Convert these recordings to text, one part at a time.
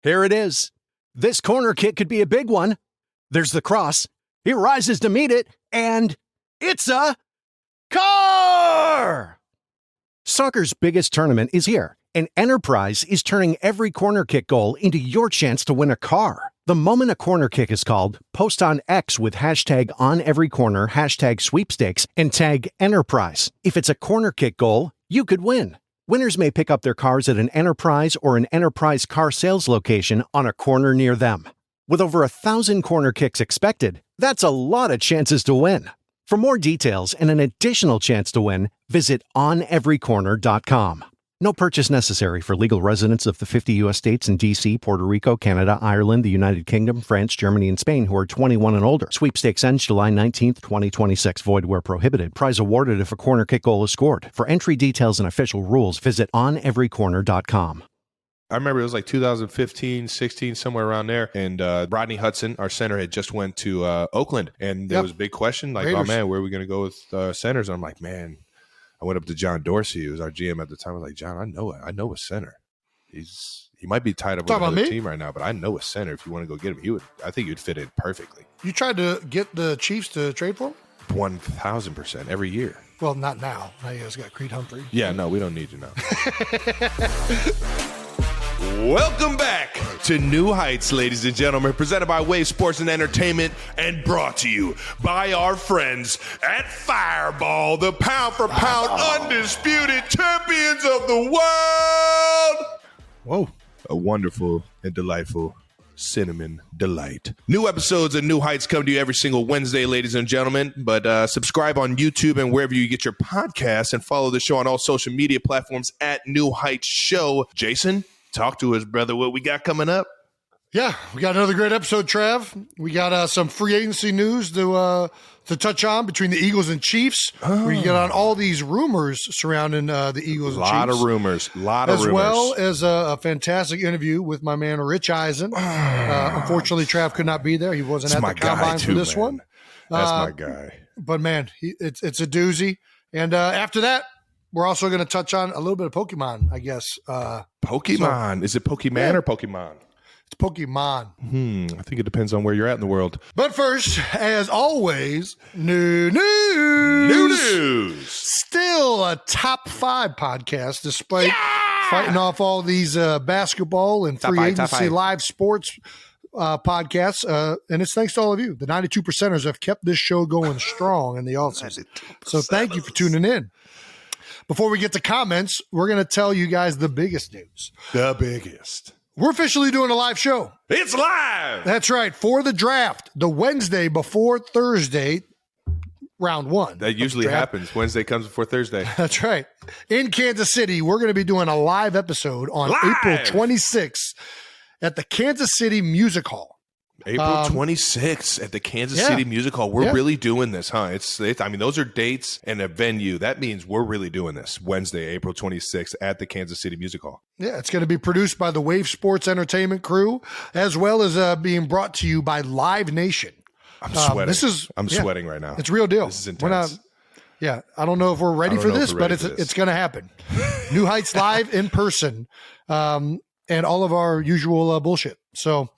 Here it is. This corner kick could be a big one. There's the cross. He rises to meet it, and it's a car! Soccer's biggest tournament is here, and Enterprise is turning every corner kick goal into your chance to win a car. The moment a corner kick is called, post on X with hashtag #OnEveryCorner, hashtag sweepstakes, and tag Enterprise. If it's a corner kick goal, you could win. Winners may pick up their cars at an Enterprise or an Enterprise car sales location on a corner near them. With over 1,000 corner kicks expected, that's a lot of chances to win. For more details and an additional chance to win, visit oneverycorner.com. No purchase necessary for legal residents of the 50 U.S. states and D.C., Puerto Rico, Canada, Ireland, the United Kingdom, France, Germany, and Spain who are 21 and older. Sweepstakes ends July 19th, 2026. Void where prohibited. Prize awarded if a corner kick goal is scored. For entry details and official rules, visit oneverycorner.com. I remember it was like 2015, 16, somewhere around there. And Rodney Hudson, our center, had just went to Oakland. And there was a big question, like, Raiders. Oh, man, where are we going to go with centers? And I'm like, man, I went up to John Dorsey, who was our GM at the time. I was like, John, I know a center. He might be tied up with another team right now, but I know a center. If you want to go get him, I think you'd fit in perfectly. You tried to get the Chiefs to trade for him? 1,000% every year. Well, not now. Now you guys got Creed Humphrey. Yeah, no, we don't need you now. Welcome back to New Heights, ladies and gentlemen, presented by Wave Sports and Entertainment and brought to you by our friends at Fireball, the pound-for-pound undisputed champions of the world. Whoa. A wonderful and delightful cinnamon delight. New episodes of New Heights come to you every single Wednesday, ladies and gentlemen, but subscribe on YouTube and wherever you get your podcasts and follow the show on all social media platforms at New Heights Show. Jason, talk to us, brother. What we got coming up? Yeah, we got another great episode, Trav. We got some free agency news to touch on between the Eagles and Chiefs. We get on all these rumors surrounding the Eagles and Chiefs. A lot of rumors. As well as a fantastic interview with my man, Rich Eisen. Unfortunately, Trav could not be there. He wasn't at the combine for this one. That's my guy. But, man, it's a doozy. And after that, we're also going to touch on a little bit of Pokemon, I guess. Pokemon. So, is it Pokemon or Pokemon? It's Pokemon. I think it depends on where you're at in the world. But first, as always, new news. Still a top 5 podcast, despite fighting off all these basketball and free agency live sports podcasts. And it's thanks to all of you. The 92%ers have kept this show going strong in the offseason. So thank you for tuning in. Before we get to comments, we're going to tell you guys the biggest news. The biggest. We're officially doing a live show. It's live! That's right. For the draft, the Wednesday before Thursday, round 1. That usually happens. Wednesday comes before Thursday. That's right. In Kansas City, we're going to be doing a live episode on April 26th at the Kansas City Music Hall. April 26th at the Kansas City Music Hall. We're really doing this, huh? I mean, those are dates and a venue. That means we're really doing this Wednesday, April 26th at the Kansas City Music Hall. Yeah, it's going to be produced by the Wave Sports Entertainment crew, as well as being brought to you by Live Nation. I'm sweating. I'm sweating right now. It's real deal. This is intense. I don't know if we're ready for this, but it's going to happen. New Heights Live in person, and all of our usual bullshit. So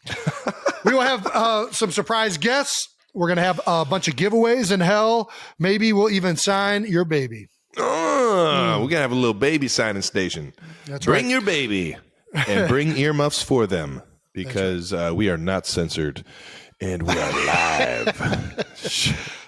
we will have some surprise guests. We're going to have a bunch of giveaways, and hell, maybe we'll even sign your baby. We're going to have a little baby signing station. That's right. Bring your baby and bring earmuffs for them because we are not censored and we are live.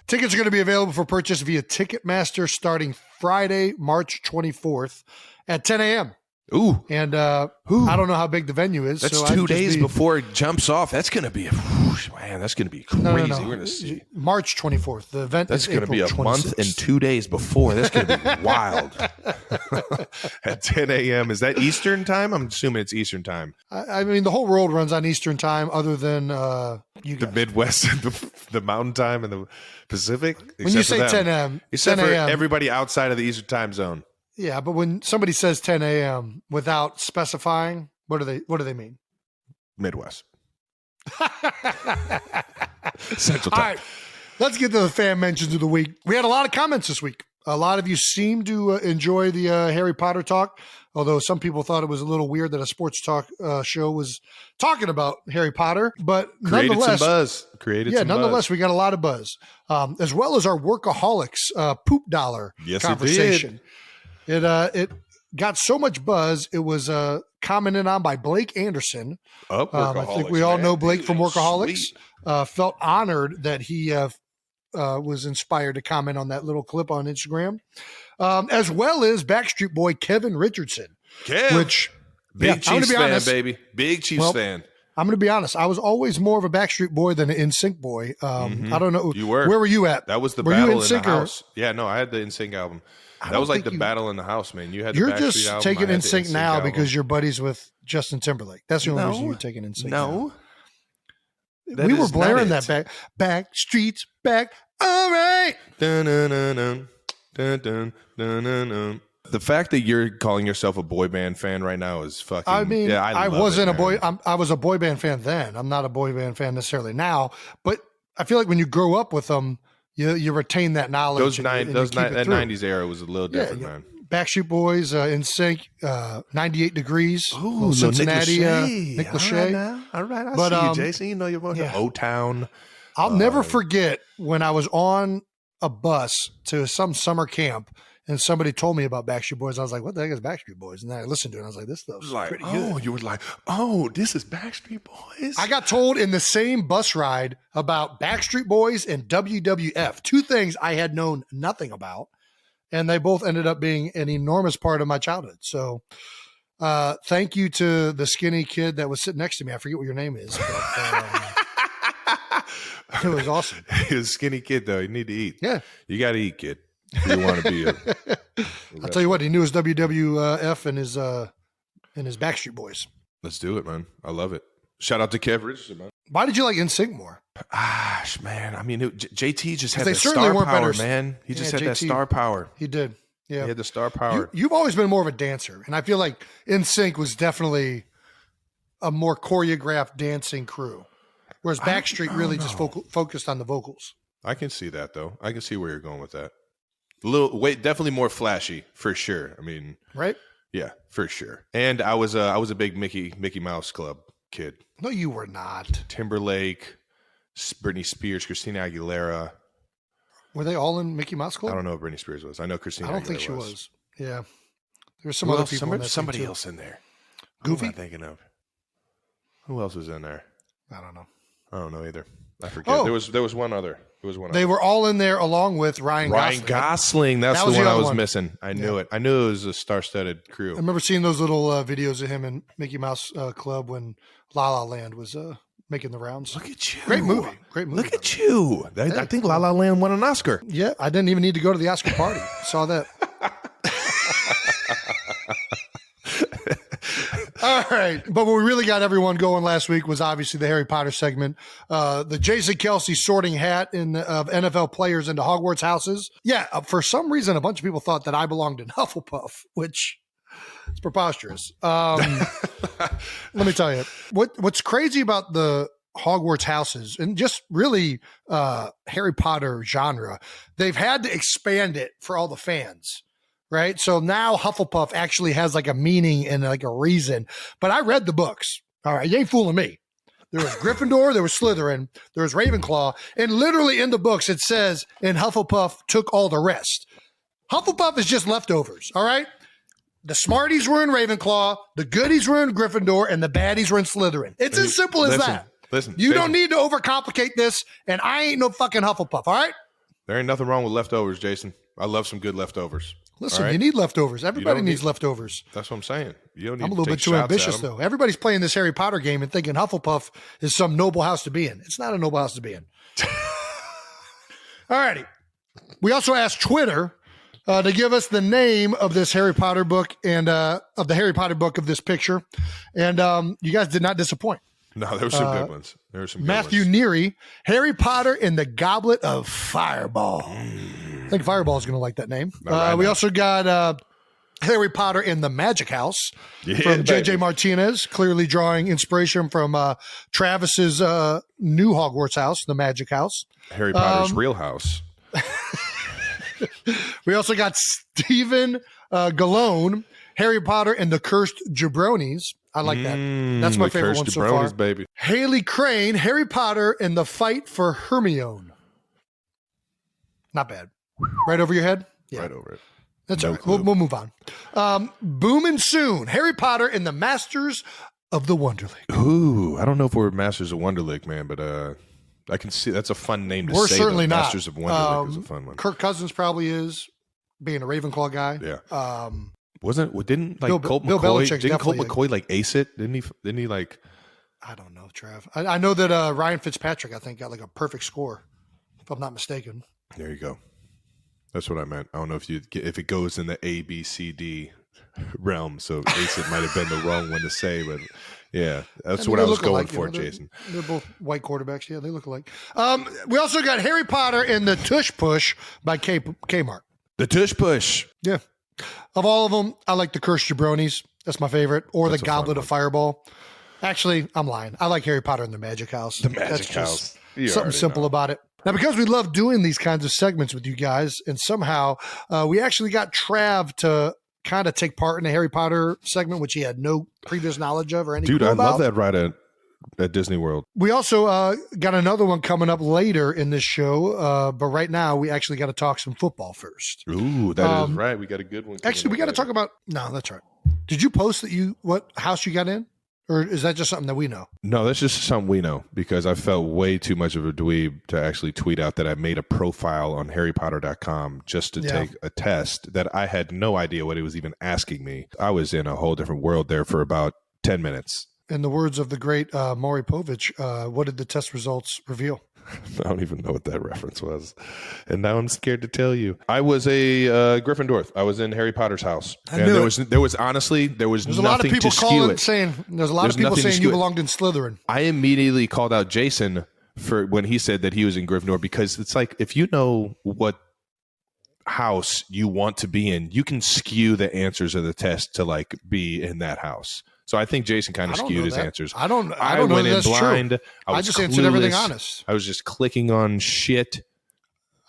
Tickets are going to be available for purchase via Ticketmaster starting Friday, March 24th at 10 a.m. Ooh. And I don't know how big the venue is. That's 2 days before it jumps off. That's going to be, that's going to be crazy. No. We're going to see. March 24th. The event That's going to be a 26th. Month and 2 days before. That's going to be wild. At 10 a.m. Is that Eastern time? I'm assuming it's Eastern time. I mean, the whole world runs on Eastern time other than you guys. The Midwest, the Mountain time, and the Pacific. When you say 10 a.m. Except for everybody outside of the Eastern time zone. Yeah, but when somebody says 10 a.m. without specifying, what do they mean? Midwest. Central time. All right, let's get to the fan mentions of the week. We had a lot of comments this week A lot of you seem to enjoy the Harry Potter talk, although some people thought it was a little weird that a sports talk show was talking about Harry Potter. But nonetheless, buzz. We got a lot of buzz, as well as our Workaholics poop dollar conversation. It got so much buzz. It was commented on by Blake Anderson. I think we all know Blake from Workaholics. Felt honored that he was inspired to comment on that little clip on Instagram, as well as Backstreet Boy Kevin Richardson. Big Chiefs fan, baby. Big Chiefs fan. I'm going to be honest. I was always more of a Backstreet Boy than an NSYNC boy. I don't know. You were. Where were you at? That was the battle in the house. Yeah, no, I had the NSYNC album. That was like the battle in the house, man. You had. You're just taking NSYNC now because you're buddies with Justin Timberlake. That's the only reason you're taking NSYNC. No. We were blaring that back streets back. All right. Dun, dun, dun, dun, dun, dun, dun, dun, dun. The fact that you're calling yourself a boy band fan right now is fucking. I mean, I wasn't a boy. I was a boy band fan then. I'm not a boy band fan necessarily now. But I feel like when you grow up with them, you retain that knowledge. That 90s era was a little different, man. Backstreet Boys, NSYNC, 98 Degrees, Cincinnati, Nick Lachey. All right, I see you, Jason. You know you're going to O-Town. I'll never forget when I was on a bus to some summer camp and somebody told me about Backstreet Boys. I was like, what the heck is Backstreet Boys? And then I listened to it and I was like, this stuff's pretty good. You were like, oh, this is Backstreet Boys? I got told in the same bus ride about Backstreet Boys and WWF, two things I had known nothing about. And they both ended up being an enormous part of my childhood. So thank you to the skinny kid that was sitting next to me. I forget what your name is. But, it was awesome. He was a skinny kid, though. You need to eat. Yeah. You got to eat, kid. If you want to be I'll tell you what, he knew his WWF and his Backstreet Boys. Let's do it, man. I love it. Shout out to Kev Richardson, man. Why did you like NSYNC more? Gosh, man. I mean, JT just had the star power, man. He just had that star power. He did. Yeah. He had the star power. You've always been more of a dancer. And I feel like NSYNC was definitely a more choreographed dancing crew. Whereas Backstreet really just focused on the vocals. I can see that, though. I can see where you're going with that. Definitely more flashy, for sure. I mean, right? Yeah, for sure. And I was a big Mickey Mouse Club kid. No, you were not. Timberlake, Britney Spears, Christina Aguilera. Were they all in Mickey Mouse Club? I don't know if Britney Spears was. I know Christina Aguilera I don't think she was. Yeah. There was some other people. Somebody else in there. Goofy? Who am I thinking of? Who else was in there? I don't know. I don't know either. I forget. There was one other. They were all in there along with Ryan Gosling. That's the one I was missing. I knew it. I knew it was a star-studded crew. I remember seeing those little videos of him in Mickey Mouse Club when La La Land was making the rounds. Look at you. Great movie. Look at you. I think La La Land won an Oscar. Yeah, I didn't even need to go to the Oscar party. Saw that. All right. But what we really got everyone going last week was obviously the Harry Potter segment. The Jason Kelce sorting hat of NFL players into Hogwarts houses. Yeah, for some reason, a bunch of people thought that I belonged in Hufflepuff, which is preposterous. Let me tell you, what's crazy about the Hogwarts houses and just really Harry Potter genre, they've had to expand it for all the fans. Right. So now Hufflepuff actually has like a meaning and like a reason. But I read the books. All right. You ain't fooling me. There was Gryffindor, there was Slytherin, there was Ravenclaw. And literally in the books, it says, and Hufflepuff took all the rest. Hufflepuff is just leftovers. All right. The smarties were in Ravenclaw, the goodies were in Gryffindor, and the baddies were in Slytherin. It's as simple as that. You don't need to overcomplicate this. And I ain't no fucking Hufflepuff. All right. There ain't nothing wrong with leftovers, Jason. I love some good leftovers. Listen, you need leftovers. Everybody needs leftovers. That's what I'm saying. You don't need I'm a little bit too ambitious, though. Everybody's playing this Harry Potter game and thinking Hufflepuff is some noble house to be in. It's not a noble house to be in. All righty. We also asked Twitter to give us the name of this Harry Potter book and of the Harry Potter book of this picture. And you guys did not disappoint. No, there were some good ones. There were some good Matthew ones. Neary, Harry Potter and the Goblet of Fireball. I think Fireball is going to like that name. We also got Harry Potter and the Magic House from J.J. Martinez, clearly drawing inspiration from Travis's new Hogwarts house, the Magic House. Harry Potter's real house. We also got Stephen Gallone, Harry Potter and the Cursed Jabronis. I like that. That's my favorite one so far. Baby. Haley Crane, Harry Potter and the Fight for Hermione. Not bad. Right over your head? Yeah. Right over it. That's all right. We'll move on. Boom and Soon, Harry Potter and the Masters of the Wonderlick. Ooh, I don't know if we're Masters of Wonderlick, man, but I can see that's a fun name to say. We're certainly not. Masters of Wonderlick is a fun one. Kirk Cousins probably is, being a Ravenclaw guy. Yeah. Didn't Colt Bill McCoy? Belichick's Didn't Colt McCoy like ace it? Didn't he like? I don't know, Trav. I know that Ryan Fitzpatrick, I think, got like a perfect score, if I'm not mistaken. There you go. That's what I meant. I don't know if it goes in the A, B, C, D realm. So ace it might have been the wrong one to say, but yeah, that's what I was going for, Jason. They're both white quarterbacks. Yeah, they look alike. We also got Harry Potter and the Tush Push by Kmart. The Tush Push. Yeah. Of all of them, I like the Cursed Jabronis. That's my favorite. Or the Goblet of Fireball. Actually, I'm lying. I like Harry Potter and the Magic House. The Magic House. Something simple about it. Now, because we love doing these kinds of segments with you guys, and somehow we actually got Trav to kind of take part in the Harry Potter segment, which he had no previous knowledge of or anything. Dude, I love that ride at Disney World. We also got another one coming up later in this show, but right now we actually got to talk some football first. Ooh, that is right. We got a good one. Actually, we got to talk about. No, that's right. Did you post that what house you got in? Or is that just something that we know? No, that's just something we know because I felt way too much of a dweeb to actually tweet out that I made a profile on HarryPotter.com just to take a test that I had no idea what it was even asking me. I was in a whole different world there for about 10 minutes. In the words of the great Maury Povich, what did the test results reveal? I don't even know what that reference was. And now I'm scared to tell you. I was a Gryffindor. I was in Harry Potter's house. And there was honestly, there was nothing to skew it. There's a lot of people saying you belonged in Slytherin. I immediately called out Jason for when he said that he was in Gryffindor because it's like, if you know what house you want to be in, you can skew the answers of the test to like be in that house. So I think Jason kind of skewed his answers. I don't know went if in that's blind. True. I just answered everything honest. I was just clicking on shit.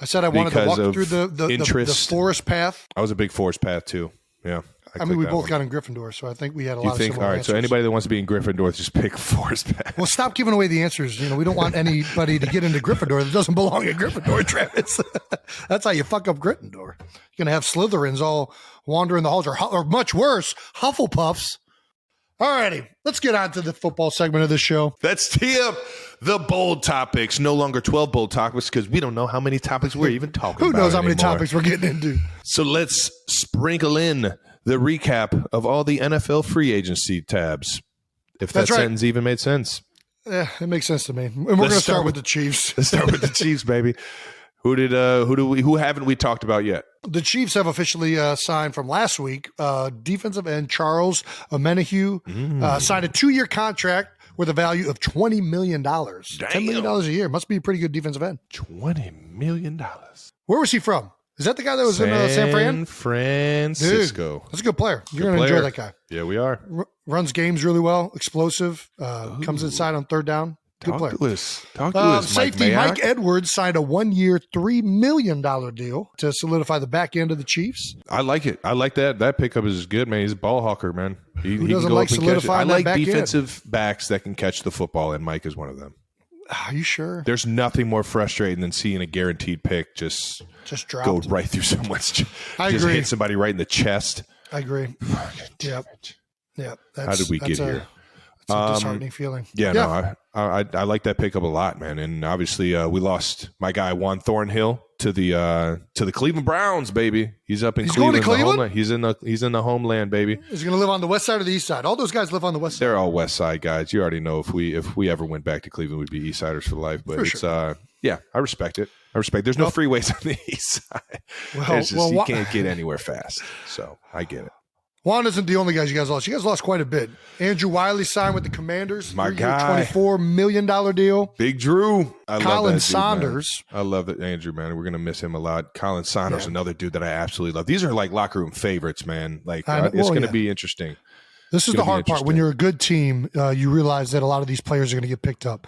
I said I wanted to walk through the forest path. I was a big forest path too. Yeah. I mean, we both got in Gryffindor, so I think we had a lot of similar all right, answers. So anybody that wants to be in Gryffindor, just pick forest path. Well, stop giving away the answers. We don't want anybody to get into Gryffindor that doesn't belong in Gryffindor, Travis. That's how you fuck up Gryffindor. You're going to have Slytherins all wandering the halls, or much worse, Hufflepuffs. All righty, let's get on to the football segment of the show. Let's tee up the bold topics. No longer 12 bold topics because we don't know how many topics we're even talking about. Who knows how many topics we're getting into? So let's sprinkle in the recap of all the NFL free agency tabs. If that sentence even made sense. Yeah, it makes sense to me. And we're going to start with the Chiefs. Let's start with the Chiefs, baby. Who haven't we talked about yet? The Chiefs have officially signed from last week. Defensive end Charles Omenihu signed a 2-year contract with a value of $20 million. $10 million a year. Must be a pretty good defensive end. $20 million. Where was he from? Is that the guy that was in San Fran? Francisco. Dude, that's a good player. You're going to enjoy that guy. Yeah, we are. Runs games really well. Explosive. Comes inside on third down. Good player. Talk to us, safety Mike Edwards signed a 1-year, $3 million deal to solidify the back end of the Chiefs. I like it. I like that. That pickup is good, man. He's a ball hawker, man. Who doesn't like solidifying that back end? I like defensive backs that can catch the football, and Mike is one of them. Are you sure? There's nothing more frustrating than seeing a guaranteed pick just go right through someone's chest. I agree. Just hit somebody right in the chest. I agree. Yep. How did we get here? It's a disheartening feeling. No, I like that pickup a lot, man. And obviously, we lost my guy Juan Thornhill to the Cleveland Browns, baby. He's up in Cleveland. Going to Cleveland? He's in the homeland, baby. Is he going to live on the west side or the east side? All those guys live on the west side. They're all west side guys. You already know if we ever went back to Cleveland, we'd be east siders for life. But I respect it. There's no freeways on the east side. You can't get anywhere fast. So I get it. Juan isn't the only guys you guys lost. You guys lost quite a bit. Andrew Wiley signed with the Commanders. My guy. $24 million deal. Big Drew. Colin Saunders. I love it, Andrew, man. We're going to miss him a lot. Colin Saunders, another dude that I absolutely love. These are like locker room favorites, man. Like it's going to be interesting. This is the hard part. When you're a good team, you realize that a lot of these players are going to get picked up.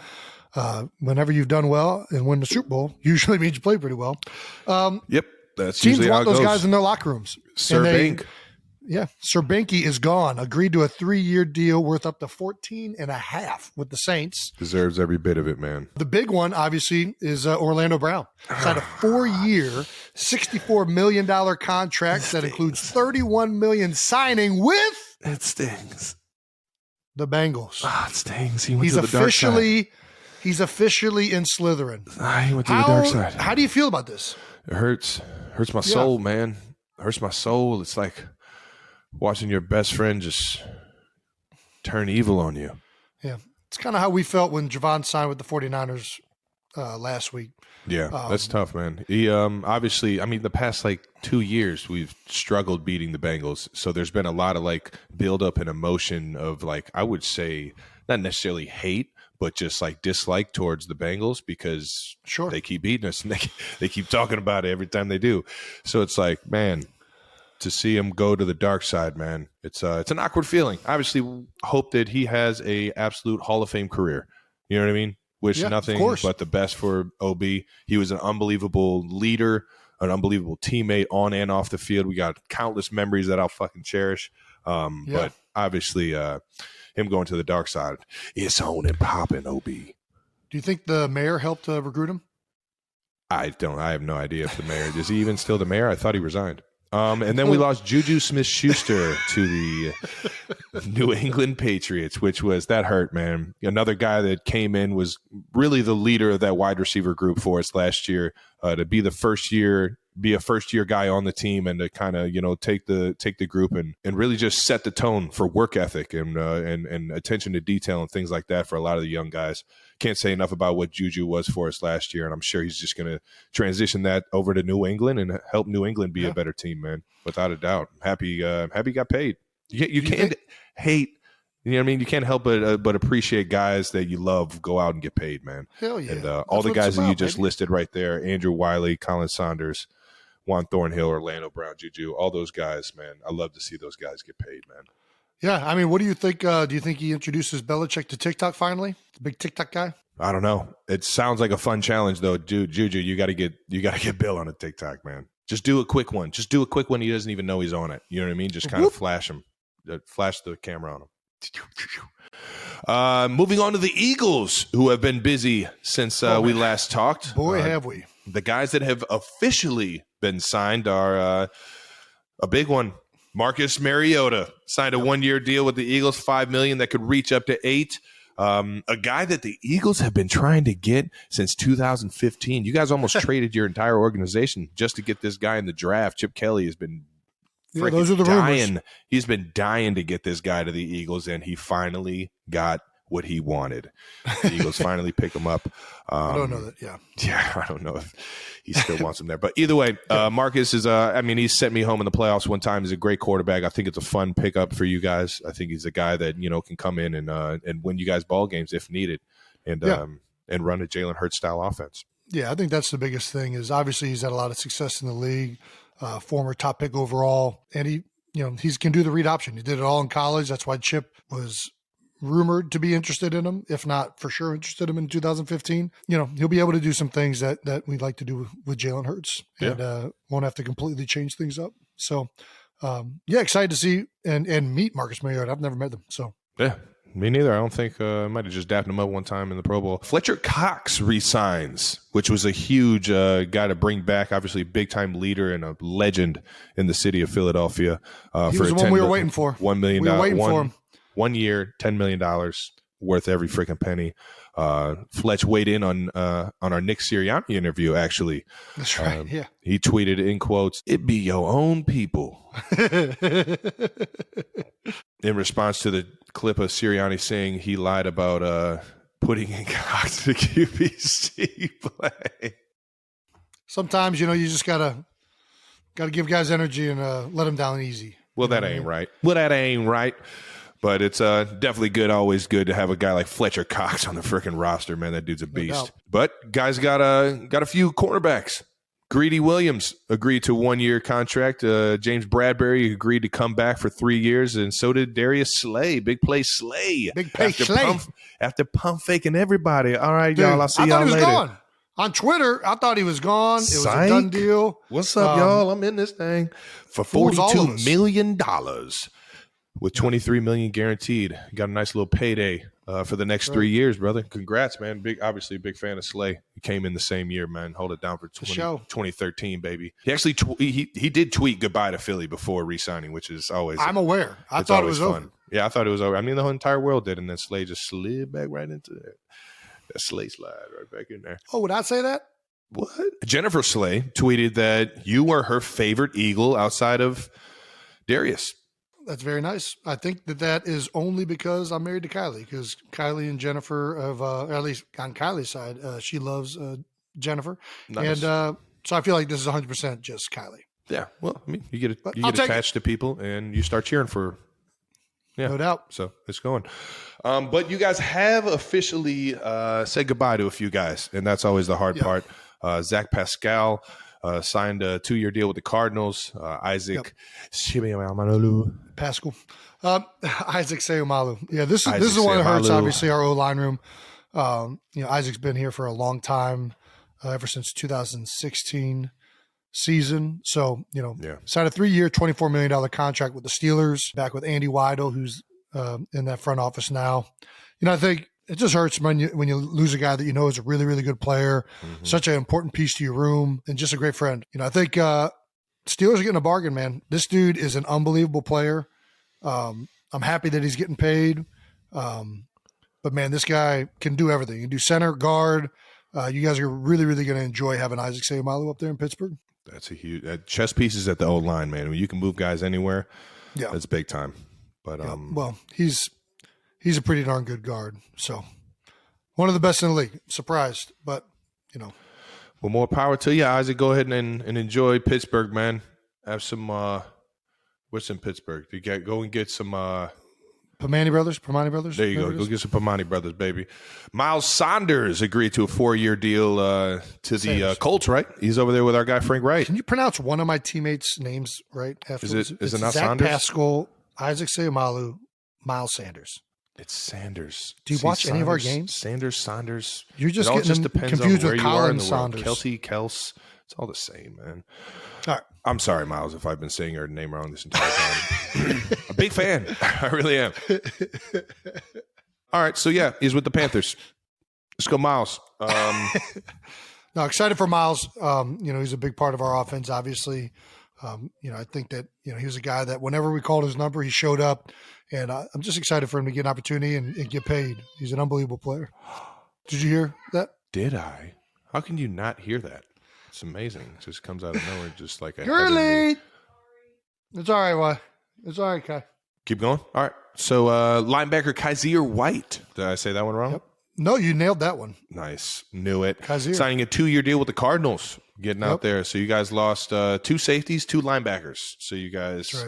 Whenever you've done well and win the Super Bowl, usually means you play pretty well. Yep. That's teams usually how want it those goes. guys in their locker rooms. Sir Bink. Yeah, Sir Binky is gone. Agreed to a 3-year deal worth up to 14.5 with the Saints. Deserves every bit of it, man. The big one, obviously, is Orlando Brown. Signed a 4-year, $64 million contract that includes $31 million signing with it stings. the Bengals. It stings. He went to the dark side. He's officially in Slytherin. He went to the dark side. How do you feel about this? It hurts. Hurts my soul, man. It hurts my soul. It's like watching your best friend just turn evil on you. Yeah. It's kind of how we felt when Javon signed with the 49ers last week. Yeah, that's tough, man. He obviously, I mean, the past 2 years we've struggled beating the Bengals. So there's been a lot of build-up and emotion of I would say not necessarily hate, but just dislike towards the Bengals because they keep beating us and they keep talking about it every time they do. So it's man, to see him go to the dark side, man, it's an awkward feeling. Obviously, hope that he has a absolute Hall of Fame career. You know what I mean? Wish nothing but the best for OB. He was an unbelievable leader, an unbelievable teammate on and off the field. We got countless memories that I'll fucking cherish. But obviously, him going to the dark side, it's on and popping, OB. Do you think the mayor helped recruit him? I have no idea if the mayor is he even still the mayor. I thought he resigned. And then we lost Juju Smith-Schuster to the New England Patriots, which that hurt, man. Another guy that came in was really the leader of that wide receiver group for us last year, to be a first year guy on the team and to kind of, take the group and really just set the tone for work ethic and attention to detail and things like that for a lot of the young guys. Can't say enough about what Juju was for us last year, and I'm sure he's just going to transition that over to New England and help New England be a better team, man, without a doubt. I'm happy he got paid. You can't hate, you know what I mean? You can't help but appreciate guys that you love go out and get paid, man. Hell yeah. And all the guys that you just listed right there, Andrew Wiley, Colin Saunders, Juan Thornhill, Orlando Brown, Juju, all those guys, man. I love to see those guys get paid, man. Yeah, I mean, what do you think? Do you think he introduces Belichick to TikTok finally? The big TikTok guy? I don't know. It sounds like a fun challenge, though. Juju, you got to get Bill on a TikTok, man. Just do a quick one. Just do a quick one. He doesn't even know he's on it. You know what I mean? Just kind of flash him, flash the camera on him. Moving on to the Eagles, who have been busy since we last talked. Boy, have we. The guys that have officially been signed are a big one. Marcus Mariotta signed a 1-year deal with the Eagles, $5 million that could reach up to $8 million. A guy that the Eagles have been trying to get since 2015. You guys almost traded your entire organization just to get this guy in the draft. Chip Kelly has been those are the dying. rumors. He's been dying to get this guy to the Eagles, and he finally got what he wanted. The Eagles finally pick him up. I don't know that. Yeah, I don't know if he still wants him there. But either way, Marcus is, he sent me home in the playoffs one time. He's a great quarterback. I think it's a fun pickup for you guys. I think he's a guy that, can come in and win you guys ball games if needed and run a Jalen Hurts style offense. Yeah, I think that's the biggest thing is obviously he's had a lot of success in the league, former top pick overall, and he can do the read option. He did it all in college. That's why Chip was rumored to be interested in him, if not for sure interested in him in 2015. He'll be able to do some things that we'd like to do with Jalen Hurts and won't have to completely change things up. So, excited to see and meet Marcus Mariotta. I've never met them. So, yeah, me neither. I don't think I might have just dapped him up one time in the Pro Bowl. Fletcher Cox resigns, which was a huge guy to bring back, obviously big time leader and a legend in the city of Philadelphia. He was the one we were waiting for. $1 million. We were waiting for him. 1 year, $10 million worth every freaking penny. Fletch weighed in on our Nick Sirianni interview, actually. That's right, yeah. He tweeted in quotes, "It be your own people." In response to the clip of Sirianni saying he lied about putting in Cox to QBC play. Sometimes, you just gotta give guys energy and let them down easy. Well, that ain't right. But it's definitely good, always good to have a guy like Fletcher Cox on the freaking roster, man. That dude's a beast. No doubt. But guys got a few cornerbacks. Greedy Williams agreed to a 1-year contract. James Bradbury agreed to come back for 3 years, and so did Darius Slay. Big play Slay. Big play Slay. After pump faking everybody. All right, Dude, y'all, I'll see I y'all thought he was later. gone. On Twitter, I thought he was gone. It was a done deal. What's up, y'all? I'm in this thing for $42 million with $23 million guaranteed. Got a nice little payday for the next 3 years, brother. Congrats, man. Obviously a big fan of Slay. He came in the same year, man. Hold it down for 2013, baby. He actually he did tweet goodbye to Philly before re-signing, which is always. I'm aware. I thought it was fun. Over. Yeah, I thought it was over. I mean, the whole entire world did, and then Slay just slid back right into it. That Slay slide right back in there. Oh, would I say that? What? Jennifer Slay tweeted that you were her favorite Eagle outside of Darius. That's very nice. I think that is only because I'm married to Kylie, because Kylie and Jennifer have, or at least on Kylie's side, she loves Jennifer. Nice. And so I feel like this is 100% just Kylie. Yeah. Well, I mean, you get attached to people and you start cheering for. Yeah. No doubt. So it's going. But you guys have officially said goodbye to a few guys, and that's always the hard part. Zach Pascal signed a 2-year deal with the Cardinals. Isaac Pascal. Isaac Seumalo. Yeah, this is the one that hurts, obviously, our O-line room. Isaac's been here for a long time, ever since 2016 season. So, signed a 3-year, $24 million contract with the Steelers, back with Andy Weidel, who's in that front office now. I think it just hurts when you lose a guy that is a really, really good player, such an important piece to your room, and just a great friend. I think Steelers are getting a bargain, man. This dude is an unbelievable player. I'm happy that he's getting paid. But, man, this guy can do everything. He can do center, guard. You guys are really, really going to enjoy having Isaac Seumalo up there in Pittsburgh. That's a huge chess pieces at the old line, man. When you can move guys anywhere, that's big time. But well, he's a pretty darn good guard. So one of the best in the league. Surprised, but Well, more power to you, Isaac. Go ahead and enjoy Pittsburgh, man. Have some what's in Pittsburgh? Go and get some Pamani Brothers. There you go. Go get some Pamani Brothers, baby. Miles Saunders agreed to a 4-year deal to the Colts, right? He's over there with our guy Frank Wright. Can you pronounce one of my teammates' names right? Is it not Zach Saunders? Pascal, Isaac Seumalo, Miles Sanders. It's Sanders. Do you watch any of our games? Saunders. You're just getting confused with Colin Saunders. Saunders. Kels. It's all the same, man. All right. I'm sorry, Miles, if I've been saying your name wrong this entire time. A big fan. I really am. All right. So, yeah, he's with the Panthers. Let's go, Miles. No, excited for Miles. He's a big part of our offense, obviously. I think that, he was a guy that whenever we called his number, he showed up. And I'm just excited for him to get an opportunity and get paid. He's an unbelievable player. Did you hear that? Did I? How can you not hear that? It's amazing. It just comes out of nowhere, just like a Girly. It's all right, why? It's all right, Kai. Keep going. All right. So linebacker Kaiser White. Did I say that one wrong? Yep. No, you nailed that one. Nice. Knew it. Kaiser. Signing a 2-year deal with the Cardinals. Getting out there. So you guys lost 2 safeties, 2 linebackers. So you guys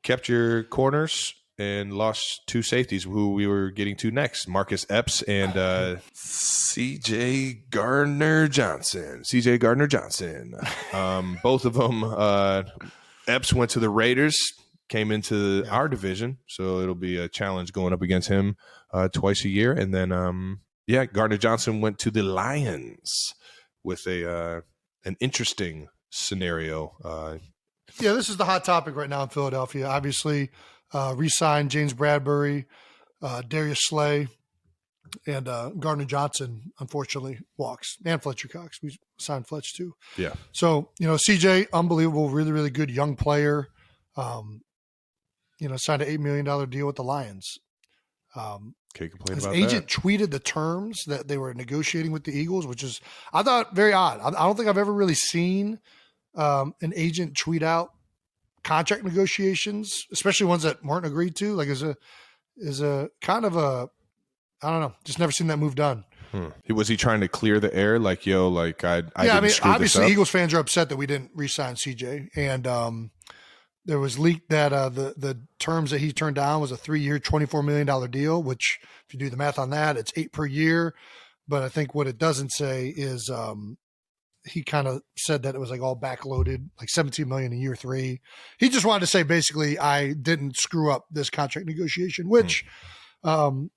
kept your corners and lost 2 safeties who we were getting to next. Marcus Epps and CJ Gardner-Johnson. Both of them, Epps went to the Raiders, came into our division. So it'll be a challenge going up against him twice a year. And then, Gardner-Johnson went to the Lions with an interesting scenario. This is the hot topic right now in Philadelphia. Obviously, re-signed James Bradbury, Darius Slay, and Gardner-Johnson, unfortunately, walks. And Fletcher Cox. We signed Fletch, too. Yeah. So, CJ, unbelievable, really, really good young player. Signed an $8 million deal with the Lions. Can't complain his about agent that. tweeted the terms that they were negotiating with the Eagles, which is, I thought, very odd. I don't think I've ever really seen an agent tweet out contract negotiations, especially ones that weren't agreed to. Like, is a kind of a, I don't know, just never seen that move done. Was he trying to clear the air? Like, I mean, obviously Eagles fans are upset that we didn't re-sign CJ, and there was leaked that the terms that he turned down was a 3-year, $24 million deal, which if you do the math on that, it's 8 per year. But I think what it doesn't say is he kind of said that it was like all backloaded, like $17 million in year 3. He just wanted to say basically I didn't screw up this contract negotiation, which I don't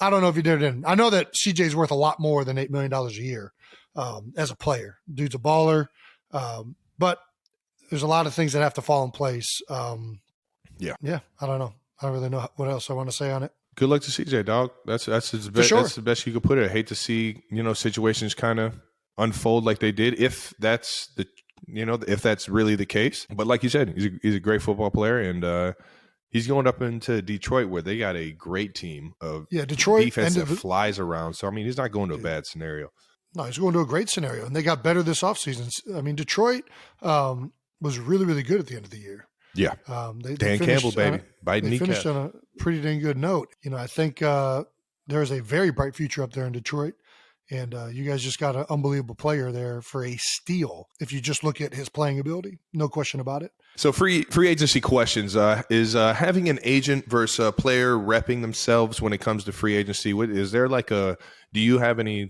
know if he did or didn't. I know that CJ's worth a lot more than $8 million a year. as a player. Dude's a baller. But there's a lot of things that have to fall in place. Yeah, I don't know. I don't really know what else I want to say on it. Good luck to CJ, dog. That's his best. Sure. That's the best you could put it. I hate to see situations kind of unfold like they did. If that's if that's really the case, but like you said, he's a great football player, and he's going up into Detroit where they got a great team of Detroit defense that flies around. So I mean, he's not going to a bad scenario. No, he's going to a great scenario, and they got better this offseason. I mean, Detroit was really, really good at the end of the year. Yeah, Dan Campbell, baby, biting they kneecaps. finished on a pretty dang good note. I think there's a very bright future up there in Detroit, and you guys just got an unbelievable player there for a steal. If you just look at his playing ability, no question about it. So free agency questions is having an agent versus a player repping themselves when it comes to free agency. Is there do you have any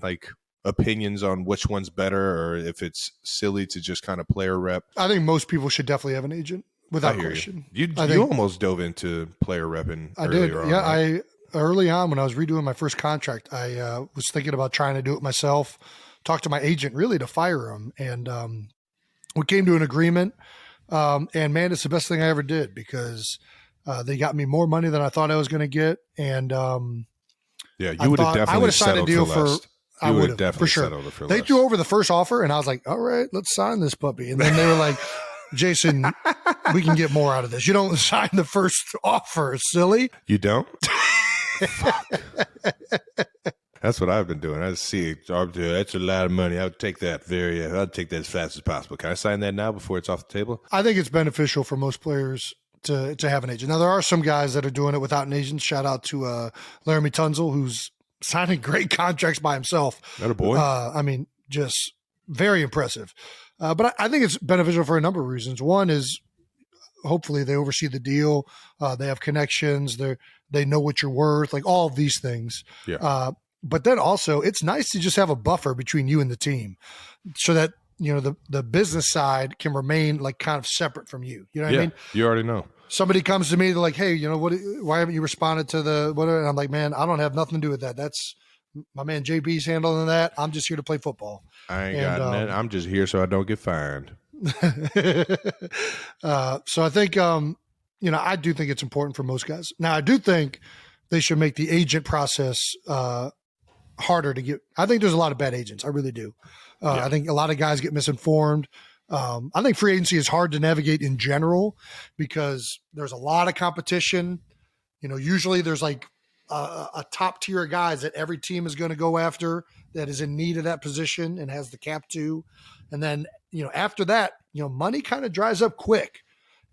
opinions on which one's better, or if it's silly to just kind of player rep? I think most people should definitely have an agent. Without question. You almost dove into player repping. I did. Early on when I was redoing my first contract, I was thinking about trying to do it myself, talk to my agent really to fire him. And we came to an agreement. And man, it's the best thing I ever did because they got me more money than I thought I was going to get. And you would have definitely signed a deal for less. I would have definitely settled for less. They threw over the first offer and I was like, all right, let's sign this puppy. And then they were like, Jason, we can get more out of this. You don't sign the first offer, silly. You don't? That's what I've been doing. I see that's a lot of money. I'd take that I'd take that as fast as possible. Can I sign that now before it's off the table? I think it's beneficial for most players to have an agent. Now, there are some guys that are doing it without an agent. Shout out to Laramie Tunzel, who's signing great contracts by himself. That a boy. I mean, just very impressive. But I think it's beneficial for a number of reasons. One is hopefully they oversee the deal. They have connections. They know what you're worth, like all of these things. Yeah. But then also it's nice to just have a buffer between you and the team so that, the business side can remain kind of separate from you. You know what I mean? You already know. Somebody comes to me, they're like, hey, why haven't you responded to the whatever? And I'm like, man, I don't have nothing to do with that. That's my man JB's handling that. I'm just here to play football. I ain't got that. I'm just here so I don't get fined. So I think, I do think it's important for most guys. Now, I do think they should make the agent process harder to get. I think there's a lot of bad agents. I really do. I think a lot of guys get misinformed. I think free agency is hard to navigate in general because there's a lot of competition. Usually there's a top tier of guys that every team is going to go after that is in need of that position and has the cap to. And then, after that, money kind of dries up quick.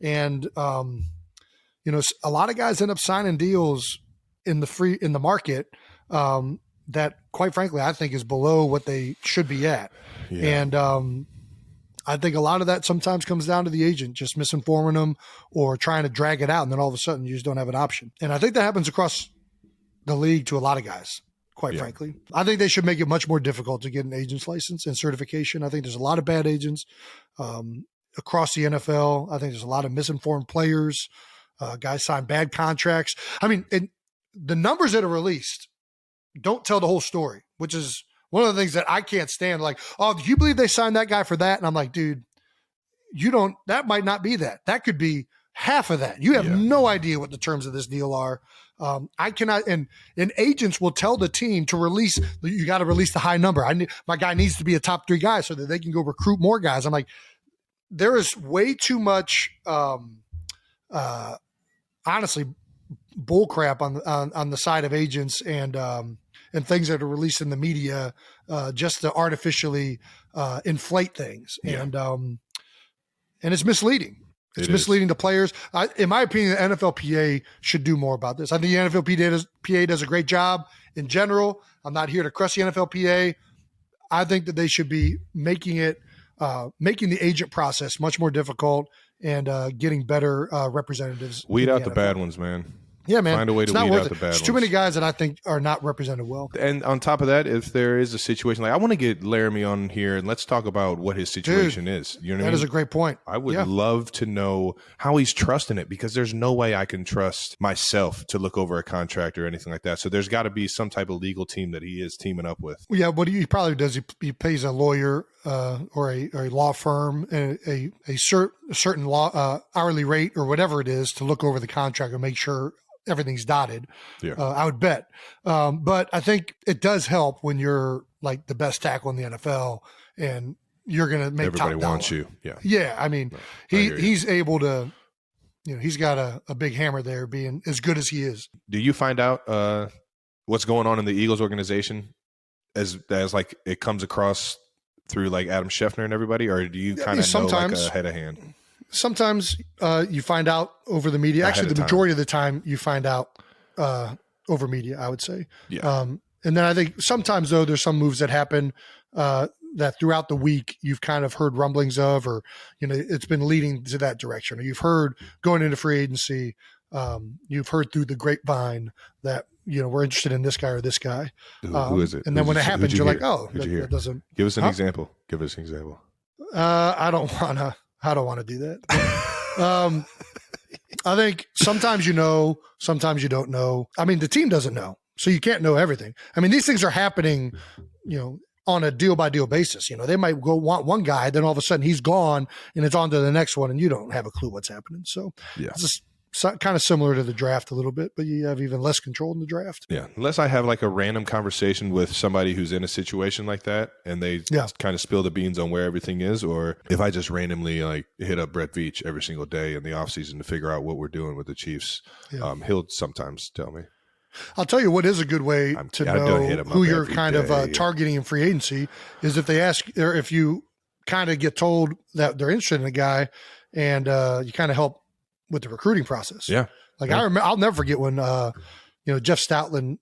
And, a lot of guys end up signing deals in the market that quite frankly, I think is below what they should be at. Yeah. And, I think a lot of that sometimes comes down to the agent just misinforming them or trying to drag it out. And then all of a sudden you just don't have an option. And I think that happens across the league to a lot of guys, quite frankly. I think they should make it much more difficult to get an agent's license and certification. I think there's a lot of bad agents across the NFL. I think there's a lot of misinformed players. Guys sign bad contracts. I mean, the numbers that are released don't tell the whole story, which is one of the things that I can't stand. Like, oh, do you believe they signed that guy for that? And I'm like, dude, that might not be that. That could be half of that. You have no idea what the terms of this deal are. I cannot, and agents will tell the team to release, you got to release the high number. My guy needs to be a top 3 guy so that they can go recruit more guys. I'm like, there is way too much, honestly, bull crap on the side of agents and things that are released in the media just to artificially inflate things. Yeah. And it's misleading. It's misleading to players. In my opinion, the NFLPA should do more about this. I think the NFLPA does a great job in general. I'm not here to crush the NFLPA. I think that they should be making the agent process much more difficult and getting better representatives. Weed out the bad ones, man. Yeah, man. Find a way to weed out the bad ones. There's too many guys that I think are not represented well. And on top of that, if there is a situation like I want to get Laramie on here and let's talk about what his situation is. You know what I mean? That is a great point. I would love to know how he's trusting it because there's no way I can trust myself to look over a contract or anything like that. So there's got to be some type of legal team that he is teaming up with. Yeah, what he probably does, he pays a lawyer or a law firm a certain law hourly rate or whatever it is to look over the contract and make sure everything's dotted. Yeah. I would bet. But I think it does help when you're like the best tackle in the NFL and you're going to make everybody top wants dollar. You. Yeah. Yeah. I mean, he's able to, he's got a big hammer there being as good as he is. Do you find out what's going on in the Eagles organization as like it comes across through like Adam Schefter and everybody, or do you kind of know like ahead of hand? Sometimes you find out over the media. Actually, the majority of the time you find out over media, I would say. Yeah. And then I think sometimes, though, there's some moves that happen that throughout the week you've kind of heard rumblings of, or, it's been leading to that direction. Or you've heard going into free agency, you've heard through the grapevine that, we're interested in this guy or this guy. Who is it? And then when it happens, you're like, oh, that doesn't. Give us an example. Give us an example. I don't want to do that. I think sometimes sometimes you don't know. I mean, the team doesn't know, so you can't know everything. I mean, these things are happening, on a deal by deal basis. They might go want one guy, then all of a sudden he's gone and it's on to the next one and you don't have a clue what's happening. So it's just kind of similar to the draft a little bit, but you have even less control in the draft. Yeah. Unless I have like a random conversation with somebody who's in a situation like that and they kind of spill the beans on where everything is, or if I just randomly like hit up Brett Veach every single day in the offseason to figure out what we're doing with the Chiefs, he'll sometimes tell me. I'll tell you what is a good way to know who you're kind of targeting in free agency is if they ask, or if you kind of get told that they're interested in a guy and you kind of help with the recruiting process. Yeah. Like I'll never forget when, Jeff Stoutland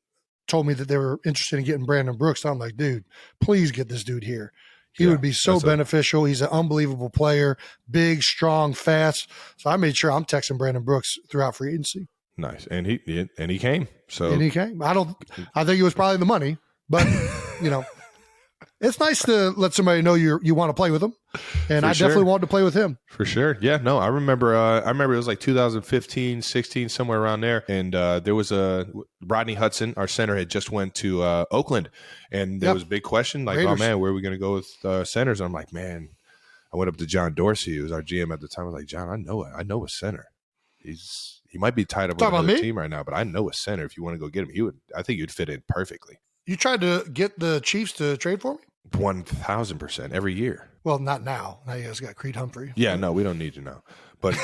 told me that they were interested in getting Brandon Brooks. I'm like, dude, please get this dude here. He would be so beneficial. He's an unbelievable player, big, strong, fast. So I made sure I'm texting Brandon Brooks throughout free agency. Nice. And he came. And he came. I think it was probably the money, but it's nice to let somebody know you want to play with them. And I definitely wanted to play with him. For sure. Yeah, no, I remember it was like 2015, 16, somewhere around there. And there was Rodney Hudson, our center, had just went to Oakland. And there was a big question like, Raiders. Oh, man, where are we going to go with centers? And I'm like, man, I went up to John Dorsey, who was our GM at the time. I was like, John, I know a center. He might be tied up with another team right now, but I know a center. If you want to go get him, I think you'd fit in perfectly. You tried to get the Chiefs to trade for me? 1,000% every year. Well, not now. Now you guys got Creed Humphrey. Yeah, no, we don't need you now. But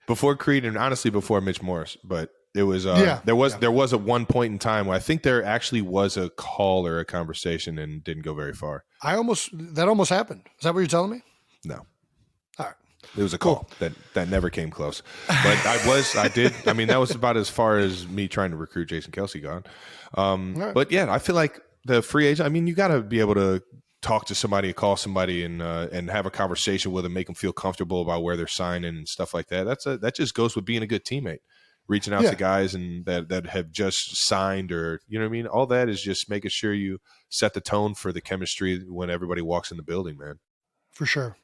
before Creed, and honestly before Mitch Morse, but it was there was a one point in time where I think there actually was a call or a conversation and didn't go very far. That almost happened. Is that what you're telling me? No. All right. It was a call that never came close. But that was about as far as me trying to recruit Jason Kelce gone. Right. But yeah, I feel like the free agent, you got to be able to talk to somebody, call somebody and have a conversation with them, make them feel comfortable about where they're signing and stuff like that. That just goes with being a good teammate, reaching out to guys and that have just signed, or, all that is just making sure you set the tone for the chemistry when everybody walks in the building, man. For sure.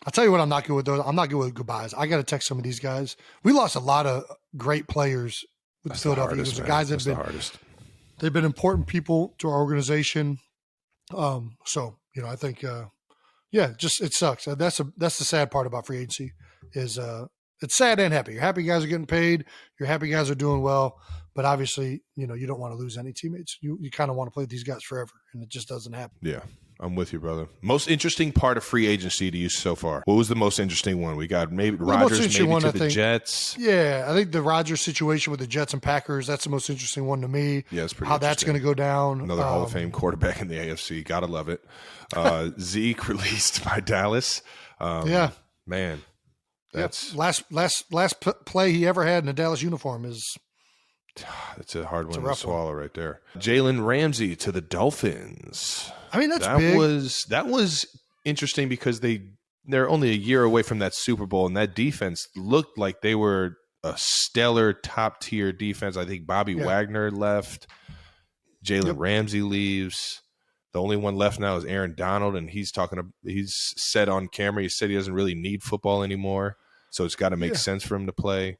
I'll tell you what I'm not good with, though. I'm not good with goodbyes. I got to text some of these guys. We lost a lot of great players with the Philadelphia Eagles. The guys have they've been important people to our organization. So, I think, it sucks. That's the sad part about free agency is it's sad and happy. You're happy guys are getting paid. You're happy guys are doing well. But obviously, you don't want to lose any teammates. You kind of want to play with these guys forever, and it just doesn't happen. Yeah. I'm with you, brother. Most interesting part of free agency to you so far? What was the most interesting one? We got maybe Rodgers to the Jets. Yeah, I think the Rodgers situation with the Jets and Packers, that's the most interesting one to me. Yeah, it's pretty how that's going to go down. Another Hall of Fame quarterback in the AFC. Gotta love it. Zeke released by Dallas. Man, that's last play he ever had in a Dallas uniform is. It's a hard one to swallow right there. Jalen Ramsey to the Dolphins. That's big. That was interesting because they're only a year away from that Super Bowl, and that defense looked like they were a stellar top tier defense. I think Bobby Wagner left. Jalen Ramsey leaves. The only one left now is Aaron Donald, and he's said on camera, he said he doesn't really need football anymore, so it's got to make sense for him to play.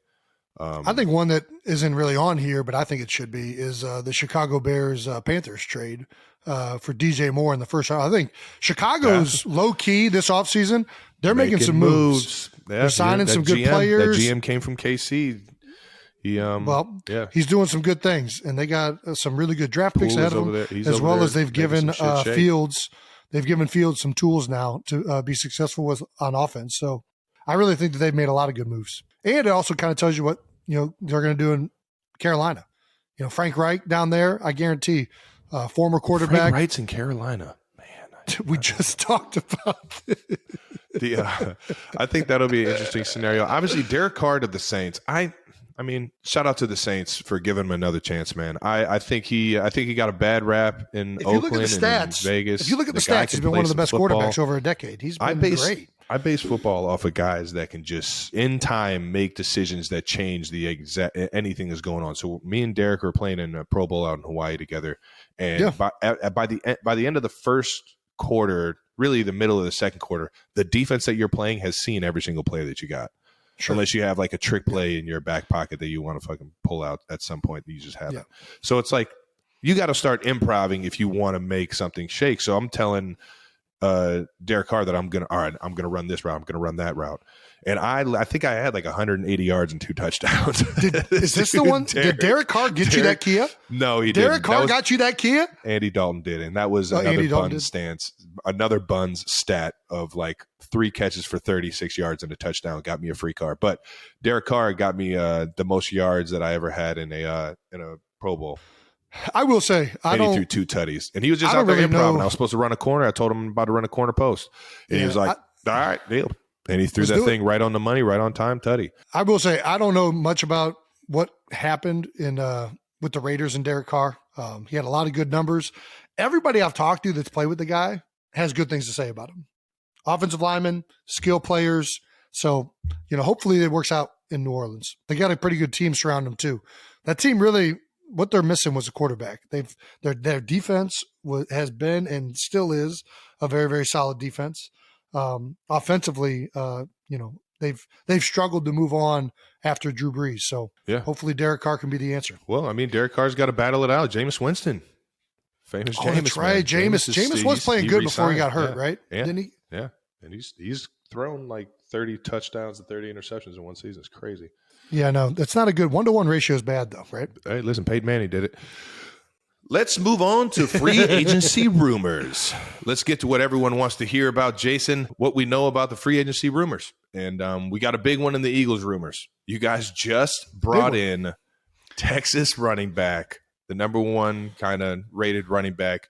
I think one that isn't really on here, but I think it should be, is the Chicago Bears Panthers trade for DJ Moore in the first round. I think Chicago's low key this offseason. They're making some moves. Yeah, they're signing some good players. That GM came from KC. He's doing some good things, and they got some really good draft picks ahead of them, as well as they've given Fields. They've given Fields some tools now to be successful on offense. So I really think that they've made a lot of good moves, and it also kind of tells you what they're going to do in Carolina. Frank Reich down there, I guarantee, former quarterback. Frank Reich's in Carolina, man. We just talked about it. I think that'll be an interesting scenario. Obviously, Derek Carr to the Saints. I mean, shout out to the Saints for giving him another chance, man. I think he got a bad rap in Oakland and Vegas. If you look at the stats, he's been one of the best quarterbacks over a decade. He's been great. I base football off of guys that can just, in time, make decisions that change the exact anything that's going on. So me and Derek were playing in a Pro Bowl out in Hawaii together, and by the end of the first quarter, really the middle of the second quarter, the defense that you're playing has seen every single play that you got. Sure. Unless you have like a trick play in your back pocket that you want to fucking pull out at some point, you just haven't. So it's like you got to start improvising if you want to make something shake. So I'm telling Derek Carr that I'm gonna run this route, I'm gonna run that route, and I think I had like 180 yards and 2 touchdowns. Is this the one? Did Derek Carr get you that Kia? No, he didn't. Derek Carr got you that Kia? Andy Dalton did, and that was another Buns stat of like 3 catches for 36 yards and a touchdown got me a free car. But Derek Carr got me the most yards that I ever had in a Pro Bowl. I will say, he threw 2 tutties, and he was just out there improv. I was supposed to run a corner. I told him I'm about to run a corner post, and he was like, "All right, deal." And he threw that thing right on the money, right on time, tutty. I will say, I don't know much about what happened with the Raiders and Derek Carr. He had a lot of good numbers. Everybody I've talked to that's played with the guy has good things to say about him. Offensive linemen, skill players. So, hopefully it works out in New Orleans. They got a pretty good team surrounding them too. That team really, what they're missing was a quarterback. Their defense has been and still is a very, very solid defense. Offensively, they've struggled to move on after Drew Brees. So hopefully Derek Carr can be the answer. Well, I mean, Derek Carr's got to battle it out. Jameis Winston, famous Jameis. That's right. Jameis was playing good before he got hurt, right? Yeah. Didn't he? Yeah, and he's thrown like 30 touchdowns and 30 interceptions in one season. It's crazy. Yeah, no, that's not a good 1-to-1 ratio is bad though, right? Hey, listen, Peyton Manning did it. Let's move on to free agency rumors. Let's get to what everyone wants to hear about, Jason, what we know about the free agency rumors. And we got a big one in the Eagles rumors. You guys just brought in Texas running back, the number 1 kind of rated running back,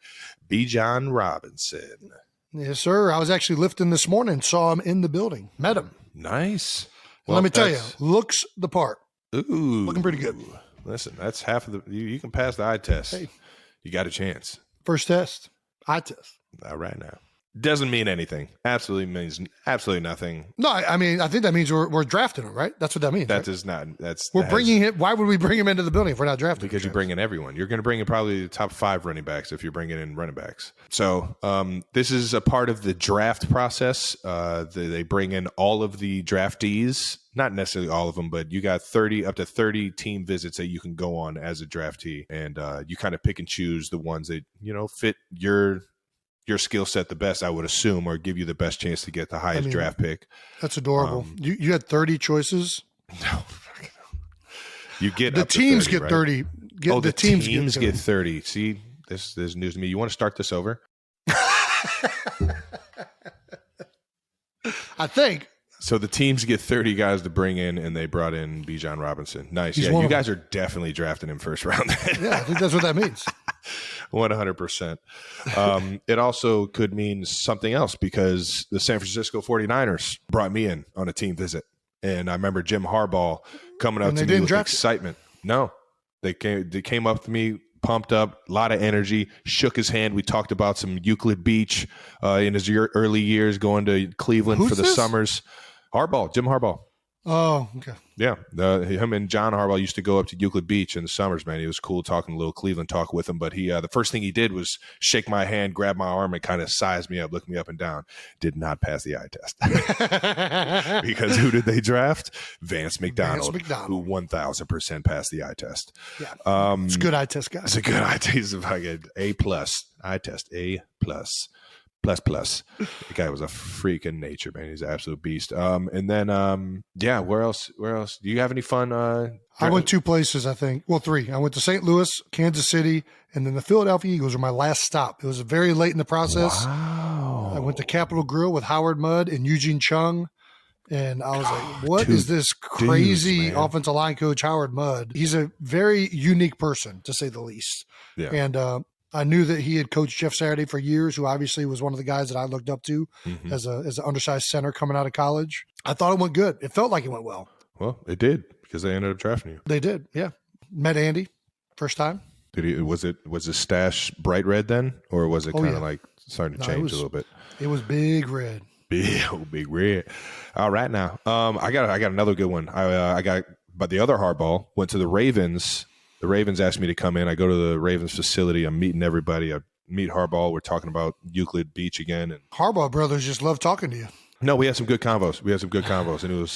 Bijan Robinson. Yes, sir. I was actually lifting this morning, saw him in the building, met him. Nice. Well, let me tell you, looks the part. Ooh. Looking pretty good. Listen, that's half of you can pass the eye test. Hey. You got a chance. First test, eye test. All right now. Doesn't mean anything. Absolutely means absolutely nothing. No, I mean, I think that means we're drafting him, right? That's what that means. That right? does not. Bringing him. Why would we bring him into the building if we're not drafting? Because you bring in everyone. You're going to bring in probably the top 5 running backs if you're bringing in running backs. So this is a part of the draft process. They bring in all of the draftees, not necessarily all of them, but you got up to 30 team visits that you can go on as a draftee, and you kind of pick and choose the ones that fit your skill set the best, I would assume, or give you the best chance to get the highest draft pick. That's adorable. You had 30 choices. No, you get the teams 30, get right? 30. The teams get 30. See, this is news to me. You want to start this over? I think. So the teams get 30 guys to bring in, and they brought in Bijan Robinson. Nice. Yeah, you guys are definitely drafting him first round. Yeah, I think that's what that means. 100%. It also could mean something else because the San Francisco 49ers brought me in on a team visit. And I remember Jim Harbaugh coming up to me with excitement. No, they came up to me, pumped up, a lot of energy, shook his hand. We talked about some Euclid Beach in his early years going to Cleveland for the summers. Jim Harbaugh. Oh, okay. Yeah, him and John Harbaugh used to go up to Euclid Beach in the summers, man. It was cool talking a little Cleveland talk with him. But he, the first thing he did was shake my hand, grab my arm, and kind of size me up, look me up and down. Did not pass the eye test. Because who did they draft? Vance McDonald, who 1,000% passed the eye test. Yeah, it's a good eye test, guys. It's a good eye test. If I get A+ eye test, A+. Plus. The guy was a freak in nature, man. He's an absolute beast. And then, yeah, where else? Do you have any fun? I went 2 places, I think. Well, 3. I went to St. Louis, Kansas City, and then the Philadelphia Eagles were my last stop. It was very late in the process. Wow. I went to Capitol Grill with Howard Mudd and Eugene Chung. And I was like, what is this crazy offensive line coach, Howard Mudd? He's a very unique person, to say the least. Yeah. And, I knew that he had coached Jeff Saturday for years, who obviously was one of the guys that I looked up to as an undersized center coming out of college. I thought it went good. It felt like it went well. Well, it did because they ended up drafting you. They did, yeah. Met Andy first time. Did he? Was his stash bright red then, or was it kind of like starting to change a little bit? It was big red. Big red. All right, now I got another good one. But the other hardball went to the Ravens. The Ravens asked me to come in. I go to the Ravens facility. I'm meeting everybody. I meet Harbaugh. We're talking about Euclid Beach again. And Harbaugh brothers just love talking to you. No, we had some good convos. And it was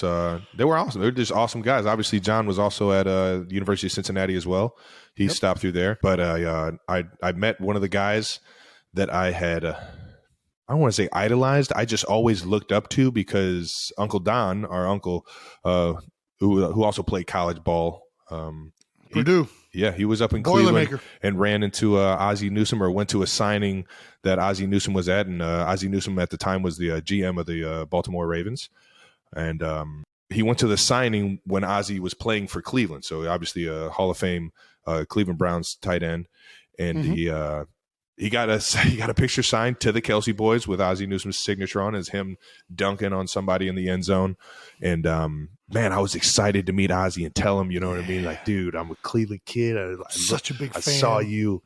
they were awesome. They were just awesome guys. Obviously, John was also at the University of Cincinnati as well. He stopped through there. But I met one of the guys that I had I don't want to say idolized. I just always looked up to because Uncle Don, our uncle, who also played college ball. Purdue. He was up in Cleveland and ran into Ozzie Newsome, or went to a signing that Ozzie Newsome was at. And Ozzie Newsome at the time was the GM of the Baltimore Ravens. And he went to the signing when Ozzie was playing for Cleveland. So obviously a Hall of Fame Cleveland Browns tight end. And he got a picture signed to the Kelsey boys with Ozzie Newsome's signature on, as him dunking on somebody in the end zone. And man, I was excited to meet Ozzie and tell him, you know what I mean? Like, dude, I'm a Cleveland kid. Such a big fan. I saw you.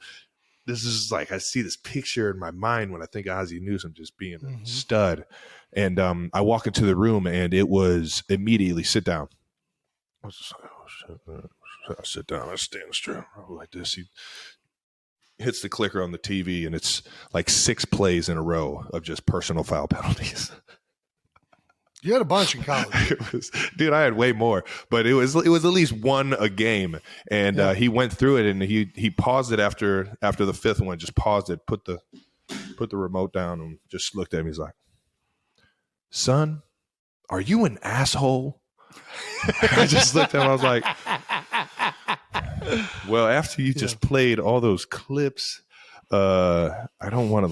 This is like, I see this picture in my mind when I think of Ozzie Newsome just being a stud. And I walk into the room and it was immediately sit down. I was just like, oh shit. I sit down. I stand straight like this. He hits the clicker on the TV and it's like 6 plays in a row of just personal foul penalties. You had a bunch in college. Dude, I had way more, but it was at least one a game. And he went through it and he paused it after the 5th one, just paused it, put the remote down and just looked at me. He's like, son, are you an asshole? I just looked at him. I was like, well, after you just played all those clips, I don't want to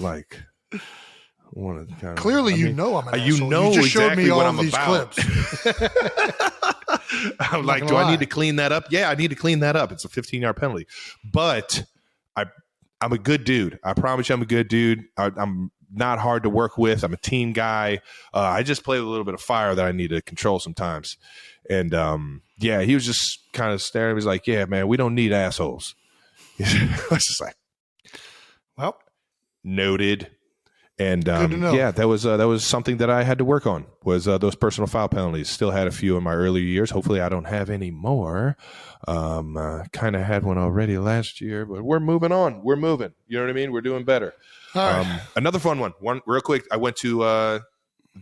Clearly, I'm an asshole. You know, you just showed me all of these clips. I'm like, do I need to clean that up? Yeah, I need to clean that up. It's a 15-yard penalty. But I'm a good dude. I promise you I'm a good dude. I'm not hard to work with. I'm a team guy. I just play with a little bit of fire that I need to control sometimes. And, he was just kind of staring. He was like, yeah, man, we don't need assholes. I was just like, well, noted. And that was something that I had to work on, was those personal foul penalties. Still had a few in my earlier years. Hopefully I don't have any more. Kind of had one already last year, but we're moving on. We're moving. You know what I mean? We're doing better. All right. Another fun one real quick. I went to at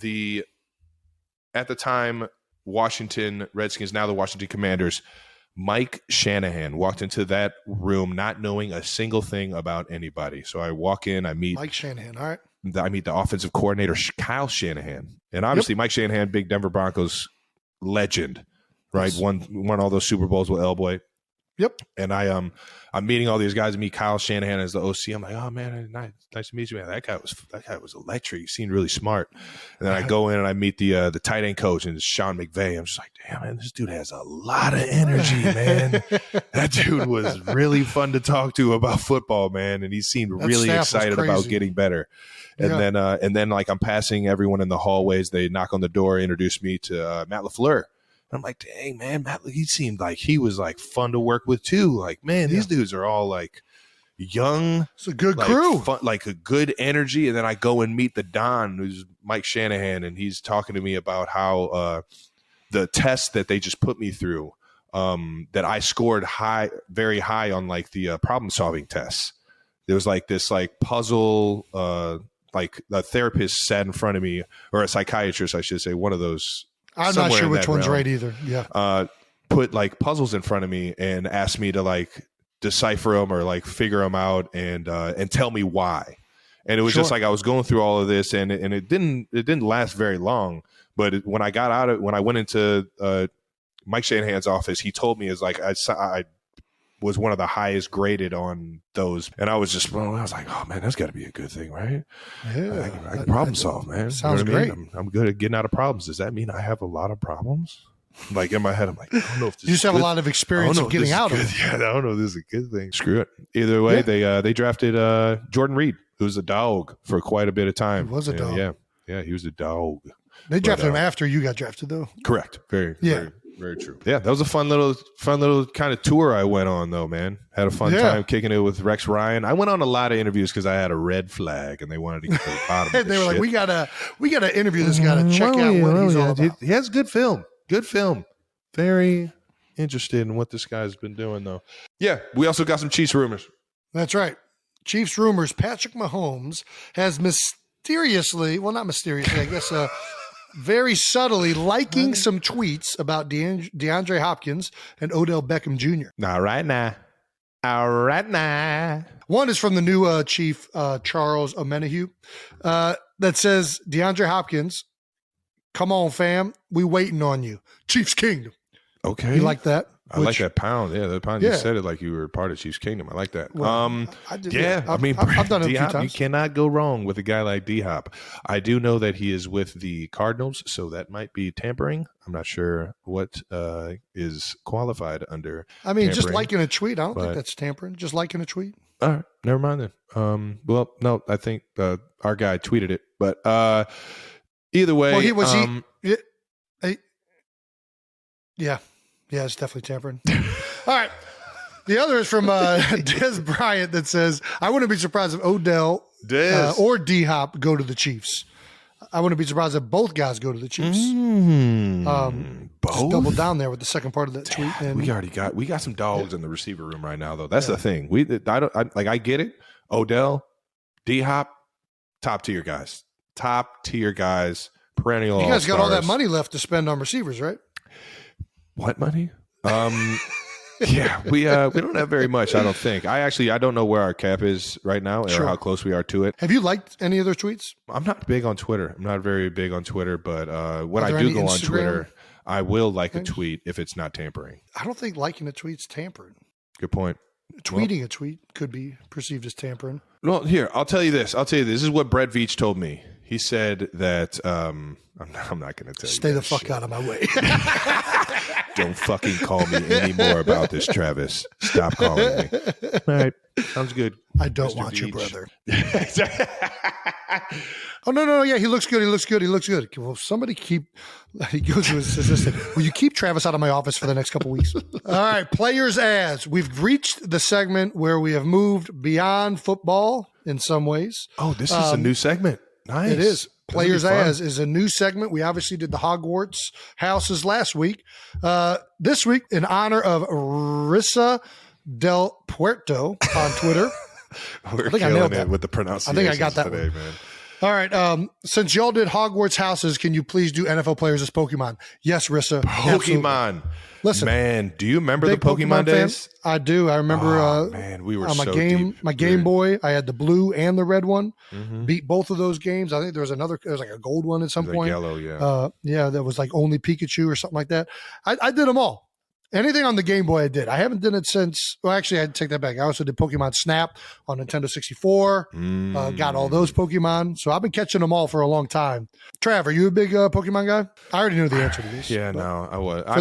the time, Washington Redskins, now the Washington Commanders. Mike Shanahan walked into that room not knowing a single thing about anybody. So I walk in, I meet Mike Shanahan. All right. I meet the offensive coordinator, Kyle Shanahan. And obviously Mike Shanahan, big Denver Broncos legend, right? Yes. Won all those Super Bowls with Elboy. Yep. And I'm meeting all these guys. I meet Kyle Shanahan as the OC. I'm like, oh man, nice to meet you, man. That guy was electric. He seemed really smart. And then I go in and I meet the tight end coach, and it's Sean McVay. I'm just like, damn, man, this dude has a lot of energy, man. That dude was really fun to talk to about football, man. And he seemed really excited about getting better. And then like I'm passing everyone in the hallways. They knock on the door, introduce me to Matt LaFleur. I'm like, dang, man, Matt, he seemed like he was like fun to work with too. Like, man, these dudes are all like young. It's a good crew. Fun, like a good energy. And then I go and meet the Don, who's Mike Shanahan, and he's talking to me about how the test that they just put me through, that I scored very high on like the problem solving tests. There was like this like puzzle, like a therapist sat in front of me, or a psychiatrist, I should say, one of those. I'm not sure which one's right either. Yeah. Put like puzzles in front of me and asked me to like decipher them or like figure them out and tell me why. And it was just like I was going through all of this, and it didn't last very long. But when I got out of when I went into Mike Shanahan's office, he told me is like I was one of the highest graded on those, and I was like, oh man, that's got to be a good thing, right? Yeah, I can problem solve, man. Sounds great. I'm good at getting out of problems. Does that mean I have a lot of problems? Like in my head, I'm like, I don't know if this you just have a lot of experience of getting out of it. Yeah, I don't know if this is a good thing. Screw it. Either way, they drafted Jordan Reed, who's a dog for quite a bit of time. He was a dog. Yeah, he was a dog. They drafted him after you got drafted, though. Correct. Very true. Yeah, that was a fun little kind of tour I went on, though, man. Had a fun time kicking it with Rex Ryan. I went on a lot of interviews because I had a red flag, and they wanted to get to the bottom of it. They were like, we gotta interview this guy to check out what he's all about. He has good film. Good film. Very interested in what this guy's been doing, though. Yeah, we also got some Chiefs rumors. That's right. Chiefs rumors. Patrick Mahomes has mysteriously, well, not mysteriously, I guess, very subtly liking some tweets about DeAndre Hopkins and Odell Beckham Jr. All right now. One is from the new chief, Charles Omenihu, that says, DeAndre Hopkins, come on, fam. We waiting on you. Chiefs Kingdom. Okay. You like that? I like that pound. Yeah, the pound. You said it like you were part of Chiefs Kingdom. I like that. Well, I did, I've done it a few times. You cannot go wrong with a guy like D-Hop. I do know that he is with the Cardinals, so that might be tampering. I'm not sure what is qualified under tampering, just liking a tweet. I don't think that's tampering. Just liking a tweet. All right. Never mind then. Well, no, I think our guy tweeted it. But either way. Well, Yeah, it's definitely tampering. All right. The other is from Des Bryant that says, I wouldn't be surprised if Odell or D-Hop go to the Chiefs. I wouldn't be surprised if both guys go to the Chiefs. Both? Just double down there with the second part of that tweet. And we got some dogs in the receiver room right now, though. That's the thing. I get it. Odell, D-Hop, top tier guys. Perennial. You guys got all that money left to spend on receivers, right? What money? Yeah, we don't have very much, I don't think. I don't know where our cap is right now or how close we are to it. Have you liked any of their tweets? I'm not big on Twitter. I'm not very big on Twitter, but when I do go on Twitter, I will like a tweet if it's not tampering. I don't think liking a tweet's tampering. Good point. Tweeting a tweet could be perceived as tampering. Well, here, I'll tell you this. This is what Brett Veach told me. He said that I'm not going to tell you. Stay the fuck out of my way. Don't fucking call me anymore about this, Travis. Stop calling me. All right. Sounds good. I don't want Veach. Your brother. Oh, no. Yeah, he looks good. Well, somebody he goes to his assistant. Will you keep Travis out of my office for the next couple weeks? All right. Players as. We've reached the segment where we have moved beyond football in some ways. Oh, this is a new segment. Nice. It is. Players as is a new segment. We obviously did the Hogwarts houses last week. This week, in honor of Risa Del Puerto on Twitter. We're killing it with the pronunciation. I think I got that today, man. All right. Since y'all did Hogwarts houses, can you please do NFL players as Pokemon? Yes, Rissa. Pokemon. Absolutely. Listen, man, do you remember the Pokemon days? Fan? I do. I remember. Man, we were on my Game Boy. I had the blue and the red one. Mm-hmm. Beat both of those games. I think there was another. There was like a gold one at some point. Yellow, yeah. That was like only Pikachu or something like that. I did them all. Anything on the Game Boy I did. I haven't done it since, well, actually, I had to take that back. I also did Pokemon Snap on Nintendo 64. Got all those Pokemon. So I've been catching them all for a long time. Trav, are you a big Pokemon guy? I already knew the answer to this. Yeah, no, I was. I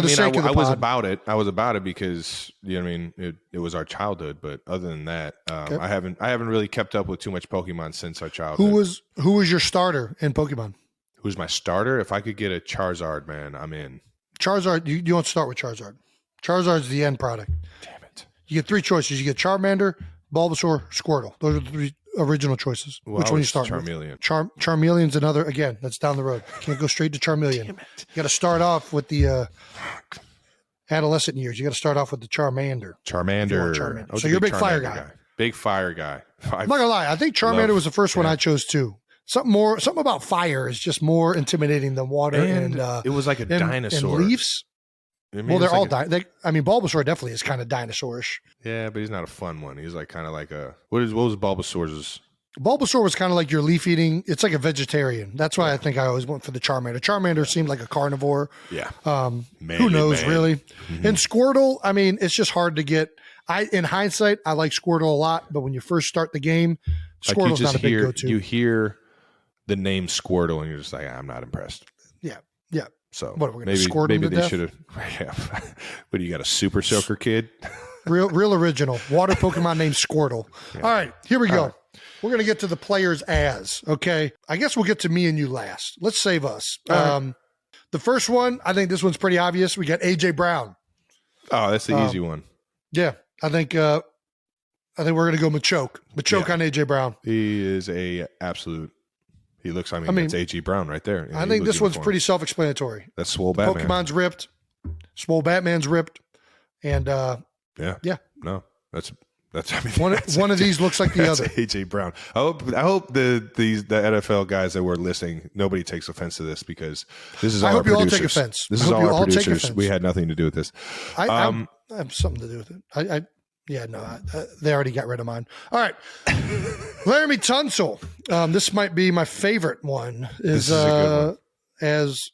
was about it. I was about it because, it was our childhood. But other than that, okay. I haven't really kept up with too much Pokemon since our childhood. Who was your starter in Pokemon? Who's my starter? If I could get a Charizard, man, I'm in. Charizard, you don't start with Charizard. Charizard's the end product. Damn it. You get three choices. You get Charmander, Bulbasaur, Squirtle. Those are the three original choices. Well, Which one you start Charmeleon. with? Charmeleon's another, again, that's down the road. Can't go straight to Charmeleon. You got to start off with the adolescent years. You got to start off with the Charmander. Charmander. So you're a big fire guy. Big fire guy. I'm not going to lie. I think Charmander was the first one I chose too. Something about fire is just more intimidating than water. And it was like a dinosaur. And leaves. Well, they're all Bulbasaur definitely is kind of dinosaurish. Yeah, but he's not a fun one. He's like kind of like a what was Bulbasaur's? Bulbasaur was kind of like your leaf eating. It's like a vegetarian. That's why I think I always went for the Charmander. Charmander seemed like a carnivore. Yeah. Who knows really? Mm-hmm. And Squirtle, I mean, it's just hard to get. In hindsight, I like Squirtle a lot, but when you first start the game, Squirtle's not a big go-to. You hear the name Squirtle, and you're just like, I'm not impressed. Yeah. So what, we're gonna squirt him to they death? should have. Yeah. What do you got, a Super Soaker kid? Real original. Water Pokemon named Squirtle. Yeah. All right, here we go. Right. We're going to get to the players as, okay? I guess we'll get to me and you last. Let's save us. The first one, I think this one's pretty obvious. We got A.J. Brown. Oh, that's the easy one. Yeah, I think we're going to go Machoke. Machoke on A.J. Brown. He is a absolute... He looks, I mean, it's A.G. Brown right there. I think this one's pretty self-explanatory. That's Swole Batman. Pokemon's ripped. Swole Batman's ripped. And, yeah. No, that's I mean, one of these looks like the other. A.J. Brown. I hope the NFL guys that were listening, nobody takes offense to this because this is all our producers. I hope you all take offense. This is all our producers. We had nothing to do with this. I have something to do with it. They already got rid of mine. All right. Laramie Tunsil. This might be my favorite one. This is a good one. As,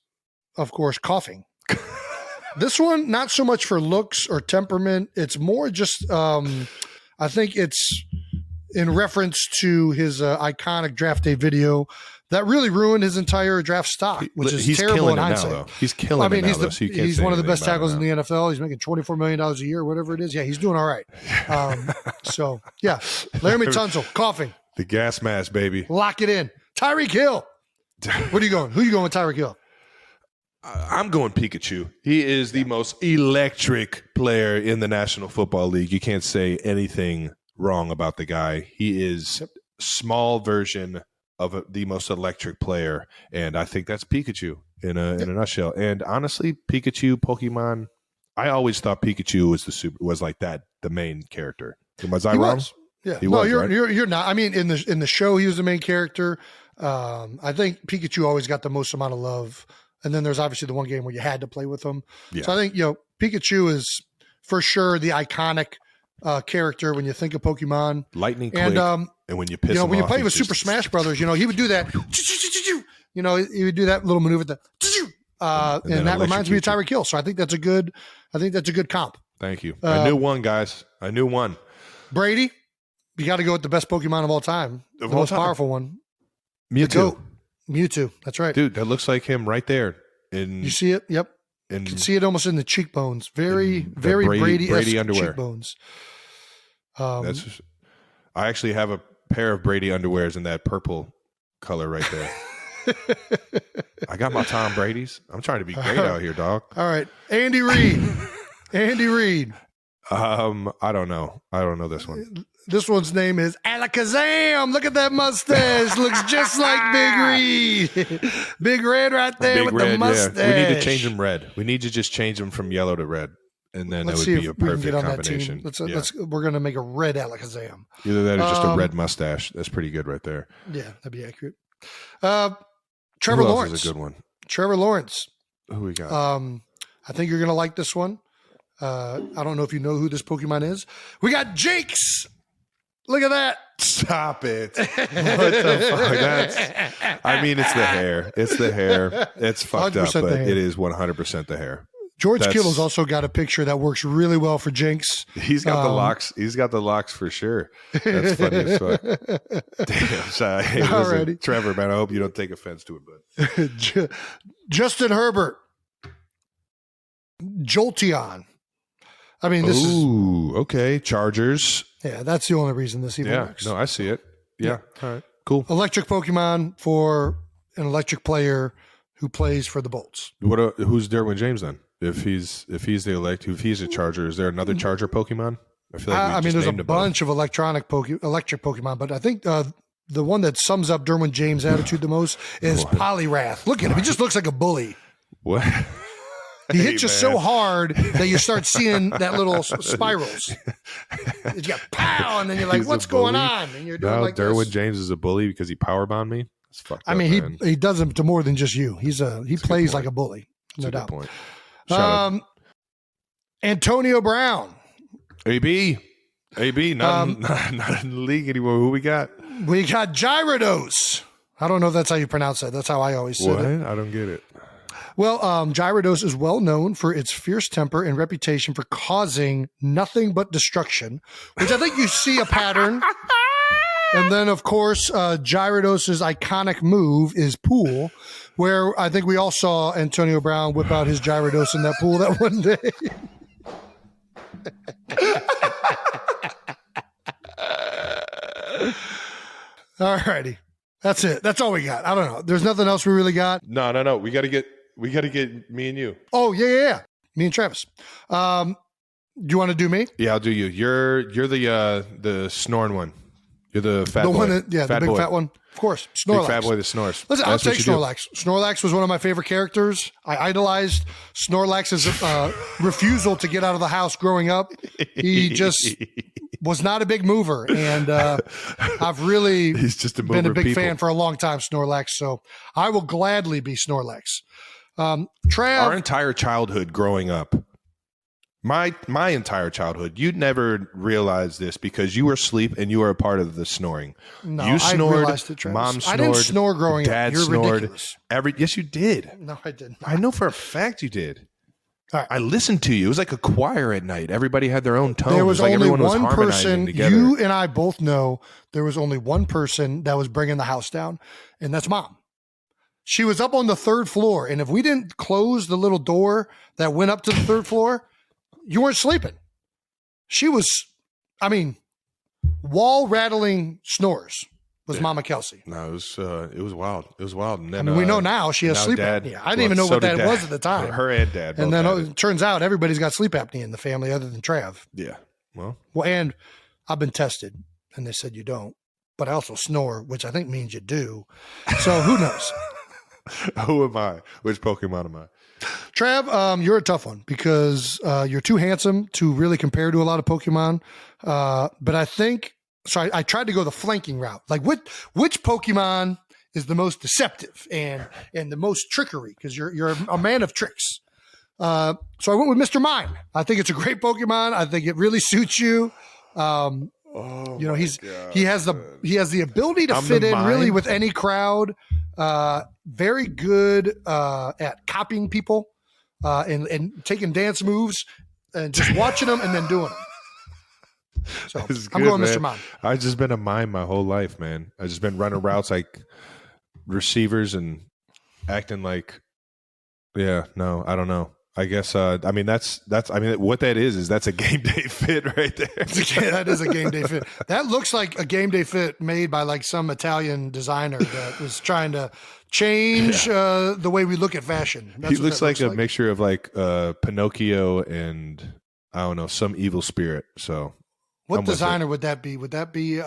of course, coughing. This one, not so much for looks or temperament. It's more just, I think it's in reference to his iconic draft day video that really ruined his entire draft stock, which is terrible in hindsight. Now, he's killing it now, he's one of the best tackles in the NFL. He's making $24 million a year, whatever it is. Yeah, he's doing all right. So, yeah, Laramie Tunsil, coughing. The gas mask, baby. Lock it in. Tyreek Hill. What are you going? Who are you going with Tyreek Hill? I'm going Pikachu. He is the most electric player in the National Football League. You can't say anything wrong about the guy. He is small version of the most electric player, and I think that's Pikachu in a nutshell. And honestly, Pikachu, Pokemon, I always thought Pikachu was like that, the main character. Was I wrong? Yeah, right? you're not. I mean, in the show, he was the main character. I think Pikachu always got the most amount of love. And then there's obviously the one game where you had to play with him. Yeah. So I think, Pikachu is for sure the iconic character when you think of Pokemon. Lightning quick. And when you piss him when you off, play with Super Smash Brothers, he would do that. He would do that little maneuver. And that reminds me of Tyreek Hill. So I think that's a good comp. Thank you. I knew one, guys. I knew one. Brady, you got to go with the best Pokemon of all time. The most powerful one. Mewtwo. That's right. Dude, that looks like him right there. You see it? Yep. You can see it almost in the cheekbones. Very Brady underwear. Cheekbones. I actually have a pair of Brady underwears in that purple color right there. I got my Tom Brady's. I'm trying to be great out here, dog. All right. Andy Reid. I don't know. I don't know this one. This one's name is Alakazam. Look at that mustache. Looks just like Big Reed. Big Red right there with the mustache. Yeah. We need to change him red. We need to just change him from yellow to red. And then that would be a perfect combination. We're going to make a red Alakazam. Either that or just a red mustache. That's pretty good right there. Yeah, that'd be accurate. Trevor Lawrence is a good one. Trevor Lawrence. Who we got? I think you're going to like this one. I don't know if you know who this Pokemon is. We got Jinx. Look at that. Stop it. What the fuck? I mean, it's the hair. It's the hair. It's fucked up, but it is 100% the hair. George Kittle's also got a picture that works really well for Jinx. He's got the locks. He's got the locks for sure. That's funny as fuck. Damn, sorry. Listen, Trevor, man, I hope you don't take offense to it, bud. Justin Herbert. Jolteon. I mean, this is... okay. Chargers. Yeah, that's the only reason this even works. No, I see it. Yeah. All right. Cool. Electric Pokemon for an electric player who plays for the Bolts. Who's Derwin James then? If he's a Charger, is there another Charger Pokemon? I feel like I mean, there's a bunch of electric Pokemon, but I think the one that sums up Derwin James' attitude the most is Poliwrath. Look at him; he just looks like a bully. What? He hits you so hard that you start seeing that little spirals. You got pow, and then you're like, "What's going on?" And you're doing like Derwin this. James is a bully because he powerbombed me. That's fucked up, mean, he does it to more than just you. He plays like a bully, no doubt. Point. Antonio Brown. AB, not in the league anymore. Who we got? We got Gyarados. I don't know if that's how you pronounce that. That's how I always say it. I don't get it. Well, Gyarados is well known for its fierce temper and reputation for causing nothing but destruction, which I think you see a pattern. And then, of course, Gyarados' iconic move is pool, where I think we all saw Antonio Brown whip out his Gyarados in that pool that one day. All righty. That's it. That's all we got. I don't know. There's nothing else we really got. No. We got to get me and you. Oh, yeah. Me and Travis. Do you want to do me? Yeah, I'll do you. You're the snoring one. You're the fat boy. The big boy. Fat one. Of course. Snorlax. Big fat boy that snores. Listen, I'll take Snorlax. Snorlax was one of my favorite characters. I idolized Snorlax's refusal to get out of the house growing up. He just was not a big mover. And I've really been a big fan for a long time, Snorlax. So I will gladly be Snorlax. Trav. Our entire childhood growing up. My entire childhood, you'd never realize this because you were asleep and you were a part of the snoring. No, you snored, I realized it, Travis. Mom snored, I didn't snore growing Dad up. You're snored. Ridiculous. Yes, you did. No, I didn't. I know for a fact you did. All right. I listened to you. It was like a choir at night. Everybody had their own tone. There was like only everyone one was person. Together. You and I both know there was only one person that was bringing the house down, and that's Mom. She was up on the third floor, and if we didn't close the little door that went up to the third floor, you weren't sleeping. She was, wall rattling snores was Mama Kelsey. No, it was wild. It was wild. And then, we know now she has sleep apnea. I didn't even know what that was at the time. Her and Dad. And then it turns out everybody's got sleep apnea in the family other than Trav. Yeah. Well, and I've been tested, and they said you don't. But I also snore, which I think means you do. So who knows? Who am I? Which Pokemon am I? Trav, you're a tough one because you're too handsome to really compare to a lot of Pokemon. But I think so. I tried to go the flanking route. Like, which Pokemon is the most deceptive and the most trickery? Because you're a man of tricks. So I went with Mr. Mime. I think it's a great Pokemon. I think it really suits you. He has the ability to fit in really with any crowd. Very good at copying people and taking dance moves and just watching them and then doing them. So I'm going Mr. Mime. I've just been a mime my whole life, man. I've just been running routes like receivers and acting like, I don't know. I guess, that's what that is that's a game day fit right there. That is a game day fit. That looks like a game day fit made by like some Italian designer that was trying to change the way we look at fashion. He looks like a mixture of like Pinocchio and I don't know, some evil spirit. So what designer would that be? Would that be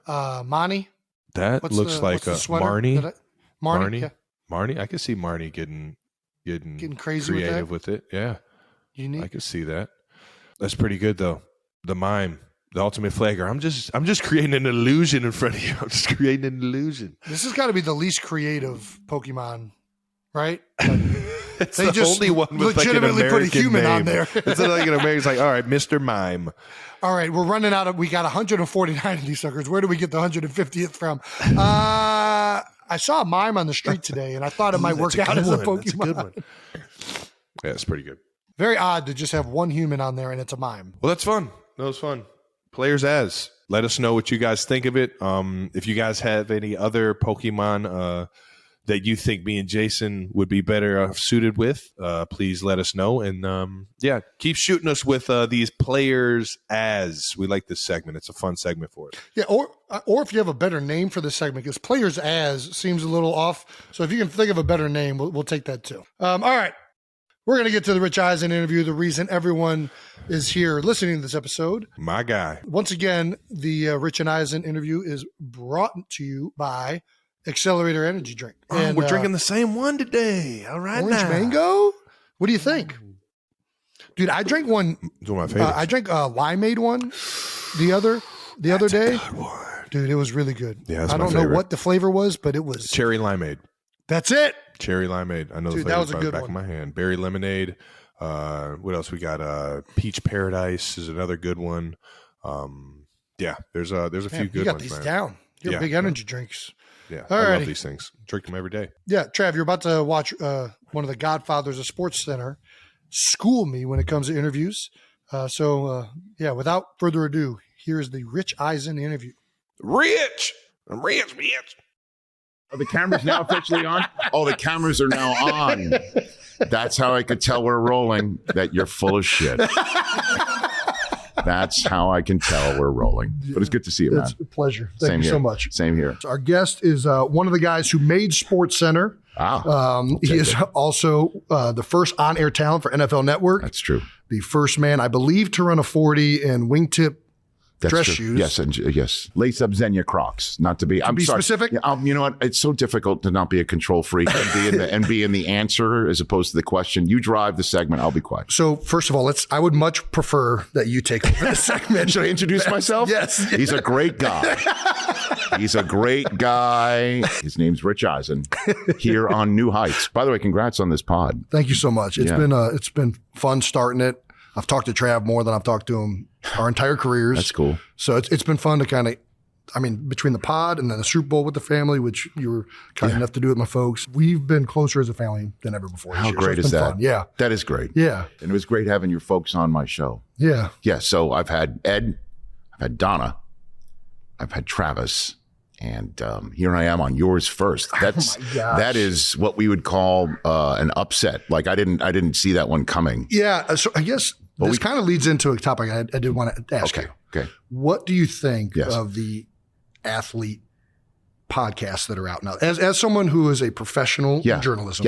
Mani? That looks like a Marnie. Marnie? Yeah. Marnie? I could see Marnie getting crazy creative with it. Yeah. Unique. I could see that. That's pretty good though. The mime, the ultimate flagger. I'm just creating an illusion in front of you. I'm just creating an illusion. This has got to be the least creative Pokemon, right? It's they just only one with legitimately like an American put a human name on there. It's like an American. It's like, all right, Mr. Mime. All right, we're running out of. We got 149 of these suckers. Where do we get the 150th from? I saw a mime on the street today, and I thought it might work out as a Pokemon. That's a good one. Yeah, it's pretty good. Very odd to just have one human on there, and it's a mime. Well, that's fun. That was fun. Players as. Let us know what you guys think of it. If you guys have any other Pokemon that you think me and Jason would be better suited with, please let us know. And keep shooting us with these players as. We like this segment. It's a fun segment for it. Yeah, or if you have a better name for this segment, because players as seems a little off. So if you can think of a better name, we'll take that too. All right. We're going to get to the Rich Eisen interview, the reason everyone is here listening to this episode. My guy. Once again, the Rich and Eisen interview is brought to you by Accelerator Energy Drink. And we're drinking the same one today. All right, Orange Mango? What do you think? Dude, I drank one. It's one of my favorites. I drank a limeade one the other day. Good one. Dude, it was really good. Yeah, I don't know what the flavor was, but it was cherry limeade. That's it. Cherry limeade. I know the flavor by the back of my hand. Berry lemonade. What else we got? Peach Paradise is another good one. Yeah, there's a few good ones. You got these down. You're big energy drinks. Yeah, I love these things. Drink them every day. Yeah, Trav, you're about to watch one of the godfathers of Sports Center school me when it comes to interviews. So, without further ado, here's the Rich Eisen interview. Rich! I'm rich. Are the cameras now officially on? Oh, the cameras are now on. That's how I could tell we're rolling, that you're full of shit. That's how I can tell we're rolling. But it's good to see you, man. It's a pleasure. Thank you so much. Same here. So our guest is one of the guys who made Sports Center. He is also the first on-air talent for NFL Network. That's true. The first man, I believe, to run a 40 in wingtip dress shoes. Yes, yes. Lace up Xenia Crocs. Not to be. I'm sorry. Specific. You know what? It's so difficult to not be a control freak and be in the answer as opposed to the question. You drive the segment. I'll be quiet. So first of all, I would much prefer that you take over the segment. Should I introduce myself? Yes. He's a great guy. He's a great guy. His name's Rich Eisen here on New Heights. By the way, congrats on this pod. Thank you so much. It's been fun starting it. I've talked to Trav more than I've talked to him our entire careers. That's cool. So it's been fun to kind of, between the pod and then the Super Bowl with the family, which you were kind enough to do with my folks, we've been closer as a family than ever before. How great is that? Fun. Yeah. That is great. Yeah. And it was great having your folks on my show. Yeah. Yeah. So I've had Ed, I've had Donna, I've had Travis, and here I am on yours first. That is what we would call an upset. Like I didn't see that one coming. Yeah. So I guess this kind of leads into a topic I did want to ask you. Okay. What do you think of the athlete podcasts that are out now? As someone who is a professional in journalism,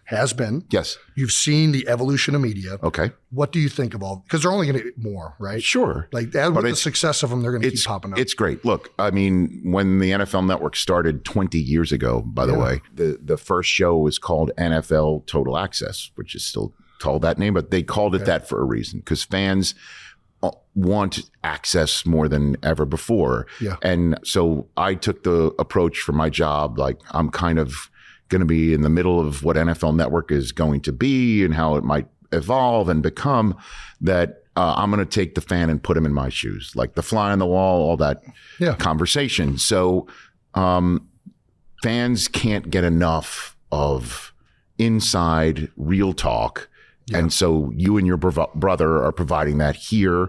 has been. Yes. You've seen the evolution of media. Okay. What do you think of all? Because they're only going to get more, right? Sure. Like that, with the success of them, they're going to keep popping up. It's great. Look, I mean, when the NFL Network started 20 years ago, by the way, the first show was called NFL Total Access, which is still called that name, but they called it that for a reason, because fans want access more than ever before. Yeah. And so I took the approach for my job, like I'm kind of going to be in the middle of what NFL Network is going to be and how it might evolve and become, that I'm going to take the fan and put him in my shoes, like the fly on the wall, all that conversation. So fans can't get enough of inside real talk. Yeah. And so you and your brother are providing that here.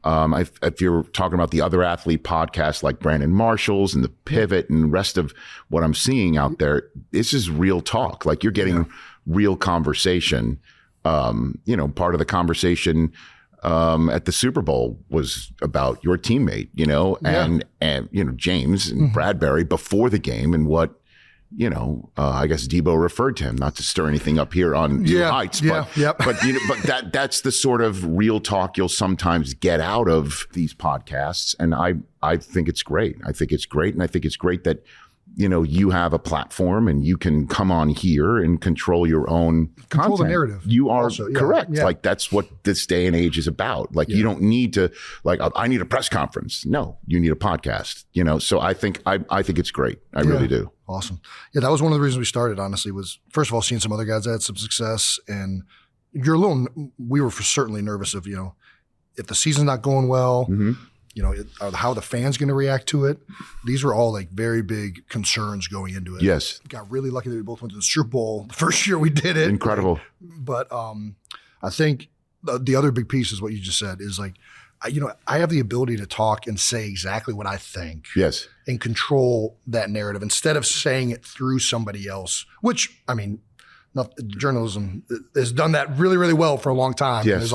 If you're talking about the other athlete podcasts like Brandon Marshall's and the Pivot and the rest of what I'm seeing out there, this is real talk. Like you're getting real conversation. Part of the conversation at the Super Bowl was about your teammate, and James and Bradbury before the game and what, I guess Debo referred to him, not to stir anything up here on New Heights, but that's the sort of real talk you'll sometimes get out of these podcasts. And I think it's great. I think it's great. And I think it's great that, you have a platform and you can come on here and control your own content. The narrative. You are correct. Yeah. Like that's what this day and age is about. Like you don't need to I need a press conference. No, you need a podcast, So I think it's great. I really do. Awesome. Yeah. That was one of the reasons we started, honestly, was first of all, seeing some other guys that had some success, and we were certainly nervous of, if the season's not going well, how the fans going to react to it. These were all like very big concerns going into it. Yes. Got really lucky that we both went to the Super Bowl the first year we did it. Incredible. But I think the other big piece is what you just said is like, I have the ability to talk and say exactly what I think. Yes. And control that narrative instead of saying it through somebody else, which, journalism has done that really, really well for a long time. Yes.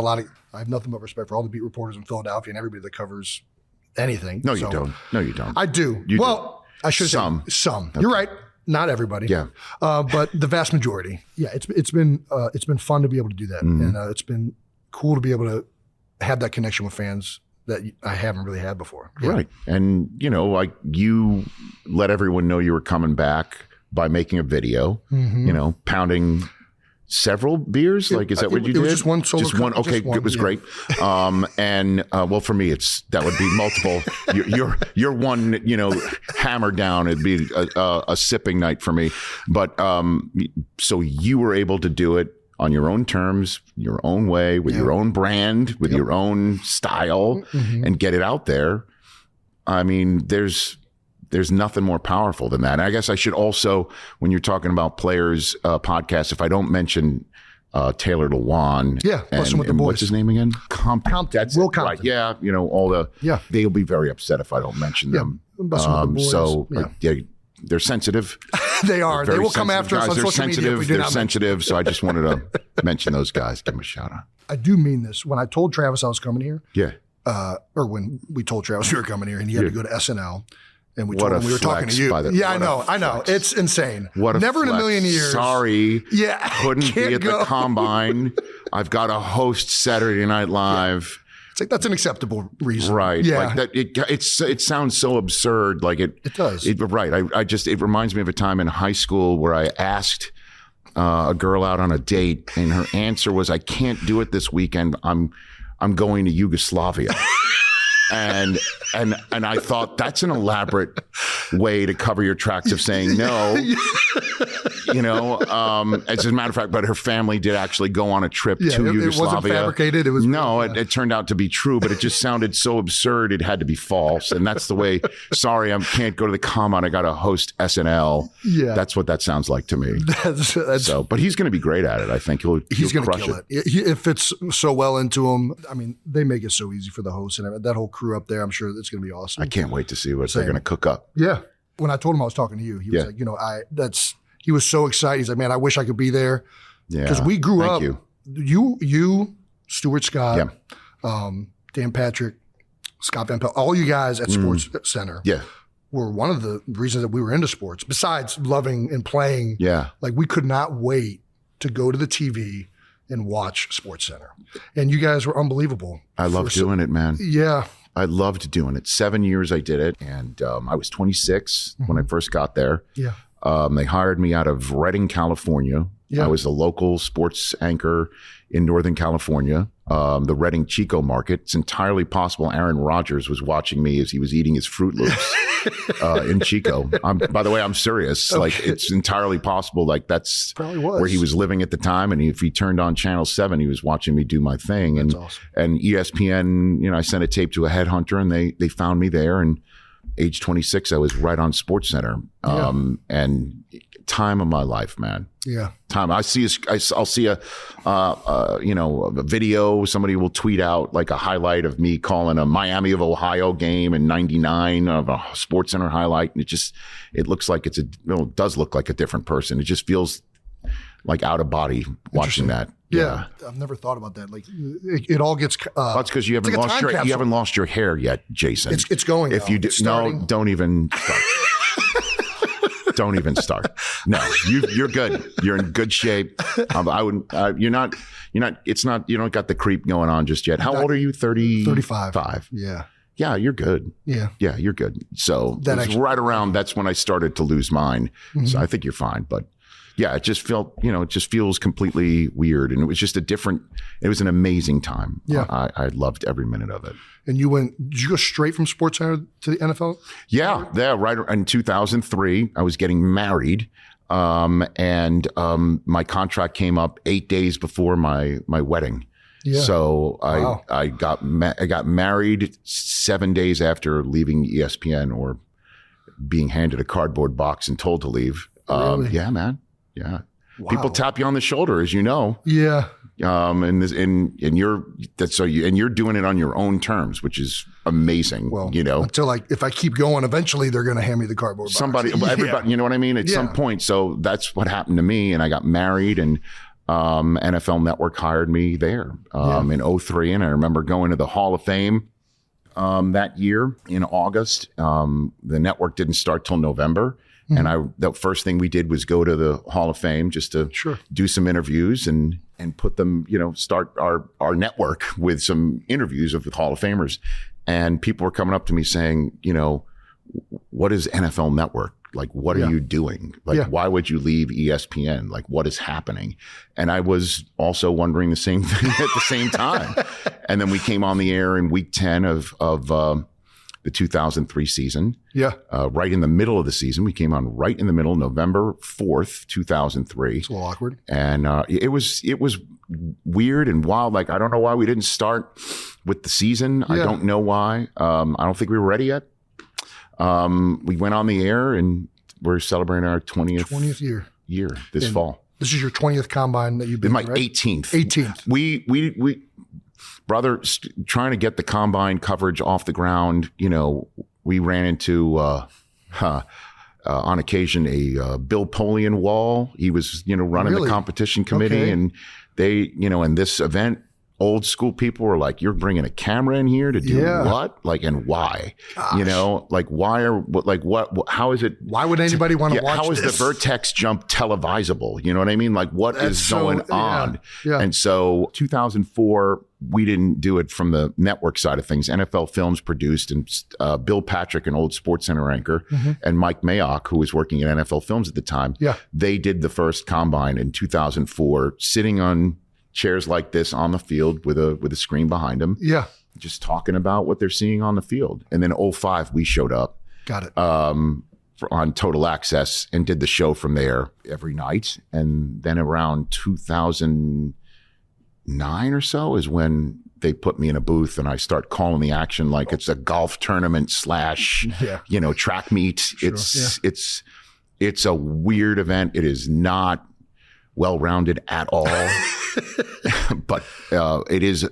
I have nothing but respect for all the beat reporters in Philadelphia and everybody that covers anything. No, you don't. I do. You I should some. say some. You're right. Not everybody. Yeah. But the vast majority. Yeah. It's been fun to be able to do that. And it's been cool to be able to have that connection with fans that I haven't really had before. Yeah. Right. And, like you let everyone know you were coming back by making a video, pounding several beers. Like, is that what you did? It was just one solo. Just one. Okay. It was great. And well, for me, that would be multiple. You're one, hammer down. It'd be a sipping night for me. But so you were able to do it on your own terms, your own way, with your own brand, with your own style, and get it out there. I mean, there's nothing more powerful than that. And I guess I should also, when you're talking about players podcasts, if I don't mention Taylor Lewan, and with the boys. What's his name again? Compton. That's Will it, Compton. right? Yeah, all the. Yeah. They'll be very upset if I don't mention them. With the boys. So they're sensitive. They are. They will come after us on they're social media. They're sensitive. So I just wanted to mention those guys. Give them a shout out. I do mean this. When I told Travis I was coming here, or when we told Travis we were coming here, and he had to go to SNL. And we told him we were talking to you. I know. It's insane. Never in a million years. Sorry. Yeah. Couldn't be at the Combine. I've got a host Saturday Night Live. It's like, that's an acceptable reason. Right. Yeah. Like that, it sounds so absurd. Like it does. Right. It reminds me of a time in high school where I asked a girl out on a date, and her answer was, I can't do it this weekend. I'm going to Yugoslavia. And I thought, that's an elaborate way to cover your tracks of saying no. As a matter of fact, but her family did actually go on a trip to Yugoslavia. It wasn't fabricated. It was it turned out to be true, but it just sounded so absurd. It had to be false, and that's the way. Sorry, I can't go to the Combine. I got to host SNL. Yeah, that's what that sounds like to me. So, but he's going to be great at it. I think he's going to kill it. It fits so well into him. I mean, they make it so easy for the host and that whole crew up there. I'm sure it's going to be awesome. I can't wait to see what they're going to cook up. Yeah. When I told him I was talking to you, he was like, he was so excited. He's like, man, I wish I could be there. Yeah. Because we grew up. You, Stuart Scott, Dan Patrick, Scott Van Pelt, all you guys at Sports Center were one of the reasons that we were into sports, besides loving and playing. Yeah. Like, we could not wait to go to the TV and watch Sports Center. And you guys were unbelievable. I love doing it, man. Yeah. I loved doing it. 7 years I did it. And I was 26 when I first got there. Yeah. They hired me out of Redding, California. Yeah. I was a local sports anchor in Northern California, the Redding Chico market. It's entirely possible Aaron Rodgers was watching me as he was eating his Fruit Loops in Chico. By the way, I'm serious. Okay. Like, it's entirely possible. Like, that's where he was living at the time. And if he turned on Channel 7, he was watching me do my thing. And, awesome. And ESPN, I sent a tape to a headhunter, and they found me there. And age 26, I was right on SportsCenter. And time of my life, man. Yeah. Time. I'll see a video. Somebody will tweet out like a highlight of me calling a Miami of Ohio game in '99 of a SportsCenter highlight. And it looks like it does look like a different person. It just feels like out of body watching that. Yeah. I've never thought about that. Like, it all gets. That's because you haven't lost your hair yet, Jason. It's going. If you do, no, don't even start. Don't even start. No, you're good. You're in good shape. I wouldn't. You're not. It's not. You don't got the creep going on just yet. How old are you? 35. Yeah. Yeah, you're good. Yeah, you're good. So that's right around. That's when I started to lose mine. Mm-hmm. So I think you're fine. But yeah, it just felt. It just feels completely weird, and it was just it was an amazing time. Yeah, I loved every minute of it. And did you go straight from SportsCenter to the NFL? Yeah, right in 2003, I was getting married, and my contract came up 8 days before my wedding. Yeah. So I got married 7 days after leaving ESPN, or being handed a cardboard box and told to leave. Really? Yeah, man. Yeah. Wow. People tap you on the shoulder, as you know. Yeah. And you're doing it on your own terms, which is amazing. Well, until if I keep going, eventually they're going to hand me the cardboard box. Everybody, you know what I mean? At some point. So that's what happened to me. And I got married, and NFL Network hired me there in 2003. And I remember going to the Hall of Fame that year in August. The network didn't start till November. And the first thing we did was go to the Hall of Fame just to do some interviews and put them, start our network with some interviews of the Hall of Famers. And people were coming up to me saying, what is NFL Network? Like, what are you doing? Like, why would you leave ESPN? Like, what is happening? And I was also wondering the same thing at the same time. And then we came on the air in week 10 of the 2003 season. Yeah. Right in the middle of the season. We came on right in the middle, November 4th, 2003. It's a little awkward. And it was weird and wild. Like, I don't know why we didn't start with the season. I don't know why. I don't think we were ready yet. We went on the air and we're celebrating our 20th year this fall. This is your 20th combine that you've been my 18th. We brother, trying to get the combine coverage off the ground, we ran into, on occasion, a Bill Polian wall. He was, running the competition committee, and they, in this event, old school people were like, "You're bringing a camera in here to do what? Like, and why? Gosh. How is it? Why would anybody want to watch how is this? The vertex jump televisable? You know what I mean? Like, what is going on?" Yeah. And so 2004, we didn't do it from the network side of things. NFL Films produced, and Bill Patrick, an old SportsCenter anchor, and Mike Mayock, who was working at NFL Films at the time, they did the first combine in 2004, sitting on chairs like this on the field with a screen behind them. Yeah. Just talking about what they're seeing on the field. And then 2005, we showed up. Got it. On Total Access and did the show from there every night. And then around 2009 or so is when they put me in a booth and I start calling the action like it's a golf tournament / track meet. Sure. It's a weird event. It is not well-rounded at all. But it is,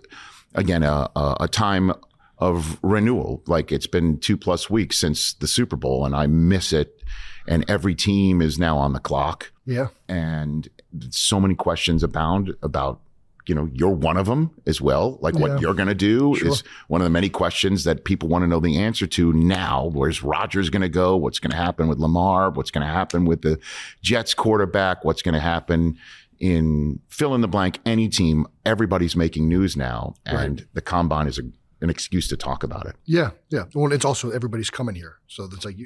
again, a time of renewal. Like, it's been 2+ weeks since the Super Bowl, and I miss it. And every team is now on the clock. Yeah. And so many questions abound about, you're one of them as well. Like, what you're going to do is one of the many questions that people want to know the answer to now. Where's Rodgers going to go? What's going to happen with Lamar? What's going to happen with the Jets quarterback? What's going to happen in fill in the blank, any team? Everybody's making news now, and the combine is an excuse to talk about it. Yeah, yeah. Well, it's also everybody's coming here, so it's like,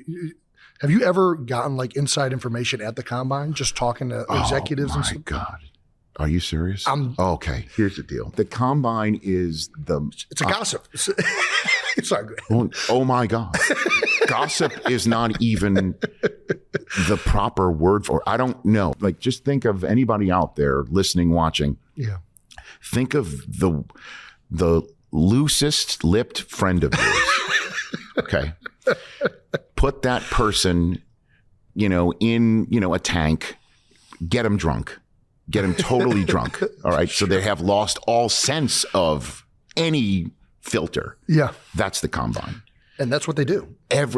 have you ever gotten like inside information at the combine, just talking to executives? Oh my God, are you serious? Okay. Here's the deal: the combine is it's a gossip. It's not good. Oh my God. Gossip is not even the proper word for it. I don't know. Like, just think of anybody out there listening, watching. Yeah. Think of the loosest lipped friend of yours. Okay. Put that person, in, a tank, get them drunk, get them totally drunk. All right. So they have lost all sense of any filter. Yeah. That's the combine. And that's what they do.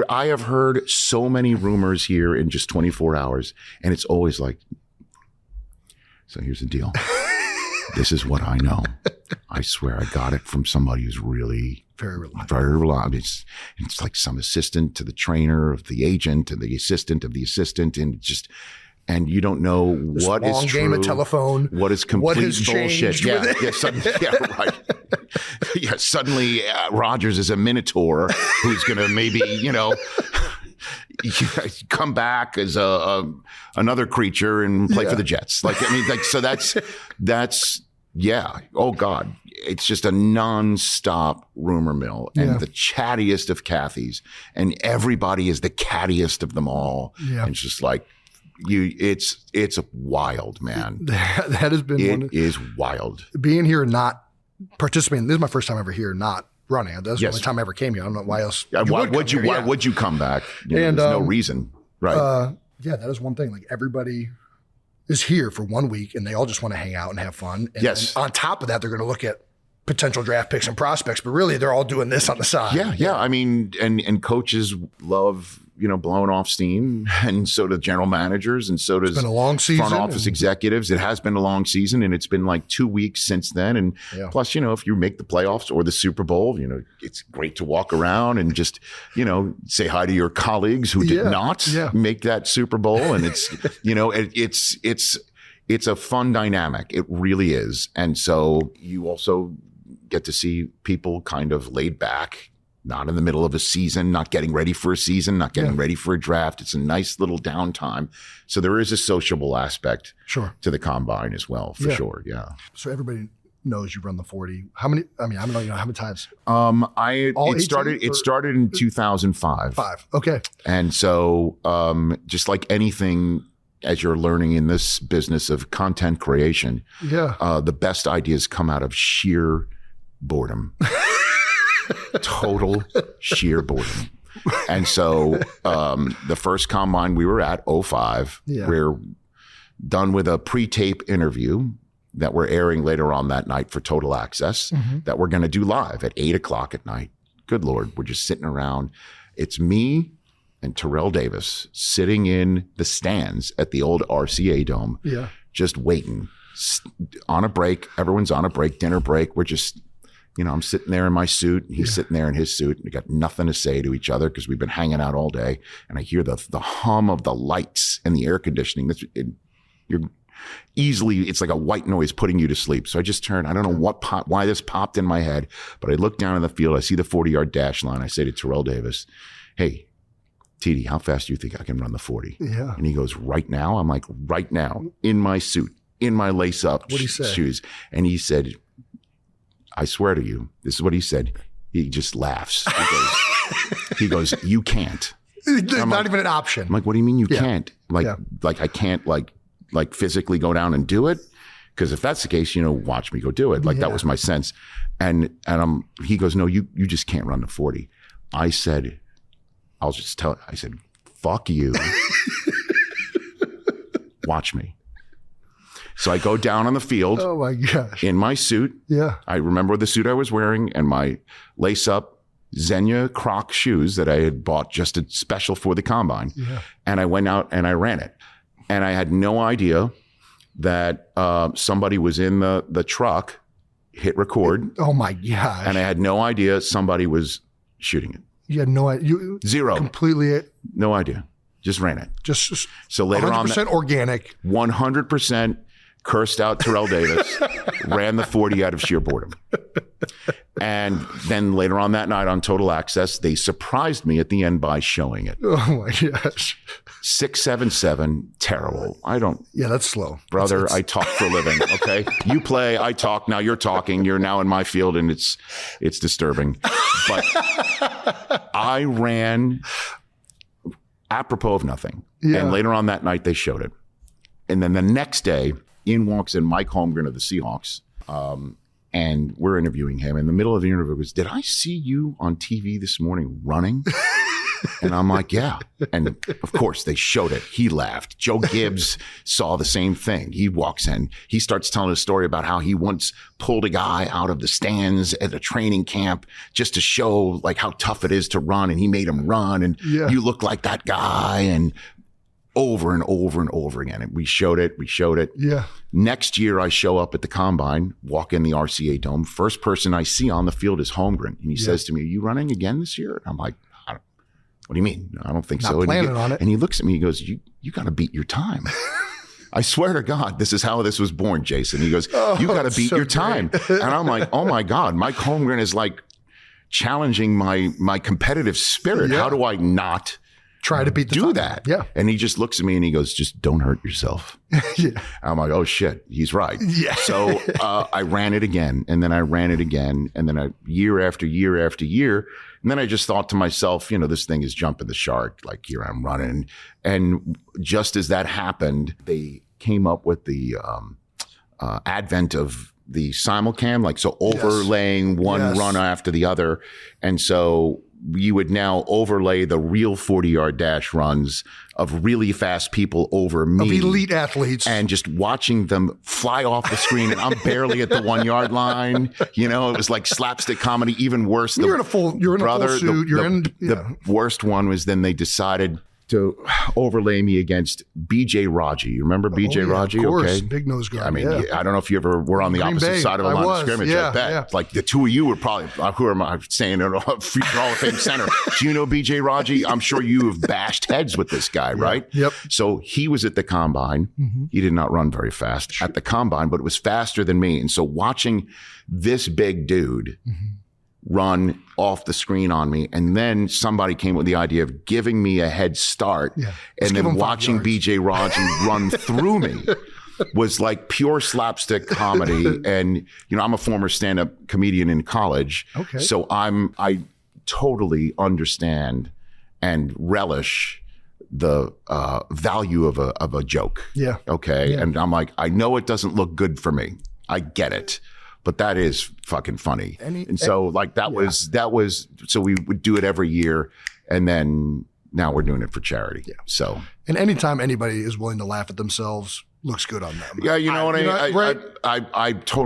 I have heard so many rumors here in just 24 hours, and it's always like, so here's the deal. This is what I know. I swear I got it from somebody who's really very reliable. Very reliable. It's like some assistant to the trainer of the agent and the assistant of the assistant, and you don't know this what is true. Game of telephone. What is complete bullshit. Right. Yeah, suddenly Rodgers is a minotaur who's going to maybe, come back as another creature and play for the Jets. So that's oh God, it's just a nonstop rumor mill, and the chattiest of Cathys, and everybody is the cattiest of them all. Yeah. And it's just like, it's wild, man. That has been it is wild. Being here and not participating. This is my first time ever here, not running. That's the only time I ever came here. I don't know why else. Why would you come back? There's no reason, right? That is one thing. Like, everybody is here for 1 week, and they all just want to hang out and have fun. And on top of that, they're going to look at potential draft picks and prospects, but really they're all doing this on the side. Yeah. I mean, and coaches love blowing off steam, and so do general managers, and so does it's been a long season, front office executives. It has been a long season, and it's been like 2 weeks since then. And plus, if you make the playoffs or the Super Bowl, it's great to walk around and just, say hi to your colleagues who did not make that Super Bowl. And it's, it's a fun dynamic. It really is. And so you also get to see people kind of laid back, not in the middle of a season, not getting ready for a season, not getting ready for a draft. It's a nice little downtime. So there is a sociable aspect to the combine as well, for sure. Yeah. So everybody knows you run the 40. How many? I mean, I don't know how many times. It started in 2005. Okay. And so just like anything, as you're learning in this business of content creation, the best ideas come out of sheer boredom. Total sheer boredom. And so the first combine we were at, 05, we're done with a pre-tape interview that we're airing later on that night for Total Access that we're going to do live at 8:00 at night. Good Lord, we're just sitting around. It's me and Terrell Davis sitting in the stands at the old RCA Dome, just waiting on a break. Everyone's on a break, dinner break. We're just, I'm sitting there in my suit and he's sitting there in his suit. We got nothing to say to each other because we've been hanging out all day. And I hear the hum of the lights and the air conditioning. It's like a white noise putting you to sleep. So I just turned, I don't know why this popped in my head, but I look down in the field. I see the 40-yard dash line. I say to Terrell Davis, hey, TD, how fast do you think I can run the 40? Yeah. And he goes, right now? I'm like, right now, in my suit, in my lace-up shoes. And he said, I swear to you, this is what he said. He just laughs. He goes, you can't. Not even an option. I'm like, what do you mean you can't? Like I can't like physically go down and do it? Because if that's the case, watch me go do it. Like that was my sense. And he goes, no, you just can't run the 40. I said, fuck you. Watch me. So I go down on the field. Oh my gosh. In my suit. Yeah. I remember the suit I was wearing and my lace-up Xenia Croc shoes that I had bought just special for the combine. Yeah. And I went out and I ran it. And I had no idea that somebody was in the truck, hit record. Oh my gosh. And I had no idea somebody was shooting it. You had no idea. Zero. Completely. No idea. Just ran it. Just so later 100% organic. 100% cursed out Terrell Davis, ran the 40 out of sheer boredom. And then later on that night on Total Access, they surprised me at the end by showing it. Oh my gosh. 677, terrible. Yeah, that's slow. Brother, I talk for a living, okay? You play, I talk, now you're talking, you're now in my field and it's disturbing. But I ran apropos of nothing. Yeah. And later on that night, they showed it. And then the next day, in walks in Mike Holmgren of the Seahawks. And we're interviewing him. In the middle of the interview was, did I see you on TV this morning running? And I'm like, yeah. And of course they showed it. He laughed. Joe Gibbs saw the same thing. He walks in. He starts telling a story about how he once pulled a guy out of the stands at a training camp just to show like how tough it is to run. And he made him run. And you look like that guy. And over and over and over again. And we showed it. Yeah. Next year, I show up at the combine, walk in the RCA Dome. First person I see on the field is Holmgren. And he says to me, are you running again this year? And I'm like, what do you mean? I don't think so. Planning on it. And he looks at me, he goes, you got to beat your time. I swear to God, this is how this was born, Jason. He goes, you got to beat your time. And I'm like, oh my God, Mike Holmgren is like challenging my competitive spirit. Yeah. How do I not try to beat that? Yeah. And he just looks at me and he goes, just don't hurt yourself. Yeah. I'm like, oh shit, he's right. Yeah. So I ran it again, and then I ran it again, and then year after year after year. And then I just thought to myself, this thing is jumping the shark. Like, here I'm running. And just as that happened, they came up with the advent of the simulcam, like, so overlaying one run after the other. And so you would now overlay the real 40-yard dash runs of really fast people over me. Of elite athletes. And just watching them fly off the screen, and I'm barely at the 1 yard line. You know, it was like slapstick comedy, even worse. You're in a full suit. The worst one was then they decided to overlay me against BJ Raji. You remember BJ Raji? Of course, okay. big nose guy. I mean, I don't know if you ever were on the Green opposite Bay. side of the line of scrimmage. Yeah, I bet. yeah. Like the two of you were probably, who am I saying, future Hall of Fame center. Do you know BJ Raji? I'm sure you have bashed heads with this guy, right? Yep. So he was at the combine. Mm-hmm. He did not run very fast at the combine, but it was faster than me. And so watching this big dude run off the screen on me, and then somebody came with the idea of giving me a head start, and then watching BJ Raji run through me was like pure slapstick comedy. And I'm a former stand-up comedian in college, so I totally understand and relish the value of a joke. And I'm like, I know it doesn't look good for me, I get it, but that is fucking funny. And so like that was, so we would do it every year, and then now we're doing it for charity. So, and anytime anybody is willing to laugh at themselves, looks good on them. Yeah,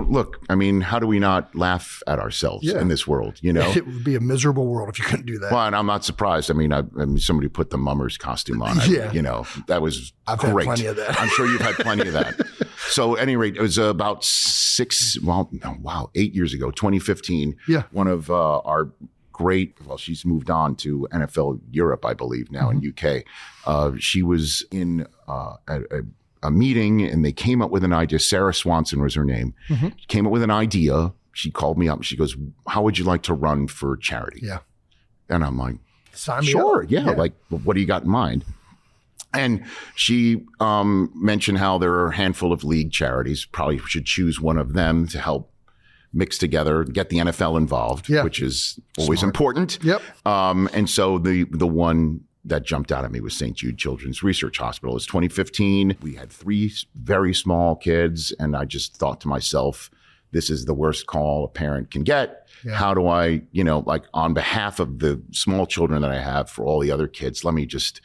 look, I mean, how do we not laugh at ourselves in this world, It would be a miserable world if you couldn't do that. Well, and I'm not surprised. I mean, somebody put the mummer's costume on. That was I've great. had plenty of that. I'm sure you've had plenty of that. So at any rate, it was about 8 years ago, 2015. Yeah. One of our great, she's moved on to NFL Europe, I believe, now in UK. She was in a meeting, and they came up with an idea. Sarah Swanson was her name. Came up with an idea. She called me up and she goes, how would you like to run for charity? Yeah. And I'm like, sign me sure. up. Yeah. Like, what do you got in mind? And she mentioned how there are a handful of league charities. Probably should choose one of them to help mix together, get the NFL involved, which is always important. Yep. And so the one that jumped out at me was St. Jude Children's Research Hospital. It was 2015. We had 3 very small kids, and I just thought to myself, this is the worst call a parent can get. Yeah. How do I, like on behalf of the small children that I have for all the other kids, let me just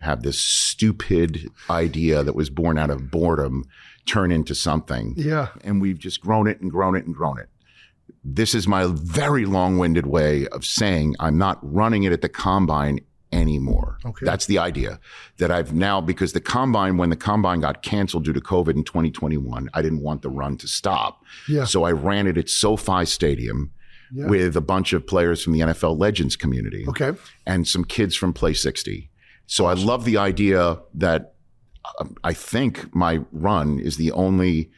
have this stupid idea that was born out of boredom turn into something. Yeah. And we've just grown it and grown it and grown it. This is my very long-winded way of saying I'm not running it at the combine anymore. Okay. That's the idea that I've now, because when the combine got canceled due to COVID in 2021, I didn't want the run to stop. Yeah. So I ran it at SoFi Stadium with a bunch of players from the NFL Legends community. Okay. And some kids from Play 60. So I love the idea that I think my run is the only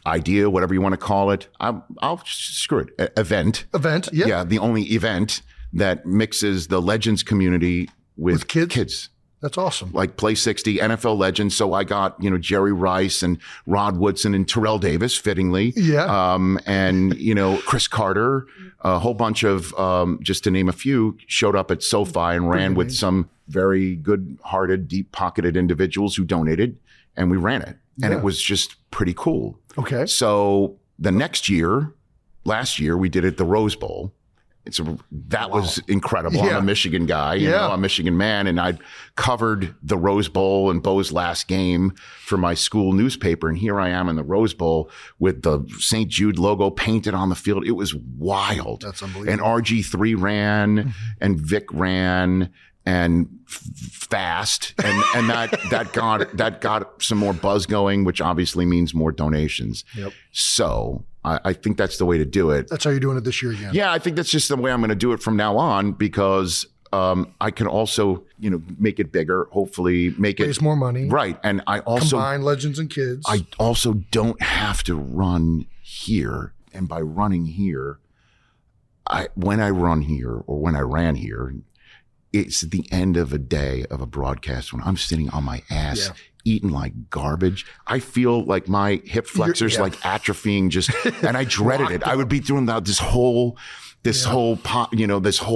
idea, whatever you want to call it. I'll screw it. Event. Yeah. Yeah. The only event that mixes the Legends community with kids. That's awesome. Like Play 60, NFL Legends. So I got, Jerry Rice and Rod Woodson and Terrell Davis, fittingly. Yeah. And, Chris Carter, a whole bunch of, just to name a few, showed up at SoFi and ran with some very good-hearted, deep-pocketed individuals who donated, and we ran it. And it was just pretty cool. Okay. So the last year, we did it at the Rose Bowl. That was incredible. I'm a Michigan guy, I'm a Michigan man, and I covered the Rose Bowl and Bo's last game for my school newspaper. And here I am in the Rose Bowl with the St. Jude logo painted on the field. It was wild. That's unbelievable. And RG3 ran and Vic ran and fast. And that got some more buzz going, which obviously means more donations. Yep. So I think that's the way to do it. That's how you're doing it this year again. Yeah, I think that's just the way I'm going to do it from now on, because I can also, make it bigger, hopefully raise more money. Right. And I also combine Legends and kids. I also don't have to run here. And by running here, when I run here or when I ran here, it's the end of a day of a broadcast when I'm sitting on my ass eating like garbage. I feel like my hip flexors like atrophying and I dreaded it. I would be doing that this whole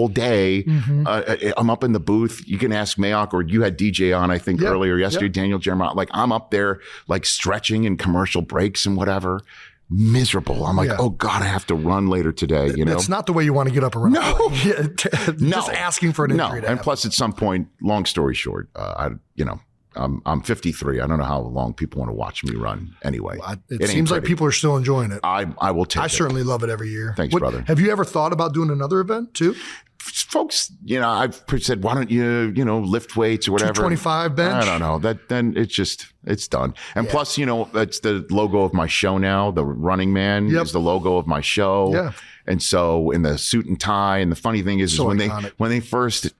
day. I'm up in the booth. You can ask Mayock, or you had DJ on, I think earlier yesterday, Daniel Jeremiah. Like I'm up there like stretching and commercial breaks and whatever. miserable. I'm like, oh God, I have to run later today. You know, it's not the way you want to get up around. No, just asking for an injury. And plus, at some point, long story short, I'm 53. I don't know how long people want to watch me run anyway. It seems like people are still enjoying it. I will take it. I certainly love it every year. Thanks, brother. Have you ever thought about doing another event too? Folks, I've said, why don't you, lift weights or whatever. 225 bench? I don't know. Then it's done. And plus, that's the logo of my show now. The Running Man is the logo of my show. Yeah. And so in the suit and tie, and the funny thing is when they first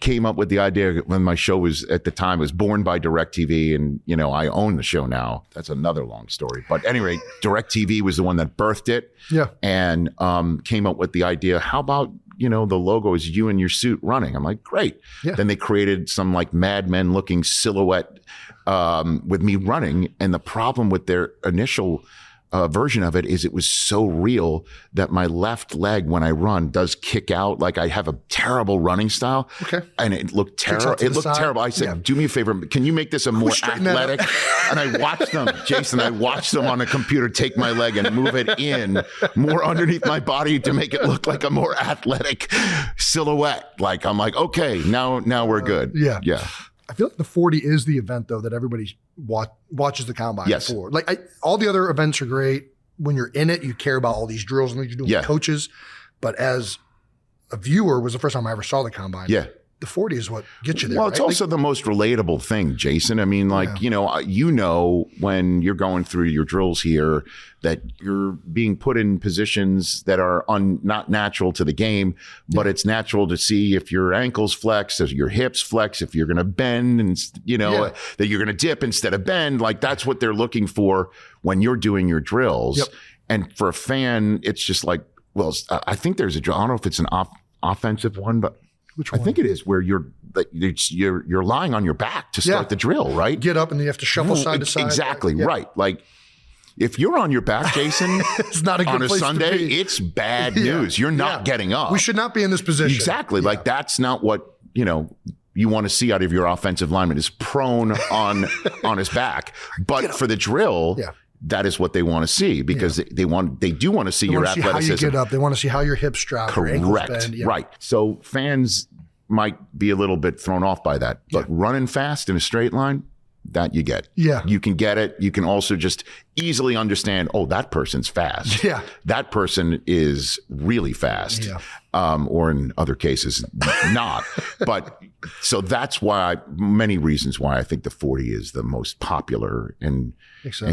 came up with the idea, when my show was at the time, it was born by DirecTV, and I own the show now. That's another long story. But at any rate, DirecTV was the one that birthed it. Yeah. And came up with the idea, how about the logo is you in your suit running. I'm like, great. Yeah. Then they created some like Mad Men looking silhouette with me running. And the problem with their initial version of it is it was so real that my left leg, when I run, does kick out. Like I have a terrible running style. Okay. And it looked terrible. It looked terrible. I said, do me a favor. Can you make this a more athletic? And I watched them, Jason, on a computer take my leg and move it in more underneath my body to make it look like a more athletic silhouette. Like, I'm like, okay, now we're good. Yeah. I feel like the 40 is the event, though, that everybody watches the combine for. Like, all the other events are great. When you're in it, you care about all these drills and what you're doing with coaches. But as a viewer, was the first time I ever saw the combine. Yeah. The 40 is what gets you there. Well, it's also the most relatable thing, Jason. I mean, like, when you're going through your drills here, that you're being put in positions that are not natural to the game, but it's natural to see if your ankles flex, if your hips flex, if you're going to bend, and that you're going to dip instead of bend. Like, that's what they're looking for when you're doing your drills. Yep. And for a fan, it's just like, well, I think there's a drill. I don't know if it's an offensive one, but which one? I think it is where you're lying on your back to start the drill, right? Get up and you have to shuffle side to side. Exactly, right. Like, if you're on your back, Jason, it's not a good on a place Sunday, to be. It's bad news. You're not getting up. We should not be in this position. Exactly. Like, that's not what, you want to see out of your offensive lineman, is prone on his back. But for the drill, that is what they want to see, because they do want to see your athleticism. How you get up. They want to see how your hips drop. Correct. Your ankles bend. Yeah. Right. So fans might be a little bit thrown off by that, but running fast in a straight line, that you get. Yeah. You can get it. You can also just easily understand, oh, that person's fast. Yeah. That person is really fast. Yeah. Or in other cases, not. But so that's why many reasons why I think the 40 is the most popular, and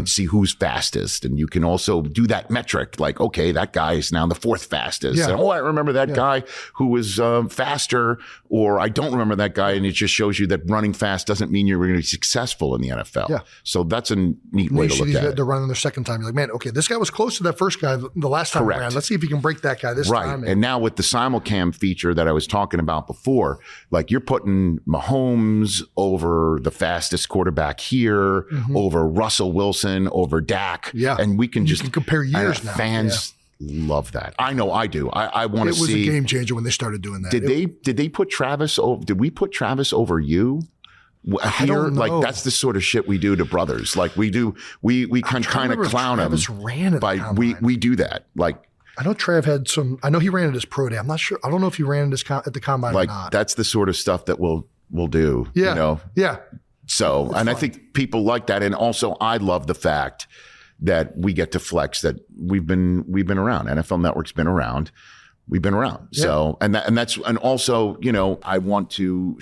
see who's fastest. And you can also do that metric, like, okay, that guy is now the fourth fastest. Yeah. And, I remember that guy who was faster, or I don't remember that guy. And it just shows you that running fast doesn't mean you're going to be successful in the NFL. Yeah. So that's a neat way to look at it. They're running their second time. You're like, man, okay, this guy was close to that first guy the last time around. Let's see if he can break that guy this time. Right. And now with the simulcam feature that I was talking about before, like, you're putting Mahomes over the fastest quarterback here, over Russell Wilson, over Dak. Yeah. And we can just compare years now. Fans love that. I know I do. I want to see. It was a game changer when they started doing that. Did they put Travis over? Did we put Travis over you? I don't know. Like, that's the sort of shit we do to brothers. Like, we do. We kind of clown him. Ran at we do that. Like, I know Trav had some. I know he ran at his pro day. I'm not sure. I don't know if he ran at the combine or not. That's the sort of stuff that we'll do. Yeah. Yeah. So, and fun. I think people like that. And also, I love the fact that we get to flex that we've been around. NFL Network's been around. We've been around. Yeah. So, and also, I want to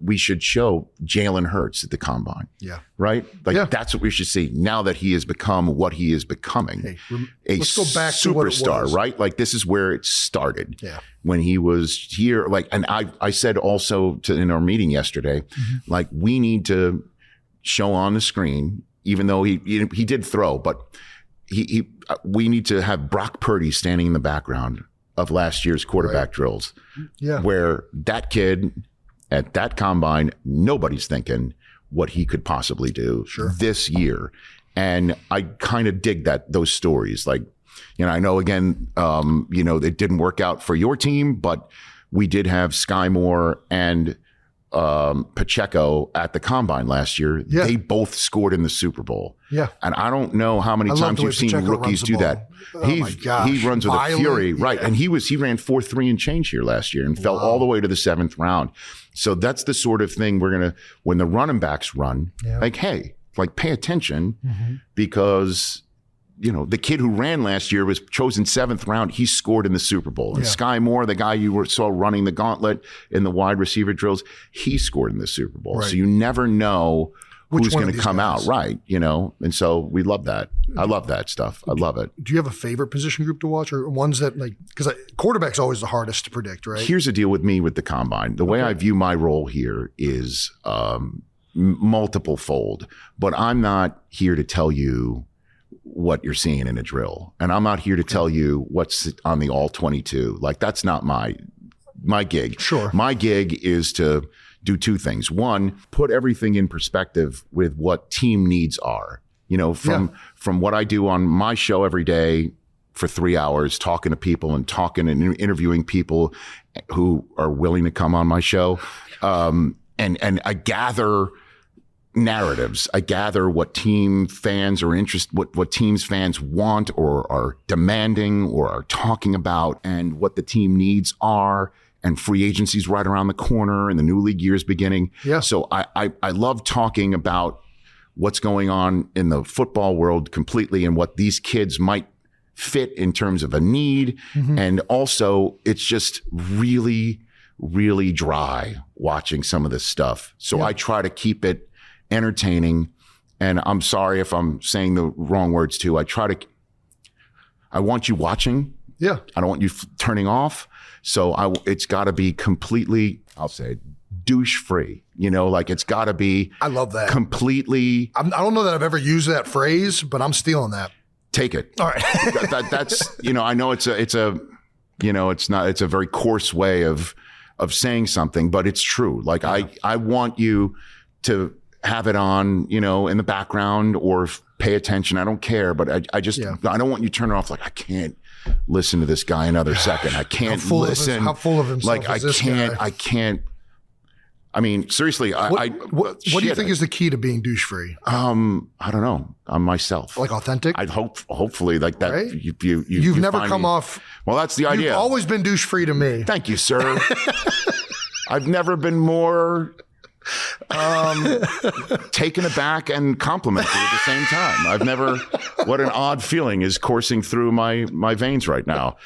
we should show Jalen Hurts at the combine. Yeah. Right? Like, that's what we should see now that he has become what he is becoming. Hey, let's go back to what it was. Right? Like, this is where it started. Yeah. When he was here, like, and I said also in our meeting yesterday, like, we need to show on the screen, even though he did throw, but we need to have Brock Purdy standing in the background of last year's quarterback drills, where that kid at that combine, nobody's thinking what he could possibly do this year. And I kind of dig those stories. Like, I know, again, it didn't work out for your team, but we did have Sky Moore and Pacheco at the combine last year. Yeah. They both scored in the Super Bowl. Yeah. And I don't know how many times you've seen rookies do that. My gosh. He runs with a fury, right? Yeah. And he ran 4.3 and change here last year and fell all the way to the 7th round. So that's the sort of thing when the running backs run, like, hey, like pay attention because the kid who ran last year was chosen 7th round. He scored in the Super Bowl. And Sky Moore, the guy you saw running the gauntlet in the wide receiver drills, he scored in the Super Bowl. Right. So you never know who's going to come out, right? And so we love that. I love that stuff. I love it. Do you have a favorite position group to watch, or ones that because quarterback's always the hardest to predict, right? Here's the deal with me with the combine. The way I view my role here is multiple fold, but I'm not here to tell you what you're seeing in a drill. And I'm not here to tell you what's on the all 22. Like, that's not my gig. Sure. My gig is to do two things. One, put everything in perspective with what team needs are. From what I do on my show every day for 3 hours, talking to people and interviewing people who are willing to come on my show. And I gather narratives. I gather what team fans are interested, what teams fans want or are demanding or are talking about, and what the team needs are. And free agency's right around the corner, and the new league year's beginning. Yeah. So I love talking about what's going on in the football world completely, and what these kids might fit in terms of a need. And also, it's just really, really dry watching some of this stuff. So I try to keep it entertaining. And I'm sorry if I'm saying the wrong words too. I want you watching. Yeah. I don't want you turning off. So it's got to be completely, I'll say, douche free. It's got to be. I love that. Completely. I don't know that I've ever used that phrase, but I'm stealing that. Take it. All right. That's I know it's a very coarse way of saying something, but it's true. Like I want you to have it on, in the background or pay attention. I don't care, but I don't want you to turn it off. Like, I can't listen to this guy another second. I can't listen. How full of himself like, is this guy? I can't. I mean, seriously, what do you think is the key to being douche free? I don't know. I'm myself. Like authentic? I'd hopefully like that. Right? You've never come off. Well, that's the idea. You've always been douche free to me. Thank you, sir. I've never been more taken aback and complimented at the same time. What an odd feeling is coursing through my veins right now.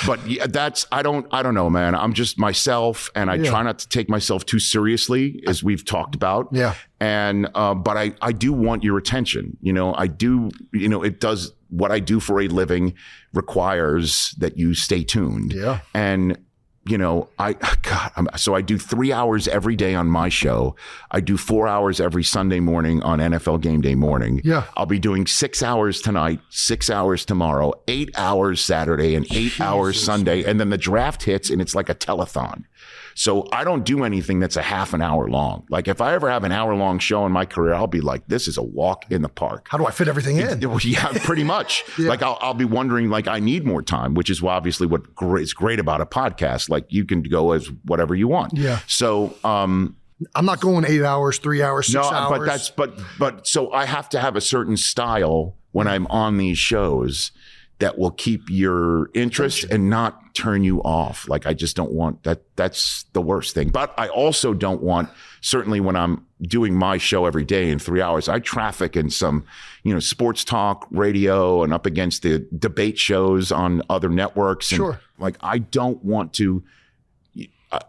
But I don't know, man. I'm just myself, and I try not to take myself too seriously, as we've talked about. Yeah. And, but I do want your attention. I do, it does what I do for a living requires that you stay tuned. Yeah. And, so I do 3 hours every day on my show. I do 4 hours every Sunday morning on NFL Game Day morning. Yeah. I'll be doing 6 hours tonight, 6 hours tomorrow, 8 hours Saturday, and 8 hours Sunday. And then the draft hits, and it's like a telethon. So I don't do anything that's a half an hour long. Like, if I ever have an hour long show in my career, I'll be like, this is a walk in the park. How do I fit everything in? Yeah, pretty much. Like, I'll be wondering, like, I need more time, which is obviously what is great about a podcast. Like, you can go as whatever you want. Yeah. So, I'm not going 8 hours, 3 hours, 6 hours. But so I have to have a certain style when I'm on these shows that will keep your interest and not turn you off. Like, I just don't want that. That's the worst thing. But I also don't want, certainly when I'm doing my show every day in 3 hours, I traffic in some, sports talk radio and up against the debate shows on other networks. And like, I don't want to,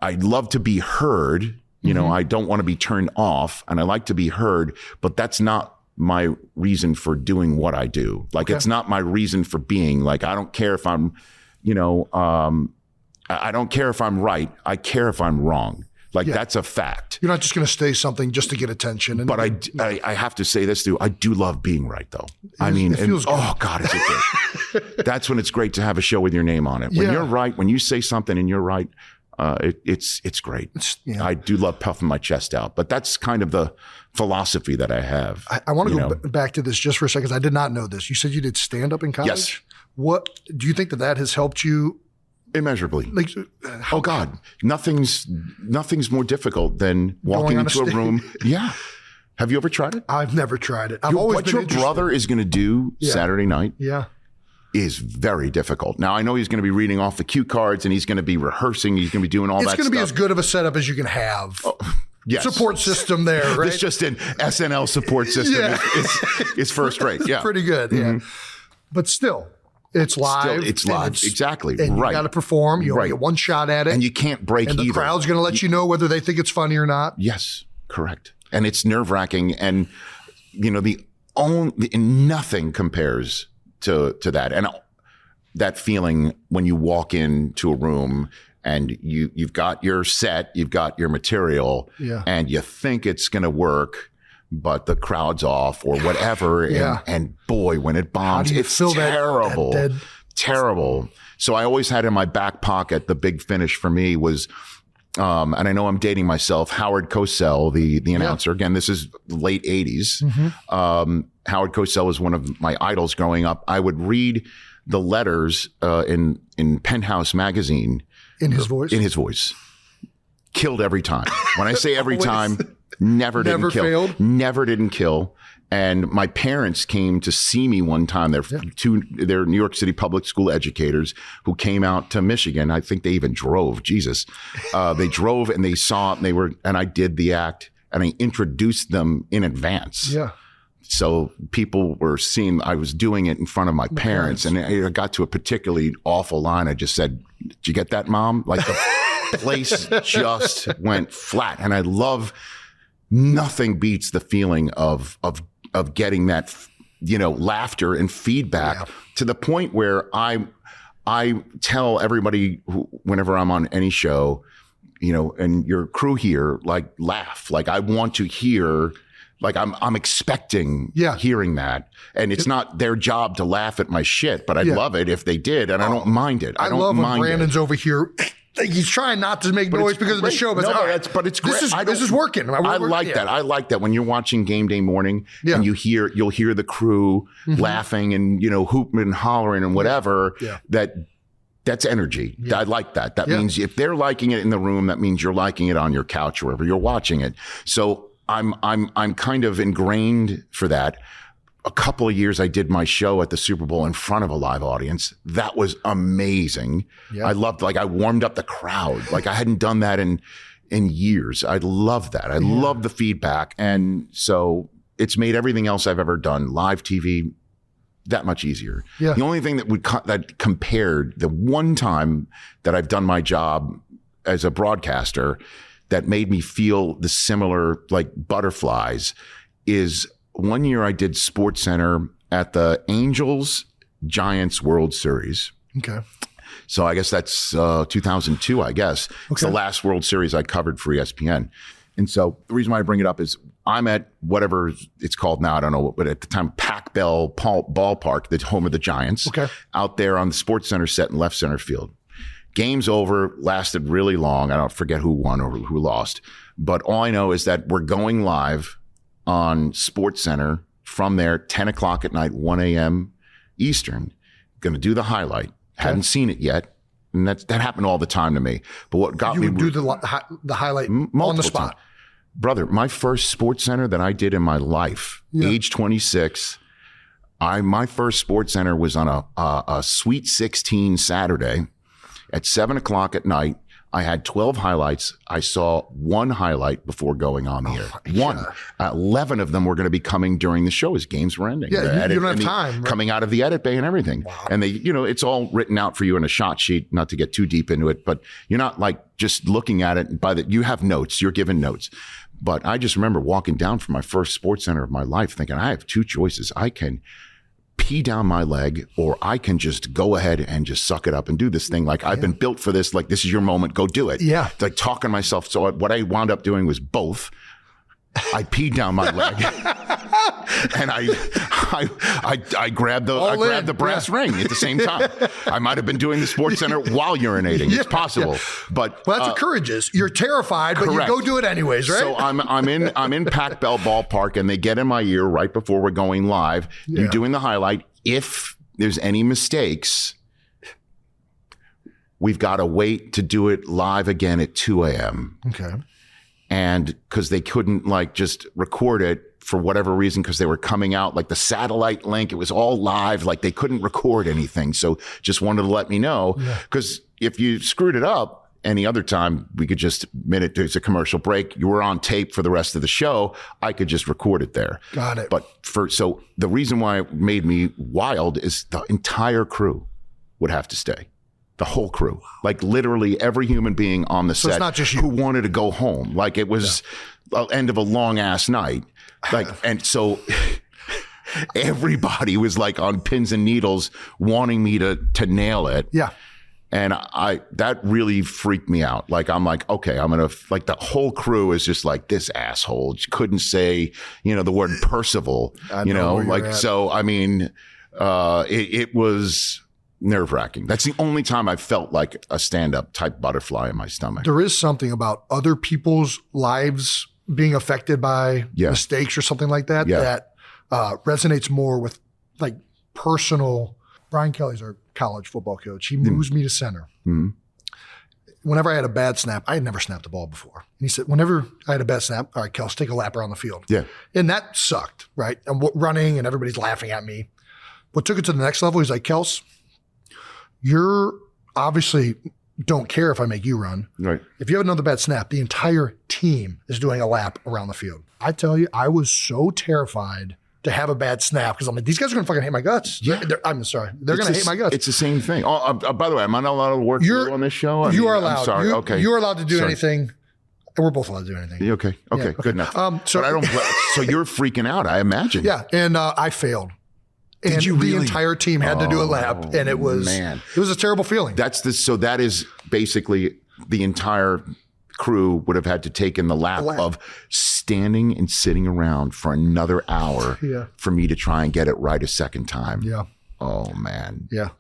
I love to be heard. I don't want to be turned off, and I like to be heard, but that's not my reason for doing what I do. Like, it's not my reason for being. Like, I don't care if I'm, I don't care if I'm right. I care if I'm wrong. Like, that's a fact. You're not just going to say something just to get attention. But I have to say this too. I do love being right, though. It feels good. Oh God, is it great? That's when it's great to have a show with your name on it. When you're right, when you say something and you're right, it's great. I do love puffing my chest out, but that's kind of the philosophy that I have. I want to go back to this just for a second, because I did not know this. You said you did stand up in college? Yes. What do you think that has helped you Immeasurably. Like, oh God, nothing's more difficult than walking into a room. Yeah. Have you ever tried it? I've never tried it. What your brother is going to do Saturday night is very difficult. Now, I know he's going to be reading off the cue cards and he's going to be rehearsing. He's going to be doing all that stuff. It's going to be as good of a setup as you can have. Oh, yes. Support system there, right? It's just an SNL support system is first rate. Yeah. Pretty good. Mm-hmm. Yeah. But still, it's live. It's live. Exactly. And right. You got to perform. You only get one shot at it. And you can't break either. And the crowd's going to let you know whether they think it's funny or not. Yes. Correct. And it's nerve-wracking. And, nothing compares to that. And that feeling when you walk into a room and you've got your set, you've got your material, and you think it's going to work, but the crowd's off or whatever. And boy, when it bombs, it's terrible. Terrible. So I always had in my back pocket, the big finish for me was, and I know I'm dating myself, Howard Cosell, the announcer. Again, this is late 80s. Mm-hmm. Howard Cosell was one of my idols growing up. I would read the letters in Penthouse magazine. In his voice? In his voice. Killed every time. When I say every time, never didn't kill. Failed? Never didn't kill. And my parents came to see me one time. They're New York City public school educators who came out to Michigan. I think they even drove. Jesus. They drove and they saw it and I did the act and I introduced them in advance. Yeah. So people were seeing I was doing it in front of my parents. And I got to a particularly awful line. I just said, "Did you get that, Mom?" Like the place just went flat. And I love nothing beats the feeling of getting that, laughter and feedback to the point where I tell everybody whenever I'm on any show, and your crew here, like laugh, like I want to hear, like I'm expecting hearing that. And it's not their job to laugh at my shit, but I'd love it if they did. And I don't mind it. I don't mind when Brandon's over here. He's trying not to make noise because of the show, but it's great. This is working. I like that. I like that when you're watching Game Day Morning and you'll hear the crew laughing and hooping and hollering and whatever. That's energy. I like that. That means if they're liking it in the room, that means you're liking it on your couch or wherever you're watching it. So I'm kind of ingrained for that. A couple of years I did my show at the Super Bowl in front of a live audience. That was amazing. Yeah. I loved, I warmed up the crowd. Like I hadn't done that in years. I love that. I love the feedback. And so it's made everything else I've ever done, live TV, that much easier. Yeah. The only thing that compared, the one time that I've done my job as a broadcaster that made me feel the similar like butterflies is one year I did SportsCenter at the Angels Giants World Series. Okay. So I guess that's 2002, I guess. Okay. It's the last World Series I covered for ESPN. And so the reason why I bring it up is I'm at whatever it's called now, I don't know, but at the time, Pac Bell Ballpark, the home of the Giants, out there on the SportsCenter set in left center field. Game's over, lasted really long. I don't forget who won or who lost. But all I know is that we're going live on SportsCenter from there, 10 o'clock at night, 1 a.m. Eastern. Going to do the highlight. Hadn't seen it yet. And that happened all the time to me. But what got me... You would do the highlight on the spot. Times. Brother, my first SportsCenter that I did in my life, age 26, my first SportsCenter was on a Sweet 16 Saturday at 7 o'clock at night. I had 12 highlights. I saw one highlight before going on the air. One. 11 of them were going to be coming during the show as games were ending. Yeah, you don't have time. Right? Coming out of the edit bay and everything. Wow. And they, it's all written out for you in a shot sheet, not to get too deep into it, but you're not like just looking at it. You have notes. You're given notes. But I just remember walking down from my first SportsCenter of my life thinking, I have two choices. I can pee down my leg, or I can just go ahead and just suck it up and do this thing. Like I've been built for this. Like this is your moment. Go do it. Yeah. Like talking myself. So what I wound up doing was both. I peed down my leg, and I grabbed the brass ring at the same time. I might have been doing the SportsCenter while urinating. It's possible, but that's encourages. You're terrified, but you go do it anyways, right? So I'm in Pac Bell Ballpark, and they get in my ear right before we're going live. You're doing the highlight. If there's any mistakes, we've got to wait to do it live again at 2 a.m. Okay. And because they couldn't like just record it for whatever reason, because they were coming out like the satellite link, it was all live, like they couldn't record anything. So just wanted to let me know, because if you screwed it up any other time, we could just admit it, there's a commercial break, you were on tape for the rest of the show, I could just record it there. Got it. But so the reason why it made me wild is the entire crew would have to stay. The whole crew, like literally every human being on the set, it's not just you, who wanted to go home. Like it was the end of a long ass night. Like, and so everybody was like on pins and needles wanting me to nail it. Yeah. And that really freaked me out. Like, I'm like, okay, I'm going to, like the whole crew is just like, this asshole couldn't say, the word Percival, like, so, I mean, it was nerve wracking. That's the only time I felt like a stand-up type butterfly in my stomach. There is something about other people's lives being affected by mistakes or something like that, that resonates more with like personal. Brian Kelly's our college football coach. He moves me to center. Mm-hmm. Whenever I had a bad snap, I had never snapped the ball before. And he said, whenever I had a bad snap, all right, Kels, take a lap around the field. Yeah. And that sucked, right? And running and everybody's laughing at me. What took it to the next level, he's like, Kels, you're obviously don't care if I make you run. Right. If you have another bad snap, the entire team is doing a lap around the field. I tell you, I was so terrified to have a bad snap because I'm like, these guys are going to fucking hate my guts. Yeah. I'm sorry. They're going to hate my guts. It's the same thing. Oh, by the way, am I not allowed to work on this show? You are allowed. I'm sorry. Okay. You are allowed to do anything. We're both allowed to do anything. Okay. Okay. Good enough. So you're freaking out, I imagine. Yeah. And I failed. And the entire team had to do a lap, and it was a terrible feeling. So that is basically the entire crew would have had to take in the lap of standing and sitting around for another hour for me to try and get it right a second time. Yeah. Oh man. Yeah.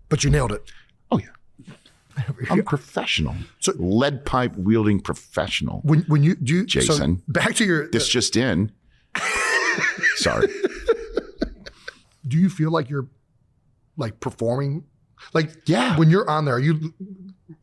But you nailed it. Oh yeah. I'm professional. So lead pipe wielding professional. When you do, Jason, so back to your this just in. Sorry. Do you feel like you're like performing? Like, when you're on there, are you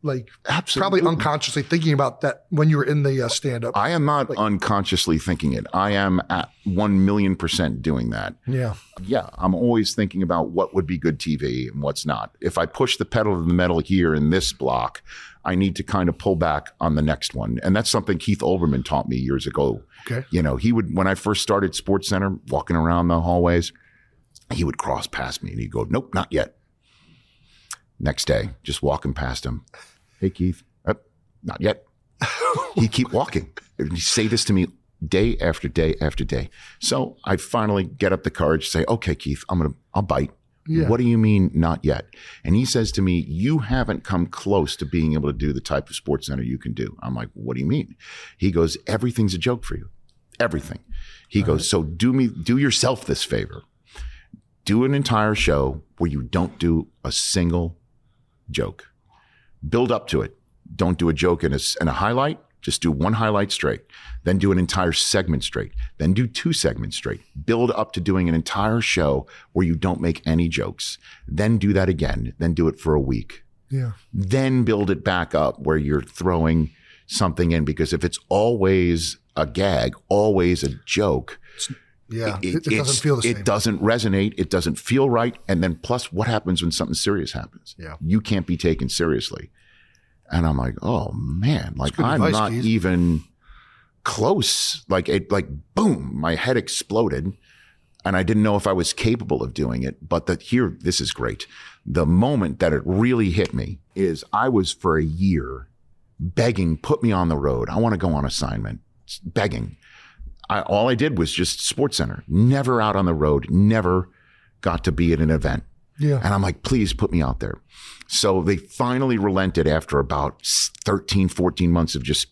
like probably unconsciously thinking about that when you were in the stand-up? I am not unconsciously thinking it. I am at 1,000,000% doing that. Yeah. Yeah. I'm always thinking about what would be good TV and what's not. If I push the pedal to the metal here in this block, I need to kind of pull back on the next one. And that's something Keith Olbermann taught me years ago. Okay. He would, when I first started SportsCenter, walking around the hallways, he would cross past me and he'd go, nope, not yet. Next day, just walking past him. Hey, Keith, not yet. He'd keep walking. He'd say this to me day after day after day. So I finally get up the courage to say, okay, Keith, I'll bite. Yeah. What do you mean not yet? And he says to me, you haven't come close to being able to do the type of SportsCenter you can do. I'm like, what do you mean? He goes, everything's a joke for you. Everything. He goes, so do yourself this favor. Do an entire show where you don't do a single joke. Build up to it. Don't do a joke in a highlight. Just do one highlight straight. Then do an entire segment straight. Then do 2 segments straight. Build up to doing an entire show where you don't make any jokes. Then do that again. Then do it for a week. Yeah. Then build it back up where you're throwing something in. Because if it's always a gag, always a joke, it doesn't feel the same. It doesn't resonate. It doesn't feel right. And then plus what happens when something serious happens? Yeah. You can't be taken seriously. And I'm like, oh man, like I'm advice, not Keith. Even close. Like boom, my head exploded and I didn't know if I was capable of doing it. But this is great. The moment that it really hit me is I was for a year begging, put me on the road. I want to go on assignment, begging. All I did was just SportsCenter, never out on the road, never got to be at an event. Yeah. And I'm like, please put me out there. So they finally relented after about 13, 14 months of just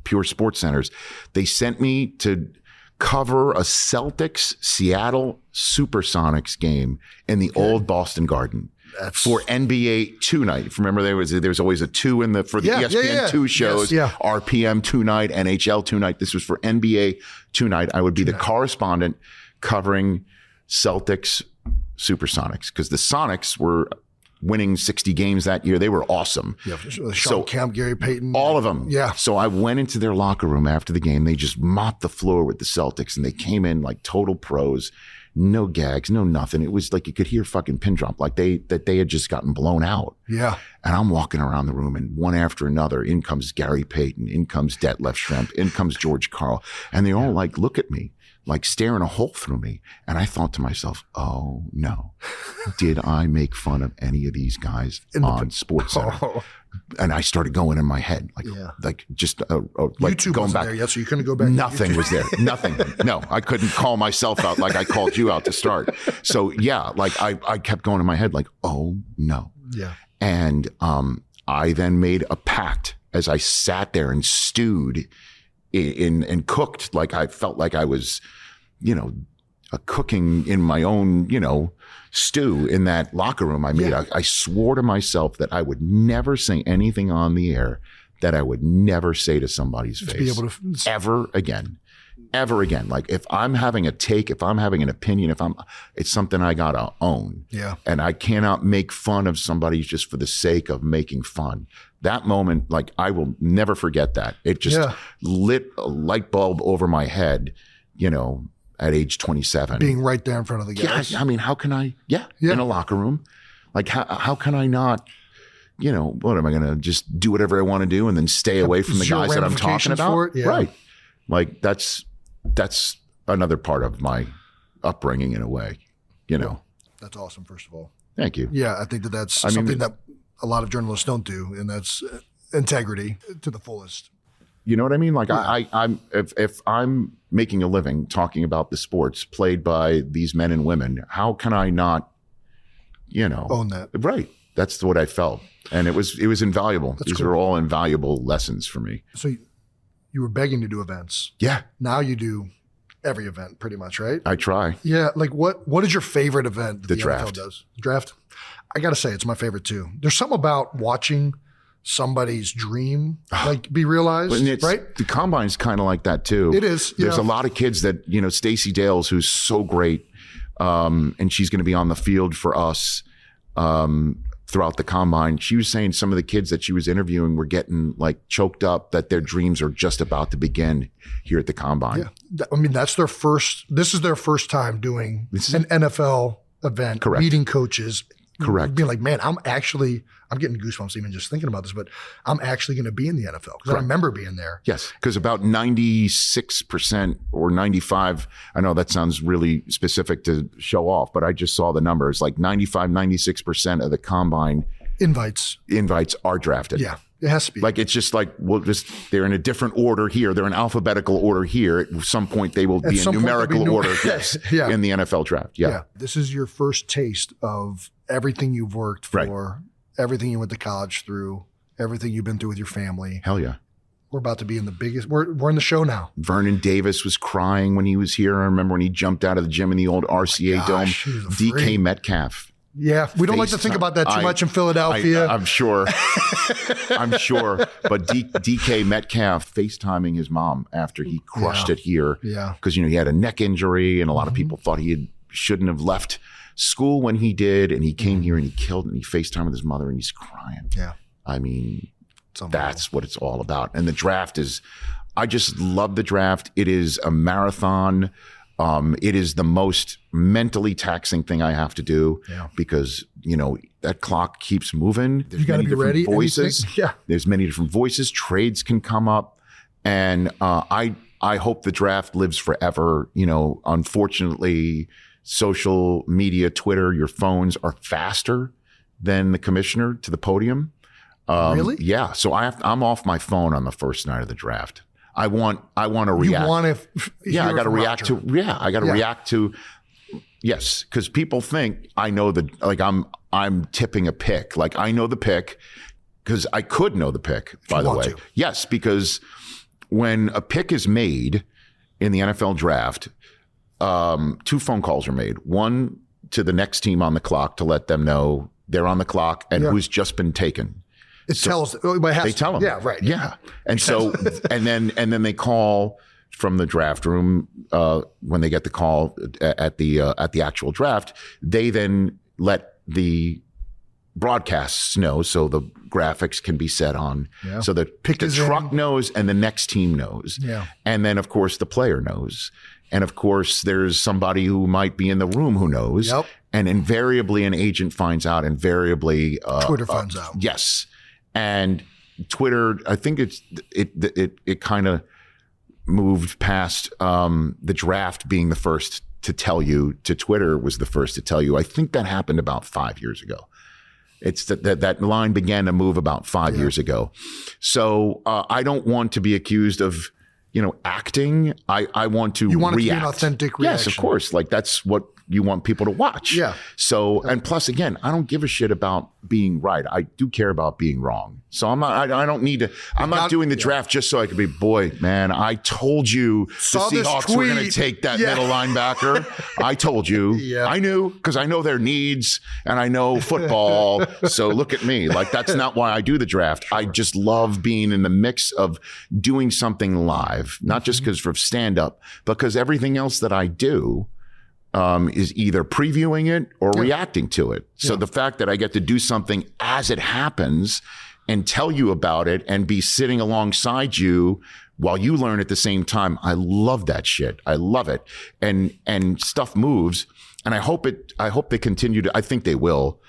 pure SportsCenters. They sent me to cover a Celtics Seattle Supersonics game in the old Boston Garden. For NBA 2 night. Remember there was always a 2 for the ESPN 2 shows, RPM 2 night, NHL 2 night. This was for NBA 2 night. I would be the correspondent covering Celtics Supersonics because the Sonics were winning 60 games that year. They were awesome. Yeah, Sean Kemp, Gary Payton. All of them. Yeah. So I went into their locker room after the game. They just mopped the floor with the Celtics, and they came in like total pros. No gags, no nothing. It was like you could hear fucking pin drop, like they had just gotten blown out. Yeah. And I'm walking around the room, and one after another, in comes Gary Payton, in comes Detlef Schrempf, in comes George Karl. And they all like look at me, like staring a hole through me. And I thought to myself, oh no, did I make fun of any of these guys on SportsCenter? Oh. And I started going in my head, like just like YouTube going wasn't back. there yet, so you couldn't go back. Nothing was there. Nothing. No, I couldn't call myself out like I called you out to start. So yeah, like I kept going in my head, like, oh no. Yeah. And I then made a pact as I sat there and stewed and cooked, like I felt like I was, cooking in my own, stew in that locker room. I swore to myself that I would never say anything on the air that I would never say to somebody's face be able to ever again. Like if I'm having a take, if I'm having an opinion, it's something I gotta own. Yeah. And I cannot make fun of somebody just for the sake of making fun. That moment, like I will never forget that. It just lit a light bulb over my head, at age 27. Being right there in front of the guys. Yeah, I mean, how can I, in a locker room, like how can I not, what am I going to just do whatever I want to do and then stay away from the guys that I'm talking about? Yeah. Right. Like that's another part of my upbringing in a way, That's awesome, first of all. Thank you. Yeah, I think that's something that a lot of journalists don't do, and that's integrity to the fullest. You know what I mean? Like I'm if I'm making a living talking about the sports played by these men and women, how can I not, own that? Right. That's what I felt, and it was invaluable. These are all invaluable lessons for me. So you were begging to do events. Yeah. Now you do every event, pretty much, right? I try. Yeah. Like what is your favorite event that the draft. NFL does? The draft. I got to say, it's my favorite too. There's something about watching somebody's dream be realized, right? The combine's kind of like that too. It is. There's a lot of kids that, Stacey Dales, who's so great, and she's going to be on the field for us throughout the combine. She was saying some of the kids that she was interviewing were getting like choked up, that their dreams are just about to begin here at the combine. Yeah. I mean, this is their first time doing an NFL event, correct, meeting coaches. Correct. Being like, man, I'm getting goosebumps even just thinking about this, but I'm actually going to be in the NFL because I remember being there. Yes, because about 96% or 95%, I know that sounds really specific to show off, but I just saw the numbers, like 96% of the combine invites are drafted. Yeah, it has to be. Like, it's just like, they're in a different order here. They're in alphabetical order here. At some point, they will be in numerical order in the NFL draft. Yeah. This is your first taste of everything you've worked for, everything you went to college through, everything you've been through with your family. Hell yeah. We're about to be in the biggest, we're in the show now. Vernon Davis was crying when he was here. I remember when he jumped out of the gym in the old RCA Dome. DK Metcalf. Yeah, we don't like to think about that too much in Philadelphia. I'm sure. I'm sure. But DK Metcalf FaceTiming his mom after he crushed it here. Yeah. Because, he had a neck injury and a lot of people thought shouldn't have left school when he did. And he came here and he killed it, and he FaceTimed with his mother and he's crying. Yeah. I mean, that's what it's all about. And the draft I just love the draft. It is a marathon. It is the most mentally taxing thing I have to do because, that clock keeps moving. There's you got to be ready. Voices. Yeah. There's many different voices. Trades can come up. And I hope the draft lives forever. Unfortunately, social media, Twitter, your phones are faster than the commissioner to the podium. Really? Yeah. So I'm off my phone on the first night of the draft. I want to react. You want to I got to react to. Yeah, I got to react to. Yes, because people think I know I'm tipping a pick. Like, I know the pick because I could know the pick. By the way, yes, because when a pick is made in the NFL draft, 2 phone calls are made. One to the next team on the clock to let them know they're on the clock and who's just been taken. They tell them. Yeah, right. Yeah. And so, and then they call from the draft room, when they get the call at the actual draft, they then let the broadcasts know, so the graphics can be set on, so that the truck knows and the next team knows. Yeah. And then, of course, the player knows. And, of course, there's somebody who might be in the room who knows. Yep. And invariably an agent finds out. Invariably Twitter finds out. Yes. And Twitter, I think it kind of moved past the draft being the first to tell you, to Twitter was the first to tell you. I think that happened about 5 years ago. It's that line began to move about 5 years ago. So I don't want to be accused of, acting. I want to react. You want it to be an authentic reaction. Yes, of course. Like that's what you want people to watch. Yeah. So, and plus again, I don't give a shit about being right. I do care about being wrong. So I'm not doing the draft just so I could be, boy, man, I told you the Seahawks were going to take that middle linebacker. I told you. Yeah. I knew, because I know their needs and I know football. So look at me. Like, that's not why I do the draft. Sure. I just love being in the mix of doing something live, not just because for stand up, because everything else that I do is either previewing it or reacting to it. So the fact that I get to do something as it happens and tell you about it and be sitting alongside you while you learn at the same time, I love that shit. I love it. And stuff moves. And I hope they continue to, I think they will.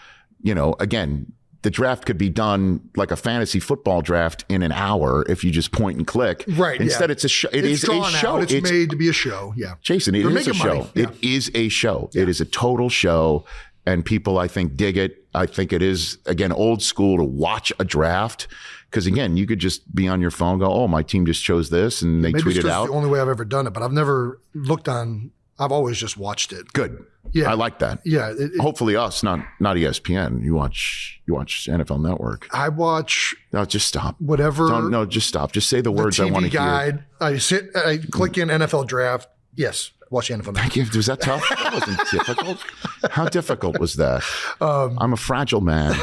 Again, the draft could be done like a fantasy football draft in an hour if you just point and click. Right. Instead, it's a show. It's a show. It's made to be a show. Yeah. Jason, it is a show. Yeah. It is a show. Yeah. It is a total show. And people, I think, dig it. I think it is, again, old school to watch a draft. Because, again, you could just be on your phone, go, oh, my team just chose this, and they tweet it out. It's the only way I've ever done it. But I've never looked on. I've always just watched it. Good. Yeah. I like that. Yeah. Hopefully us, not ESPN. You watch NFL Network. I watch. No, just stop. Whatever. No, just stop. Just say the words I want to hear. I click in NFL draft. Yes. Watch the NFL Network. Thank you. Was that tough? That wasn't difficult. How difficult was that? I'm a fragile man.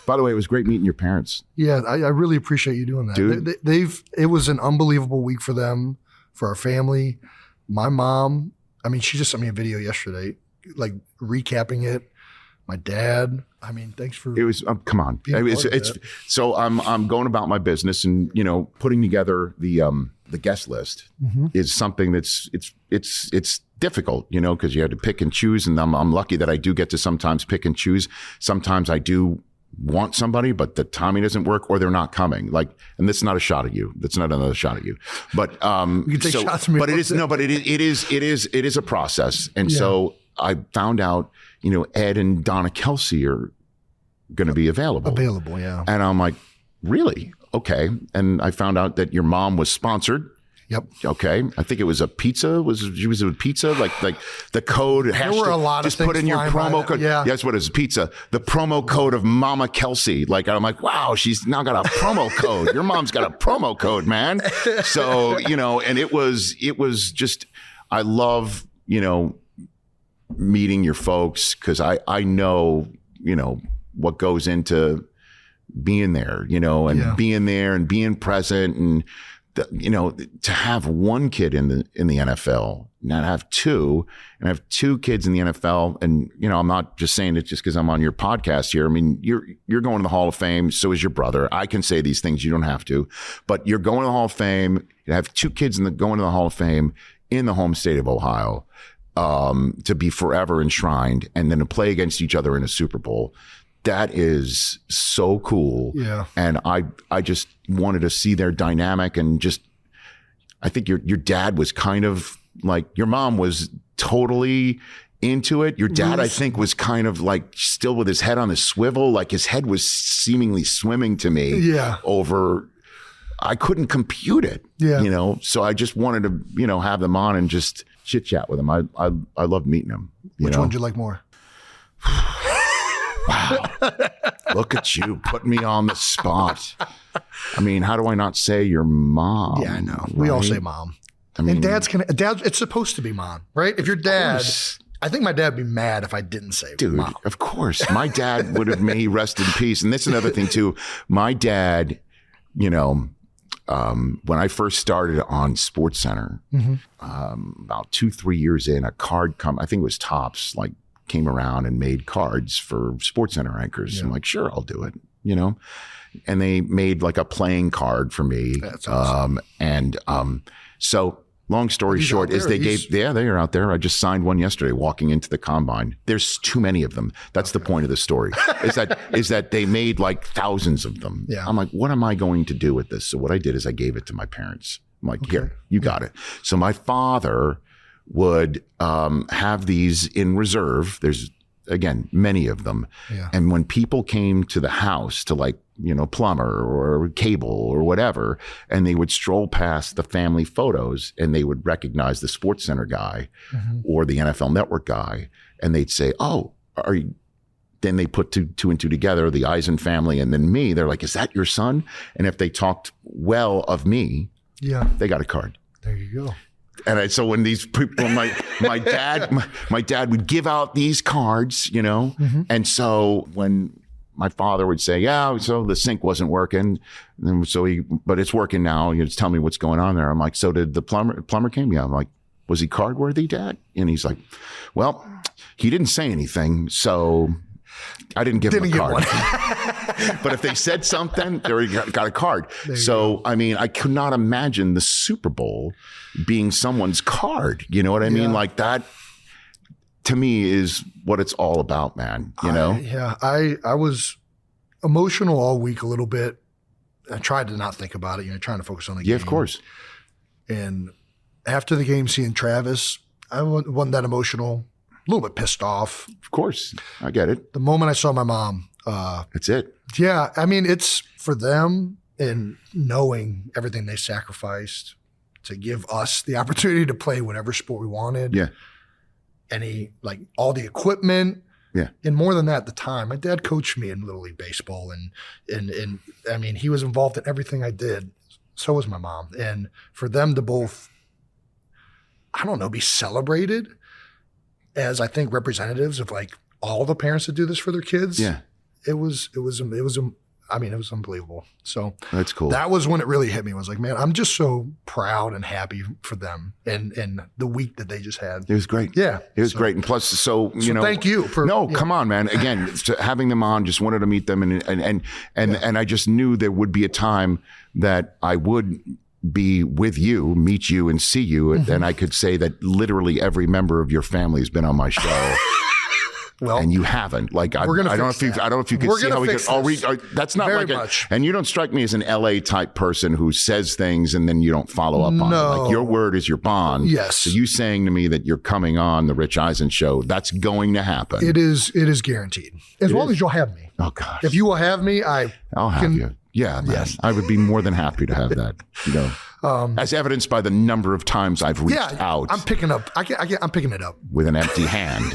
By the way, it was great meeting your parents. Yeah, I really appreciate you doing that. Dude. It was an unbelievable week for them, for our family. My mom, she just sent me a video yesterday, like recapping it. My dad, thanks for. It was come on. So I'm going about my business, and putting together the guest list is something that's it's difficult, because you had to pick and choose, and I'm lucky that I do get to sometimes pick and choose. Sometimes I do want somebody, but the timing doesn't work, or they're not coming. And this is not a shot at you. That's not another shot at you. But you can take shots at me. But it is a process, and so I found out, Ed and Donna Kelsey are going to be available. Yeah. And I'm like, really? Okay. And I found out that your mom was sponsored. Yep. Okay. I think it was a pizza. She was a pizza, like the code. There were a lot of just things put in your promo code. Yeah. That's what it is. Pizza. The promo code of Mama Kelsey. I'm like, wow, she's now got a promo code. Your mom's got a promo code, man. So, and it was just, I love, meeting your folks, because I know, what goes into being there, and being there and being present, and to have one kid in the NFL, not have two, and have two kids in the NFL. And, I'm not just saying it just because I'm on your podcast here. You're going to the Hall of Fame. So is your brother. I can say these things. You don't have to, but you're going to the Hall of Fame. You have two kids going to the Hall of Fame in the home state of Ohio, to be forever enshrined, and then to play against each other in a Super Bowl. That is so cool. Yeah. And I just wanted to see their dynamic, and just, I think your dad was kind of like, your mom was totally into it. Your dad, I think, was kind of like still with his head on the swivel. Like his head was seemingly swimming to me. Yeah. Over, I couldn't compute it. Yeah. So I just wanted to, have them on and just chit chat with them. I love meeting them. Which one do you like more? Wow. Look at you putting me on the spot. How do I not say your mom? Yeah, I know. Right? We all say mom. And dad's it's supposed to be mom, right? If your dad, I think my dad would be mad if I didn't say mom. Of course. My dad would have, may he rest in peace. And that's another thing too. My dad, when I first started on SportsCenter, about 2-3 years in, a card I think it was Topps, came around and made cards for SportsCenter anchors. I'm like, sure, I'll do it, and they made like a playing card for me. That's awesome. So long story short is they are out there. I just signed one yesterday walking into the combine. There's too many of them. That's the point of the story is that they made like thousands of them. Yeah. I'm like, what am I going to do with this? So what I did is I gave it to my parents. I'm like, here, you got it. So my father would have these in reserve. There's, again, many of them. Yeah. And when people came to the house to like, plumber or cable or whatever, and they would stroll past the family photos and they would recognize the SportsCenter guy or the NFL Network guy. And they'd say, oh, are you? Then they put two and two together, the Eisen family and then me. They're like, is that your son? And if they talked well of me, they got a card. There you go. And so when these people, my dad would give out these cards, and so when my father would say, so the sink wasn't working, and but it's working now. Just tell me what's going on there. I'm like, so did the plumber came? Yeah. I'm like, was he card worthy, Dad? And he's like, well, he didn't say anything, so I didn't give him a card. But if they said something, they already got a card. So, I mean, I could not imagine the Super Bowl being someone's card. You know what I mean? Like that, to me, is what it's all about, man. I was emotional all week a little bit. I tried to not think about it, trying to focus on the game. Yeah, of course. And after the game, seeing Travis, I wasn't that emotional. A little bit pissed off. Of course. I get it. The moment I saw my mom. That's it. Yeah. I mean, it's for them and knowing everything they sacrificed to give us the opportunity to play whatever sport we wanted. Yeah. Like all the equipment. Yeah. And more than that at the time, my dad coached me in Little League Baseball. And I mean, he was involved in everything I did. So was my mom. And for them to both, I don't know, be celebrated as I think representatives of like all the parents that do this for their kids. Yeah. It was unbelievable. So that's cool. That was when it really hit me. I was like, man, I'm just so proud and happy for them and the week that they just had. It was great. Yeah. It was great. And plus, thank you for. Come on, man. Again, having them on, just wanted to meet them. And I just knew there would be a time that I would be with you, meet you and see you. And I could say that literally every member of your family has been on my show. Well, and you haven't. Like, I don't know if you could see how we could. That's not very like much. And you don't strike me as an LA type person who says things and then you don't follow up on it. Like, your word is your bond. Yes. So you saying to me that you're coming on the Rich Eisen show, that's going to happen. It is guaranteed. As long as you'll have me. Oh gosh. If you will have me, I'll have you. Yeah, man. Yes. I would be more than happy to have that. As evidenced by the number of times I've reached out. I'm picking up. I'm picking it up with an empty hand.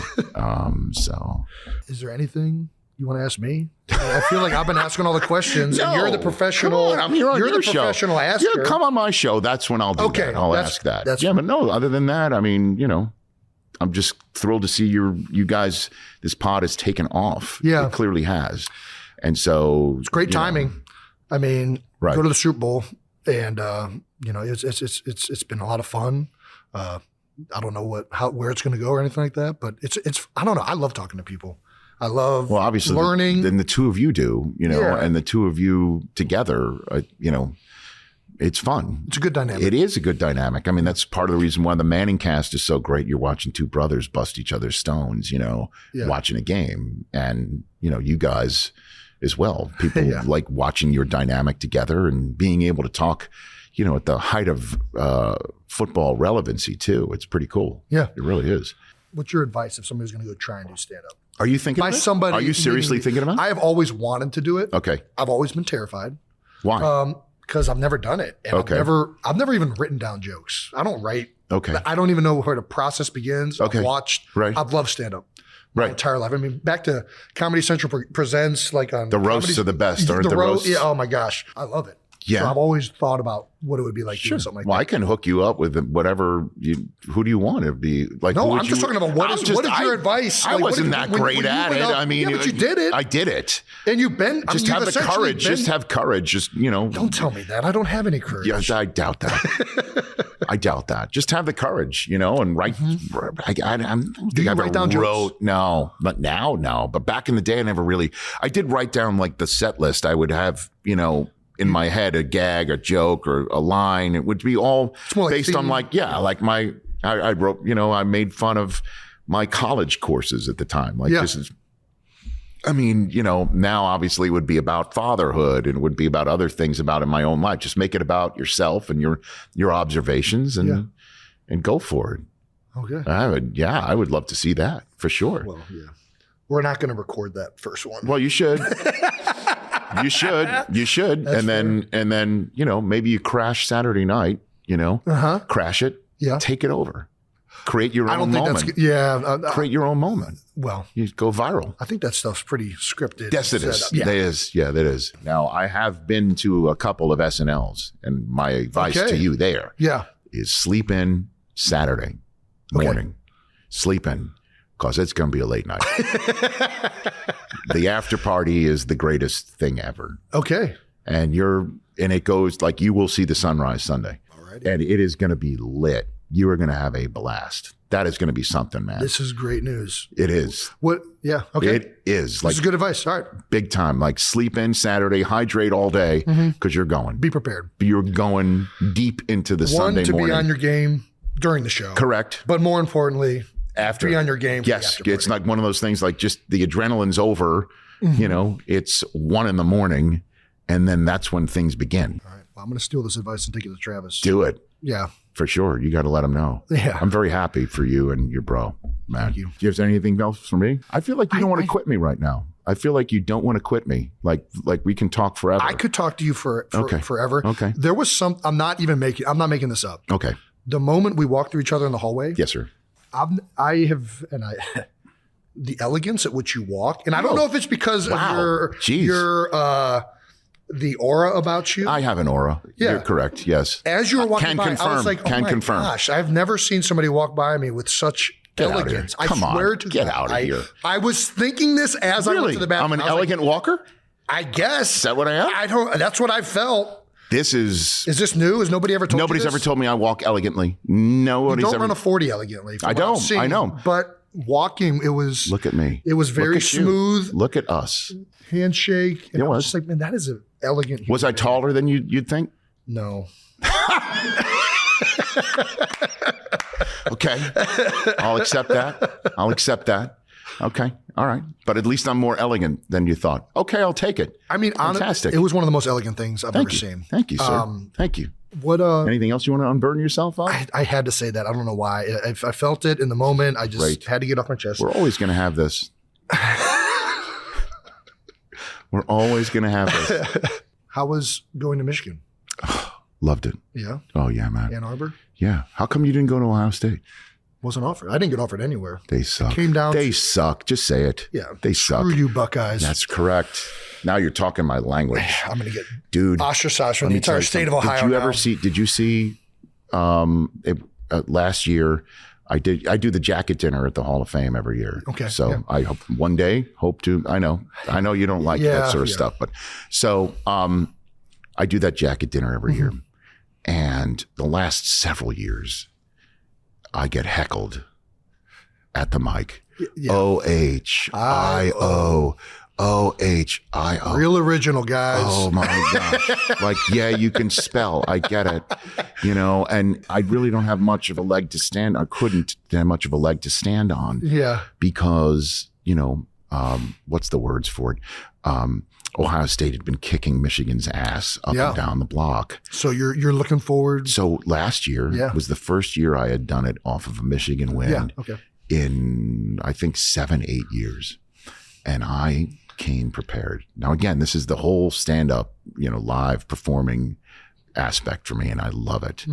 So, is there anything you want to ask me? I feel like I've been asking all the questions, and you're the professional. I'm here on you're your the professional show. asker. Yeah, come on my show. That's when I'll do that. I'll ask that. But no. Other than that, I mean, I'm just thrilled to see you guys. This pod has taken off. Yeah, it clearly has, and so it's great timing. I mean, go to the Super Bowl, and it's been a lot of fun. I don't know where it's going to go or anything like that, but it's I don't know. I love talking to people. I love obviously learning. Then the two of you do, and the two of you together, it's fun. It's a good dynamic. It is a good dynamic. I mean, that's part of the reason why the Manning cast is so great. You're watching two brothers bust each other's stones, watching a game, and you guys as well. People like watching your dynamic together and being able to talk, at the height of football relevancy too. It's pretty cool. Yeah, it really is. What's your advice if somebody's going to go try and do stand up? Are you thinking about it? Are you seriously thinking about it? I have always wanted to do it. Okay. I've always been terrified. Why? Because I've never done it. And I've never even written down jokes. I don't write. Okay. I don't even know where the process begins. Okay. I've watched. Right. I've loved stand up. My entire life. I mean, back to Comedy Central presents like on the roasts are the best, aren't the roasts? Yeah. Oh my gosh, I love it. Yeah. So I've always thought about what it would be like doing something like that. Well, I can hook you up with whatever. Who do you want to be like? No, I'm just talking about what is your advice? I wasn't that great at it. I mean, but you did it. I did it. And you've been. Just have the courage. Just have courage. Just Don't tell me that. I don't have any courage. Yes, I doubt that. I doubt that. Just have the courage, and write. Do you write down jokes? No, but now, no. But back in the day, I did write down like the set list. I would have, in my head, a gag, a joke, or a line. It would be all based on I wrote, I made fun of my college courses at the time. This is, now obviously it would be about fatherhood and it would be about other things about in my own life. Just make it about yourself and your observations and go for it. Okay. I would love to see that for sure. Well, yeah. We're not going to record that first one. Well, you should. You should. That's and then, maybe you crash Saturday night, crash it. Yeah. Take it over. Create your own moment. Create your own moment. Well, you go viral. I think that stuff's pretty scripted. Yes, it is. Yeah. That is. Yeah, that is. Now, I have been to a couple of SNLs, and my advice to you there is sleep in Saturday morning. Sleep in, because it's going to be a late night. The after party is the greatest thing ever. Okay. And it goes like you will see the sunrise Sunday. All right. And it is going to be lit. You are going to have a blast. That is going to be something, man. This is great news. It is. What? Yeah. Okay. It is. This is good advice. All right. Big time. Like sleep in Saturday, hydrate all day because you're going. Be prepared. You're going deep into the Sunday morning. Be on your game during the show. Correct. But more importantly, after. Be on your game. Yes. It's like one of those things like just the adrenaline's over. It's 1 a.m. and then that's when things begin. All right. Well, I'm going to steal this advice and take it to Travis. Do it. Yeah. For sure. You got to let him know. Yeah. I'm very happy for you and your bro, man. Thank you. Do you have anything else for me? I feel like you don't want to quit me right now. I feel like you don't want to quit me. Like we can talk forever. I could talk to you forever. Okay. There was I'm not making this up. Okay. The moment we walked through each other in the hallway. Yes, sir. The elegance at which you walk, and I don't know if it's because of the aura about you. I have an aura. Yeah. You're correct. Yes. As you were walking by, I was like, oh my gosh, I've never seen somebody walk by me with such elegance. I swear to God. Get out of here. I was thinking this as I went to the bathroom. I'm an elegant walker? I guess. Is that what I am? That's what I felt. Is this new? Has nobody ever told you Nobody's this? ever told me I walk elegantly. Nobody's you don't run a 40 elegantly. I don't. I know. But walking, it was. Look at me. It was very smooth. Look at us. Handshake. And I was just like, man, that is an elegant. Was I taller than you'd think? No. Okay. I'll accept that. Okay. All right. But at least I'm more elegant than you thought. Okay. I'll take it. I mean, fantastic. It was one of the most elegant things I've ever seen. Thank you, sir. Thank you. What? Anything else you want to unburden yourself on? I had to say that. I don't know why. I felt it in the moment. I just had to get off my chest. We're always going to have this. We're always going to have this. How was going to Michigan? Loved it. Yeah? Oh, yeah, man. Ann Arbor? Yeah. How come you didn't go to Ohio State? Wasn't offered. I didn't get offered anywhere. They suck. They suck. Just say it. Yeah. They suck. Screw you, Buckeyes. That's correct. Now you're talking my language. I'm going to get ostracized from the entire state of Ohio. Did you see last year? I do the jacket dinner at the Hall of Fame every year. Okay. So I hope one day to. I know you don't like that sort of stuff, but so I do that jacket dinner every year, and the last several years, I get heckled at the mic. Yeah. OHIO. OHIO. Real original, guys. Oh my gosh. Like, yeah, you can spell. I get it. And I really don't have much of a leg to stand. I couldn't have much of a leg to stand on. Yeah. Because, what's the words for it? Ohio State had been kicking Michigan's ass up and down the block. So you're looking forward. So last year was the first year I had done it off of a Michigan win in, I think, 7-8 years. And I came prepared. Now, again, this is the whole stand-up, live performing aspect for me, and I love it.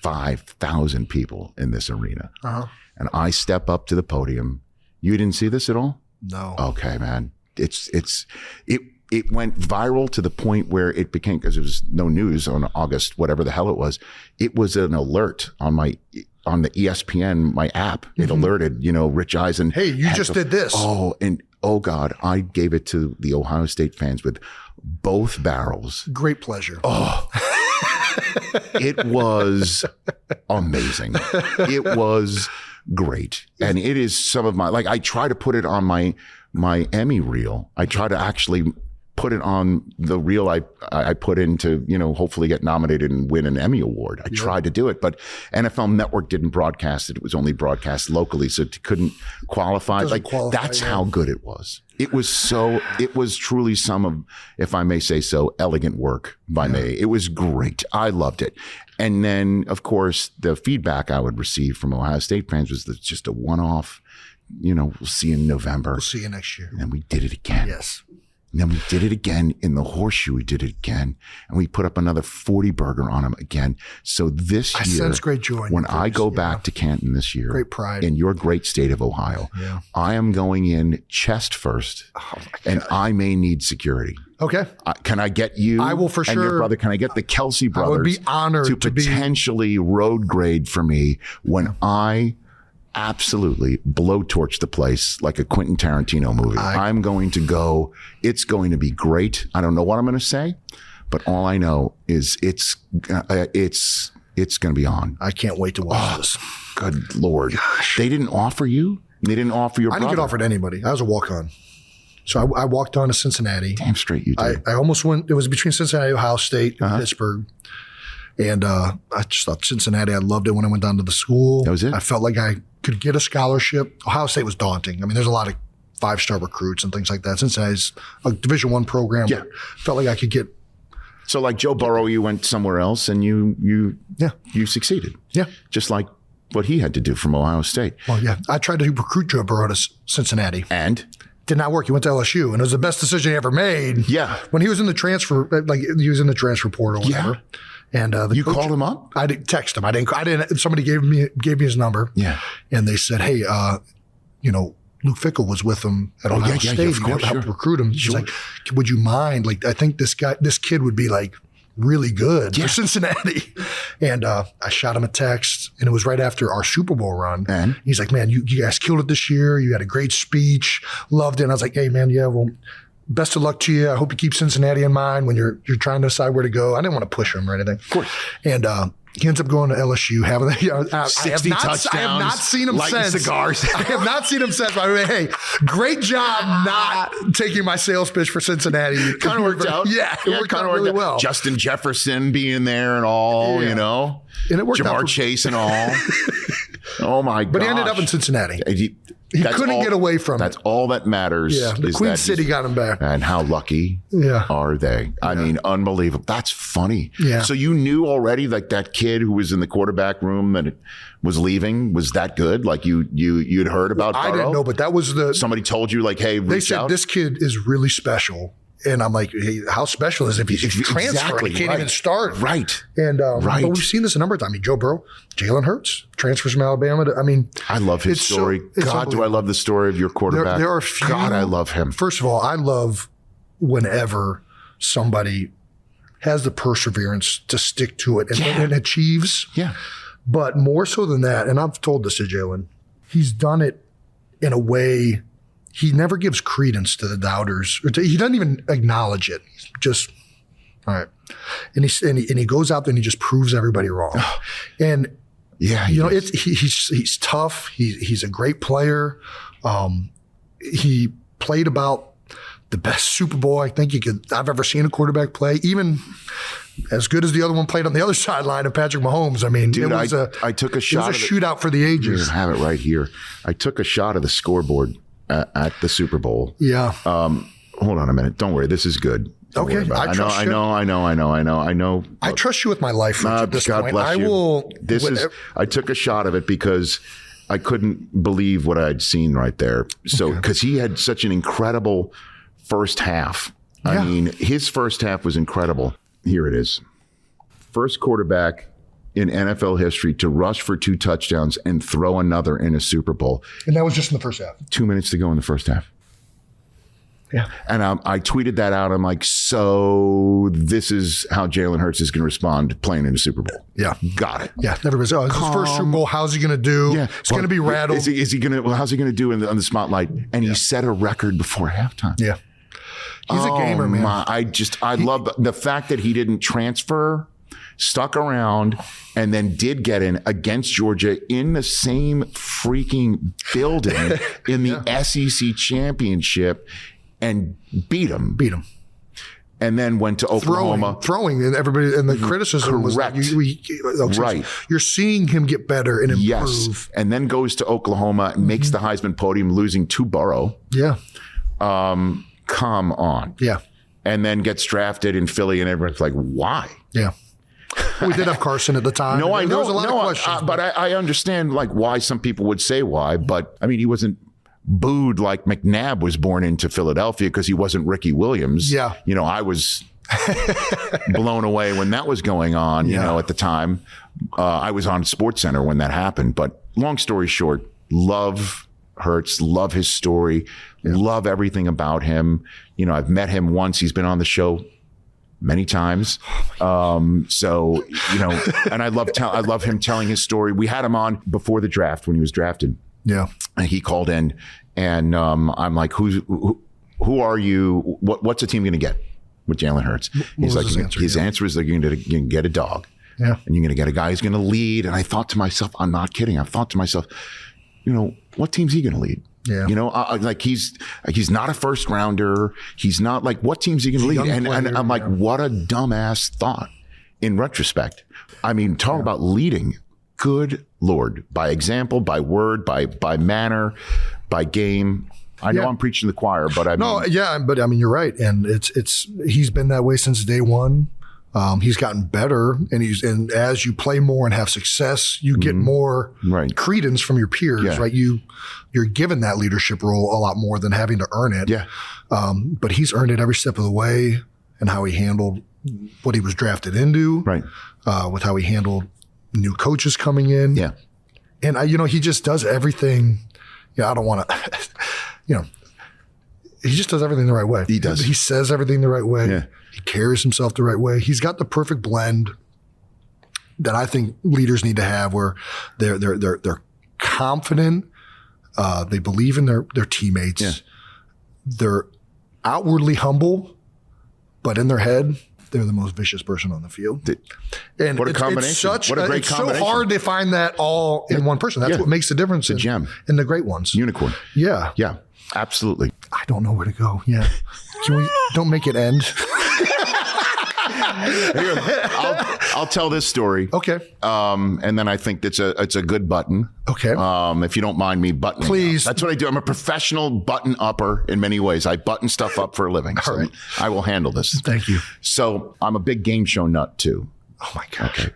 5,000 people in this arena. And I step up to the podium. You didn't see this at all? No. Okay, man. It went viral to the point where it became, because it was no news on August, whatever the hell it was an alert on the ESPN, my app. It alerted, Rich Eisen. Hey, you just did this. Oh God, I gave it to the Ohio State fans with both barrels. Great pleasure. Oh, It was amazing. It was great. And it is some of my, like, I try to put it on my Emmy reel. I try to actually put it on the reel I put in to, hopefully get nominated and win an Emmy Award. I tried to do it, but NFL Network didn't broadcast it. It was only broadcast locally, so it couldn't qualify. That's how good it was. It was truly some of, if I may say so, elegant work by me. It was great. I loved it. And then, of course, the feedback I would receive from Ohio State fans was just a one-off, we'll see you in November. We'll see you next year. And then we did it again. Yes. And then we did it again in the Horseshoe. We did it again. And we put up another 40 burger on them again. So this year, I sense great joy when I go back to Canton this year, great pride in your great state of Ohio, I am going in chest first, and I may need security. Okay. Can I get you? I will for sure. And your brother, can I get the Kelsey brothers? I would be honored to potentially road grade for me when I absolutely blowtorch the place like a Quentin Tarantino movie. I'm going to go. It's going to be great. I don't know what I'm going to say, but all I know is it's going to be on. I can't wait to watch this. Good Lord. Gosh. They didn't offer you? They didn't offer your brother? I didn't get offered to anybody. I was a walk-on. So I walked on to Cincinnati. Damn straight you did. I almost went. It was between Cincinnati, Ohio State, and Pittsburgh. And I just thought Cincinnati, I loved it when I went down to the school. That was it? I felt like I could get a scholarship. Ohio State was daunting. I mean, there's a lot of 5-star recruits and things like that. Cincinnati's a Division I program. Yeah. Felt like I could get. So like Joe Burrow, you went somewhere else and you succeeded. Yeah. Just like what he had to do from Ohio State. Well, yeah. I tried to recruit Joe Burrow to Cincinnati. And? Did not work. He went to LSU, and it was the best decision he ever made. Yeah. When he was in the transfer, he was in the transfer portal or whatever. And you called him up? I didn't text him. I didn't. Somebody gave me his number. Yeah. And they said, hey, Luke Fickell was with him at Ohio State. Yeah, of course, helped recruit him. He's like, would you mind? Like, I think this kid would be like really good for Cincinnati. And I shot him a text, and it was right after our Super Bowl run. And he's like, man, you guys killed it this year. You had a great speech. Loved it. And I was like, hey, man, best of luck to you. I hope you keep Cincinnati in mind when you're trying to decide where to go. I didn't want to push him or anything. Of course. And he ends up going to LSU, having 60 touchdowns. I have not seen him lighting since. Cigars. I have not seen him since. By the way, hey, great job not taking my sales pitch for Cincinnati. It kind of worked out. Yeah, it worked out really well. Justin Jefferson being there and all, And it worked Jamar out Chase and all. Oh my god! But he ended up in Cincinnati. He couldn't get away from it. That's all that matters. Yeah, the Queen City got him back. And how lucky are they? I mean, unbelievable. That's funny. Yeah. So you knew already, like that kid who was in the quarterback room that was leaving was that good? Like you'd heard about Burrow? I didn't know, but that was somebody told you like, hey, reach they said out? This kid is really special. And I'm like, hey, how special is it if he's transferring? He can't even start. Right. And but we've seen this a number of times. I mean, Joe Burrow, Jalen Hurts, transfers from Alabama. I love his story. God, do I love the story of your quarterback. There are few. God, I love him. First of all, I love whenever somebody has the perseverance to stick to it and achieves. Yeah. But more so than that, and I've told this to Jalen, he's done it in a way. He never gives credence to the doubters. He doesn't even acknowledge it. He's just, all right. And he goes out there and he just proves everybody wrong. And he's tough. He's a great player. He played about the best Super Bowl I think I've ever seen a quarterback play, even as good as the other one played on the other sideline of Patrick Mahomes. I mean, dude, it was I took a shot. It was a shootout for the ages. I have it right here. I took a shot of the scoreboard at the Super Bowl. Yeah. Hold on a minute. Don't worry. This is good. Okay. I know. I trust you with my life, Rich, at this God point. bless you. I took a shot of it because I couldn't believe what I'd seen right there. So, because he had such an incredible first half. I mean, his first half was incredible. Here it is. First quarterback in NFL history to rush for 2 touchdowns and throw another in a Super Bowl. And that was just in the first half. 2 minutes to go in the first half. Yeah. And I tweeted that out. I'm like, so this is how Jalen Hurts is going to respond playing in the Super Bowl. Yeah. Got it. Yeah. Everybody's, it's his first Super Bowl. How's he going to do? Yeah. It's going to be rattled. How's he going to do on the spotlight? And he set a record before halftime. Yeah. He's a gamer, man. I love the fact that he didn't transfer stuck around, and then did get in against Georgia in the same freaking building in the SEC championship and beat them. And then went to Oklahoma. Throwing, and everybody, and the criticism was like, right. You're seeing him get better and improve. Yes. And then goes to Oklahoma and makes the Heisman podium, losing to Burrow. Yeah. Come on. Yeah. And then gets drafted in Philly, and everyone's like, why? Yeah. We did have Carson at the time. No, I know. There was a lot of questions. But I understand like why some people would say why. But I mean, he wasn't booed like McNabb was born into Philadelphia because he wasn't Ricky Williams. Yeah. You know, I was blown away when that was going on, you know, at the time. I was on SportsCenter when that happened. But long story short, love Hurts, love his story, love everything about him. You know, I've met him once. He's been on the show many times. So, you know, and I love him telling his story. We had him on before the draft when he was drafted. Yeah. And he called in, and I'm like, who are you? What's the team going to get with Jalen Hurts? He's like, his answer is they're going to get a dog. Yeah. And you're going to get a guy who's going to lead. And I thought to myself, I'm not kidding. I thought to myself, you know, what team's he going to lead? Yeah. You know, like he's not a first rounder. He's not like, what team's he going to lead? And I'm like, what a dumbass thought in retrospect. I mean, talk about leading. Good Lord, by example, by word, by manner, by game. I know I'm preaching to the choir, but I mean, but I mean, you're right. And he's been that way since day one. He's gotten better, and as you play more and have success, you get more credence from your peers, right? You're given that leadership role a lot more than having to earn it. Yeah. But he's earned it every step of the way, and how he handled what he was drafted into, right? With how he handled new coaches coming in. Yeah. And he just does everything. Yeah. I don't want to, he just does everything the right way. He does. He says everything the right way. Yeah. He carries himself the right way. He's got the perfect blend that I think leaders need to have, where they're confident. They believe in their teammates. Yeah. They're outwardly humble, but in their head, they're the most vicious person on the field. And what a combination. What a great combination. It's so hard to find that all in one person. That's what makes the difference in the great ones. Unicorn. Yeah. Yeah, absolutely. I don't know where to go. Yeah. Can we don't make it end? Here, I'll tell this story. Okay. And then I think it's a good button. Okay. If you don't mind me buttoning. Please. Up. That's what I do. I'm a professional button upper in many ways. I button stuff up for a living. All right. I will handle this. Thank you. So I'm a big game show nut too. Oh my gosh.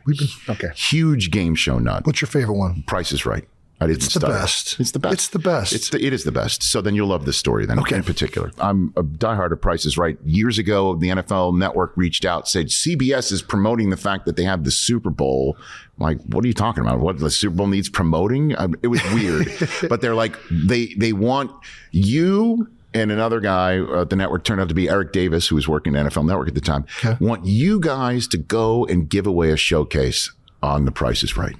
Okay. Huge game show nut. What's your favorite one? Price is Right. It's the best. It's the best. It's the best. It is the best. So then you'll love this story then. Okay. In particular. I'm a diehard of Price is Right. Years ago, the NFL Network reached out, said CBS is promoting the fact that they have the Super Bowl. I'm like, what are you talking about? What, the Super Bowl needs promoting? It was weird. But they're like, they want you and another guy at the network, turned out to be Eric Davis, who was working at NFL Network at the time, want you guys to go and give away a showcase on The Price is Right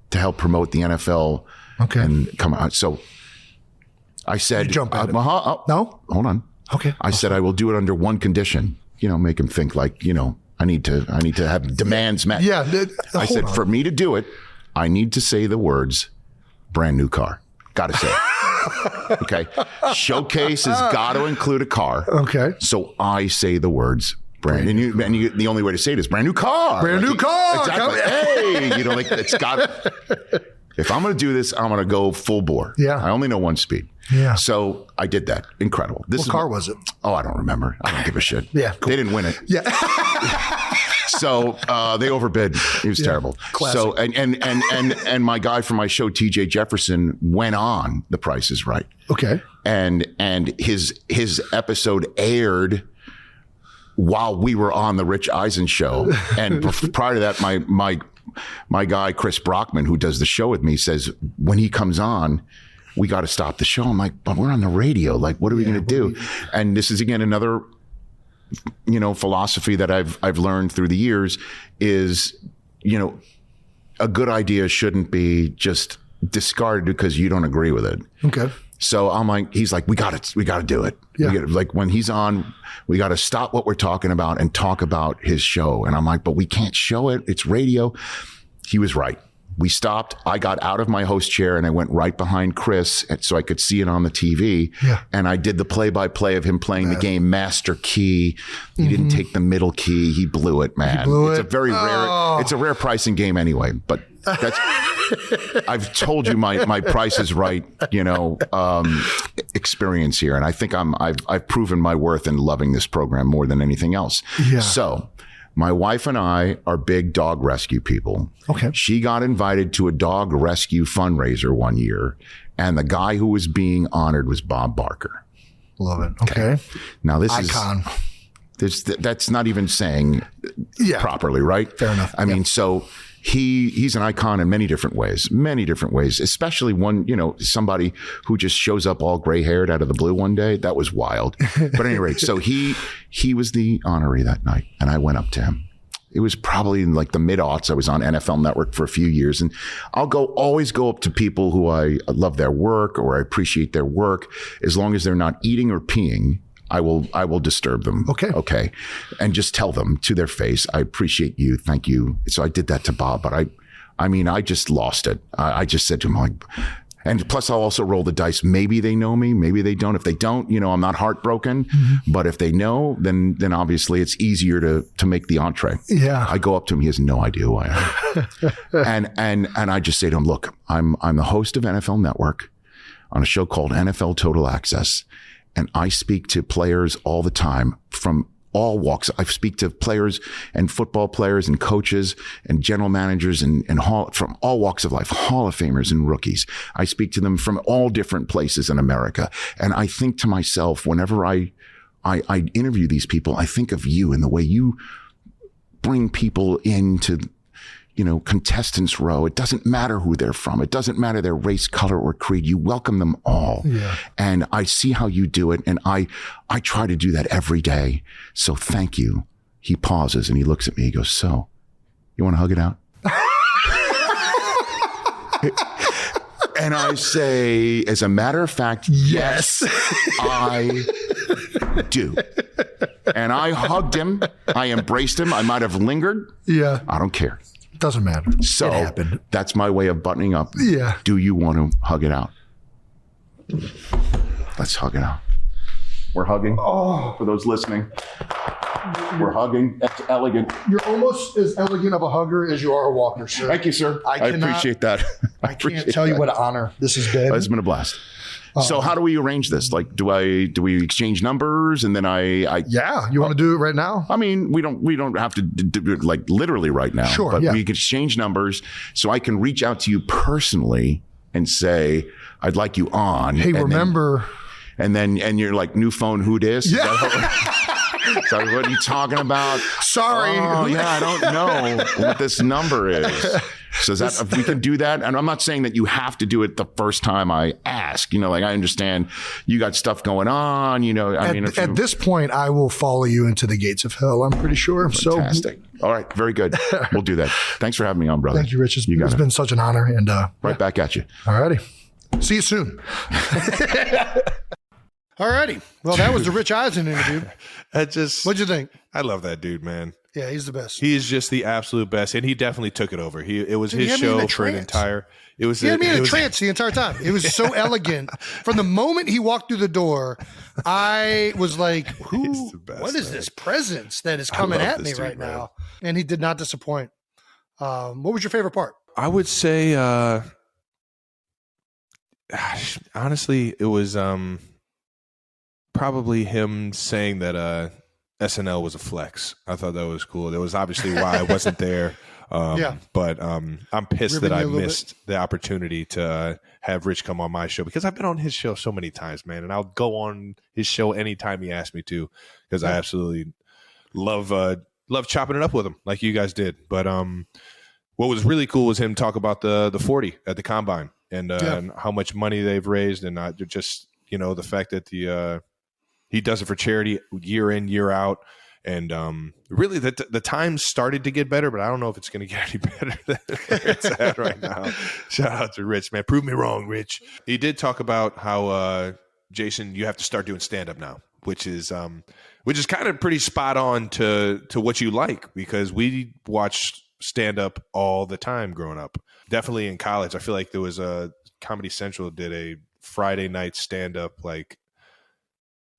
to help promote the NFL. Okay. And come on. So I said, you jump at it. No, hold on. Okay. I said, I will do it under one condition, make him think like, I need to have demands met. Yeah. I said, for me to do it, I need to say the words, brand new car. Got to say it. Okay. Showcase has got to include a car. Okay. So I say the words, brand new. And the only way to say it is brand new car. Brand new car. Exactly. Hey, it's got if I'm going to do this, I'm going to go full bore. Yeah. I only know one speed. Yeah. So I did that. Incredible. What car was it? Oh, I don't remember. I don't give a shit. Yeah. Cool. They didn't win it. Yeah. So they overbid. It was terrible. Classic. So and my guy from my show, TJ Jefferson, went on The Price is Right. Okay. And his episode aired while we were on the Rich Eisen show. And prior to that, my guy, Chris Brockman, who does the show with me, says, when he comes on, we got to stop the show. I'm like, but we're on the radio. Like, what are we going to do? And this is, again, another, philosophy that I've learned through the years is, a good idea shouldn't be just discarded because you don't agree with it. Okay. So I'm like, he's like, we got to do it. Yeah. Like when he's on, we got to stop what we're talking about and talk about his show. And I'm like, but we can't show it. It's radio. He was right. We stopped. I got out of my host chair and I went right behind Chris so I could see it on the TV. Yeah. And I did the play-by-play of him playing the game master key. He didn't take the middle key. He blew it, man. It's a very rare. It's a rare pricing game anyway. But that's. I've told you my Price is Right, experience here, and I think I've proven my worth in loving this program more than anything else. Yeah. So. My wife and I are big dog rescue people. Okay. She got invited to a dog rescue fundraiser one year, and the guy who was being honored was Bob Barker. Love it. Okay. Now this Icon. That's not even saying properly, right? Fair enough. I mean, so he's an icon in many different ways, especially one, somebody who just shows up all gray haired out of the blue one day. That was wild. But at any rate, so he was the honoree that night, and I went up to him. It was probably in like the mid-aughts. I was on NFL Network for a few years, and I'll always go up to people who I love their work or I appreciate their work, as long as they're not eating or peeing. I will disturb them. Okay. And just tell them to their face, I appreciate you. Thank you. So I did that to Bob, but I just lost it. I just said to him, like, and plus I'll also roll the dice. Maybe they know me. Maybe they don't. If they don't, I'm not heartbroken, but if they know, then obviously it's easier to make the entree. Yeah. I go up to him. He has no idea who I am. and I just say to him, look, I'm the host of NFL Network on a show called NFL Total Access. And I speak to players all the time from all walks. I speak to players and football players and coaches and general managers and from all walks of life, Hall of Famers and rookies. I speak to them from all different places in America. And I think to myself, whenever I interview these people, I think of you and the way you bring people into contestants row. It doesn't matter who they're from. It doesn't matter their race, color, or creed. You welcome them all. Yeah. And I see how you do it. And I try to do that every day. So thank you. He pauses and he looks at me. He goes, so you want to hug it out? And I say, as a matter of fact, yes, I do. And I hugged him. I embraced him. I might have lingered. Yeah. I don't care. Doesn't matter. So it happened. That's my way of buttoning up. Yeah. Do you want to hug it out? Let's hug it out. We're hugging. Oh, for those listening, we're hugging. That's elegant. You're almost as elegant of a hugger as you are a walker, sir. Thank you, sir. I appreciate that. I can't tell you what an honor this has been. It's been a blast. So how do we arrange this? Like, do we exchange numbers and then yeah, you want to do it right now? I mean, we don't have to do it like literally right now. Sure, but we can exchange numbers so I can reach out to you personally and say, I'd like you on. Hey, remember. And you're like, new phone, who dis? Yeah. So what are you talking about? Sorry. Oh, yeah, I don't know what this number is. So if we can do that, and I'm not saying that you have to do it the first time I ask. I understand you got stuff going on. At this point, I will follow you into the gates of hell. I'm pretty sure. Fantastic. All right, very good. We'll do that. Thanks for having me on, brother. Thank you, Rich. It's been such an honor, and right back at you. All righty. See you soon. All righty. Well, that was the Rich Eisen interview. What'd you think? I love that dude, man. Yeah, he's the best. He is just the absolute best, and he definitely took it over. It was his show for an entire. He had me in a trance the entire time. It was so elegant. From the moment he walked through the door, I was like, what is this presence that is coming at me right now? And he did not disappoint. What was your favorite part? I would say, honestly, it was probably him saying that SNL was a flex. I thought that was cool. That was obviously why I wasn't there. But I'm pissed that I missed the opportunity to have Rich come on my show, because I've been on his show so many times, man, and I'll go on his show anytime he asks me to, because I absolutely love chopping it up with him like you guys did. But what was really cool was him talk about the 40 at the combine and how much money they've raised, and just the fact that he does it for charity year in, year out, And really, the times started to get better, but I don't know if it's going to get any better than where it's at right now. Shout out to Rich, man. Prove me wrong, Rich. He did talk about how, Jason, you have to start doing stand-up now, which is kind of pretty spot on to what you like, because we watched stand-up all the time growing up. Definitely in college. I feel like there was a Comedy Central did a Friday night stand-up, like,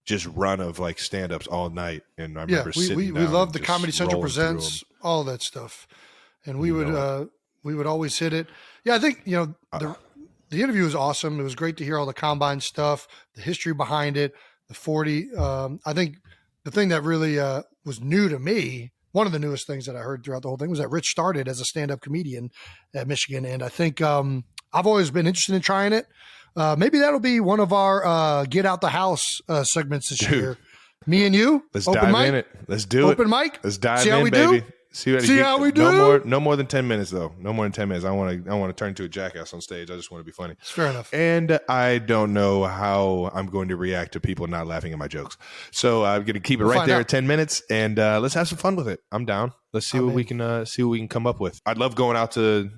just run of like stand-ups all night. And I remember we love the Comedy Central Presents, all that stuff. And we would always hit it. Yeah, I think, the interview was awesome. It was great to hear all the combine stuff, the history behind it, the 40. I think the thing that really was new to me, one of the newest things that I heard throughout the whole thing, was that Rich started as a stand-up comedian at Michigan. And I think I've always been interested in trying it. Maybe that'll be one of our get out the house segments this year. Me and you. Let's dive in it. Let's do it. Open mic. Let's dive in, See how we baby. do? See how we do? No more than 10 minutes though. No more than 10 minutes. I want to turn into a jackass on stage. I just want to be funny. It's fair enough. And I don't know how I'm going to react to people not laughing at my jokes. So I'm going to keep it right there at 10 minutes, and let's have some fun with it. I'm down. Let's see what we can come up with. I'd love going out to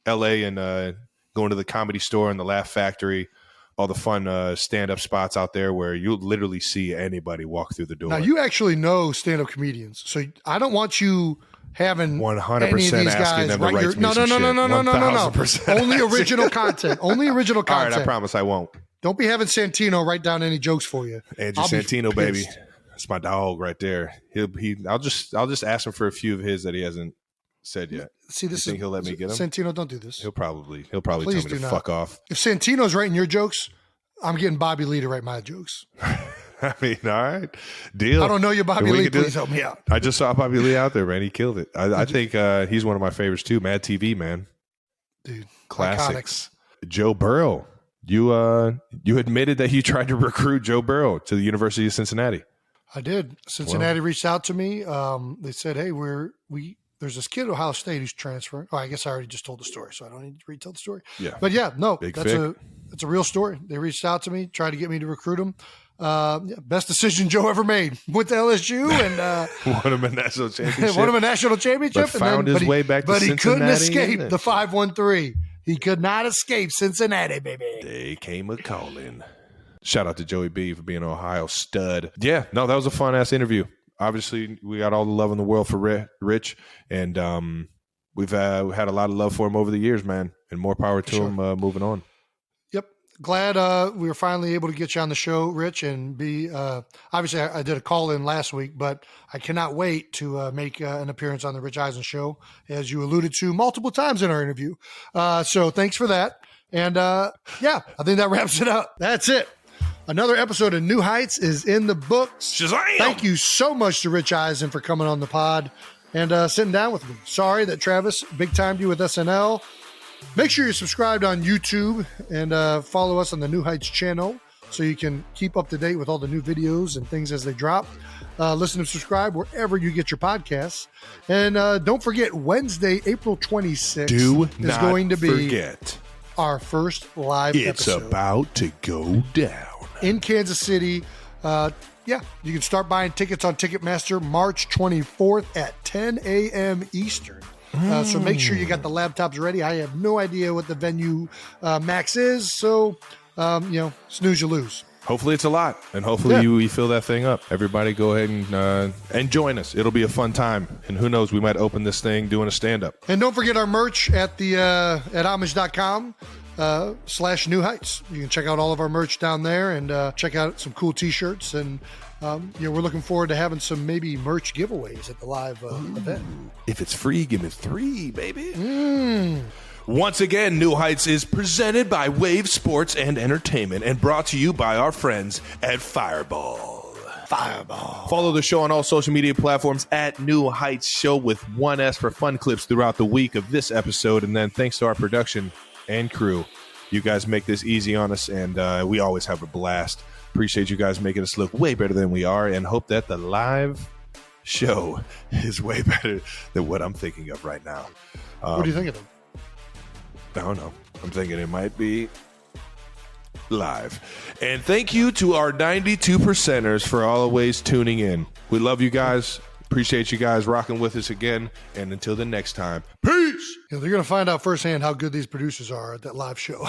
LA and going to the Comedy Store and the Laugh Factory, all the fun stand-up spots out there where you literally see anybody walk through the door. Now, you actually know stand-up comedians, so I don't want you having 100% any of these asking guys them to write write your, me no. some shit. Only original content. Only original content. All right, I promise I won't. Don't be having Santino write down any jokes for you. Andrew Santino, baby. That's my dog right there. I'll just ask him for a few of his that he hasn't said yet. See, this think he'll let me get him? Santino, don't do this. He'll probably tell me to fuck off. If Santino's writing your jokes, I'm getting Bobby Lee to write my jokes. I mean, all right, deal. I don't know you, Bobby Lee. Please help me out. I just saw Bobby Lee out there, man. He killed it. I think he's one of my favorites too. Mad TV, man. Dude, classics. Iconics. Joe Burrow. You admitted that you tried to recruit Joe Burrow to the University of Cincinnati. I did. Cincinnati reached out to me. They said, "Hey, there's this kid at Ohio State who's transferring." Oh, I guess I already just told the story, so I don't need to retell the story. Yeah, but yeah, no, that's a real story. They reached out to me, tried to get me to recruit him. Best decision Joe ever made. Went to LSU and won him a national championship. But found his way back to Cincinnati. But he couldn't escape the 513. He could not escape Cincinnati, baby. They came a calling. Shout out to Joey B for being an Ohio stud. Yeah, no, that was a fun ass interview. Obviously, we got all the love in the world for Rich, and we've had a lot of love for him over the years, man. And more power to him moving on. Yep. Glad we were finally able to get you on the show, Rich, and be obviously I did a call in last week, but I cannot wait to make an appearance on the Rich Eisen show, as you alluded to multiple times in our interview. So thanks for that. And yeah, I think that wraps it up. That's it. Another episode of New Heights is in the books. Shazam! Thank you so much to Rich Eisen for coming on the pod and sitting down with me. Sorry that Travis big timed you with SNL. Make sure you're subscribed on YouTube and follow us on the New Heights channel so you can keep up to date with all the new videos and things as they drop. Listen and subscribe wherever you get your podcasts. And don't forget, Wednesday, April 26th is going to be our first live episode. It's about to go down. In Kansas City. Yeah, you can start buying tickets on Ticketmaster March 24th at 10 a.m. Eastern. So make sure you got the laptops ready. I have no idea what the venue max is. So, snooze, you lose. Hopefully it's a lot, and hopefully we fill that thing up. Everybody go ahead and join us. It'll be a fun time, and who knows, we might open this thing doing a stand-up. And don't forget our merch at at homage.com. /New Heights. You can check out all of our merch down there and check out some cool t-shirts. And we're looking forward to having some maybe merch giveaways at the live event. If it's free, give me 3, baby. Once again, New Heights is presented by Wave Sports and Entertainment and brought to you by our friends at Fireball. Follow the show on all social media platforms at New Heights Show with 1S for fun clips throughout the week of this episode. And then thanks to our production and crew, you guys make this easy on us, and we always have a blast. Appreciate you guys making us look way better than we are, and hope that the live show is way better than what I'm thinking of right now. What do you think of them? I don't know. I'm thinking it might be live. And thank you to our 92%ers for always tuning in. We love you guys. Appreciate you guys rocking with us again. And until the next time, peace. They're going to find out firsthand how good these producers are at that live show.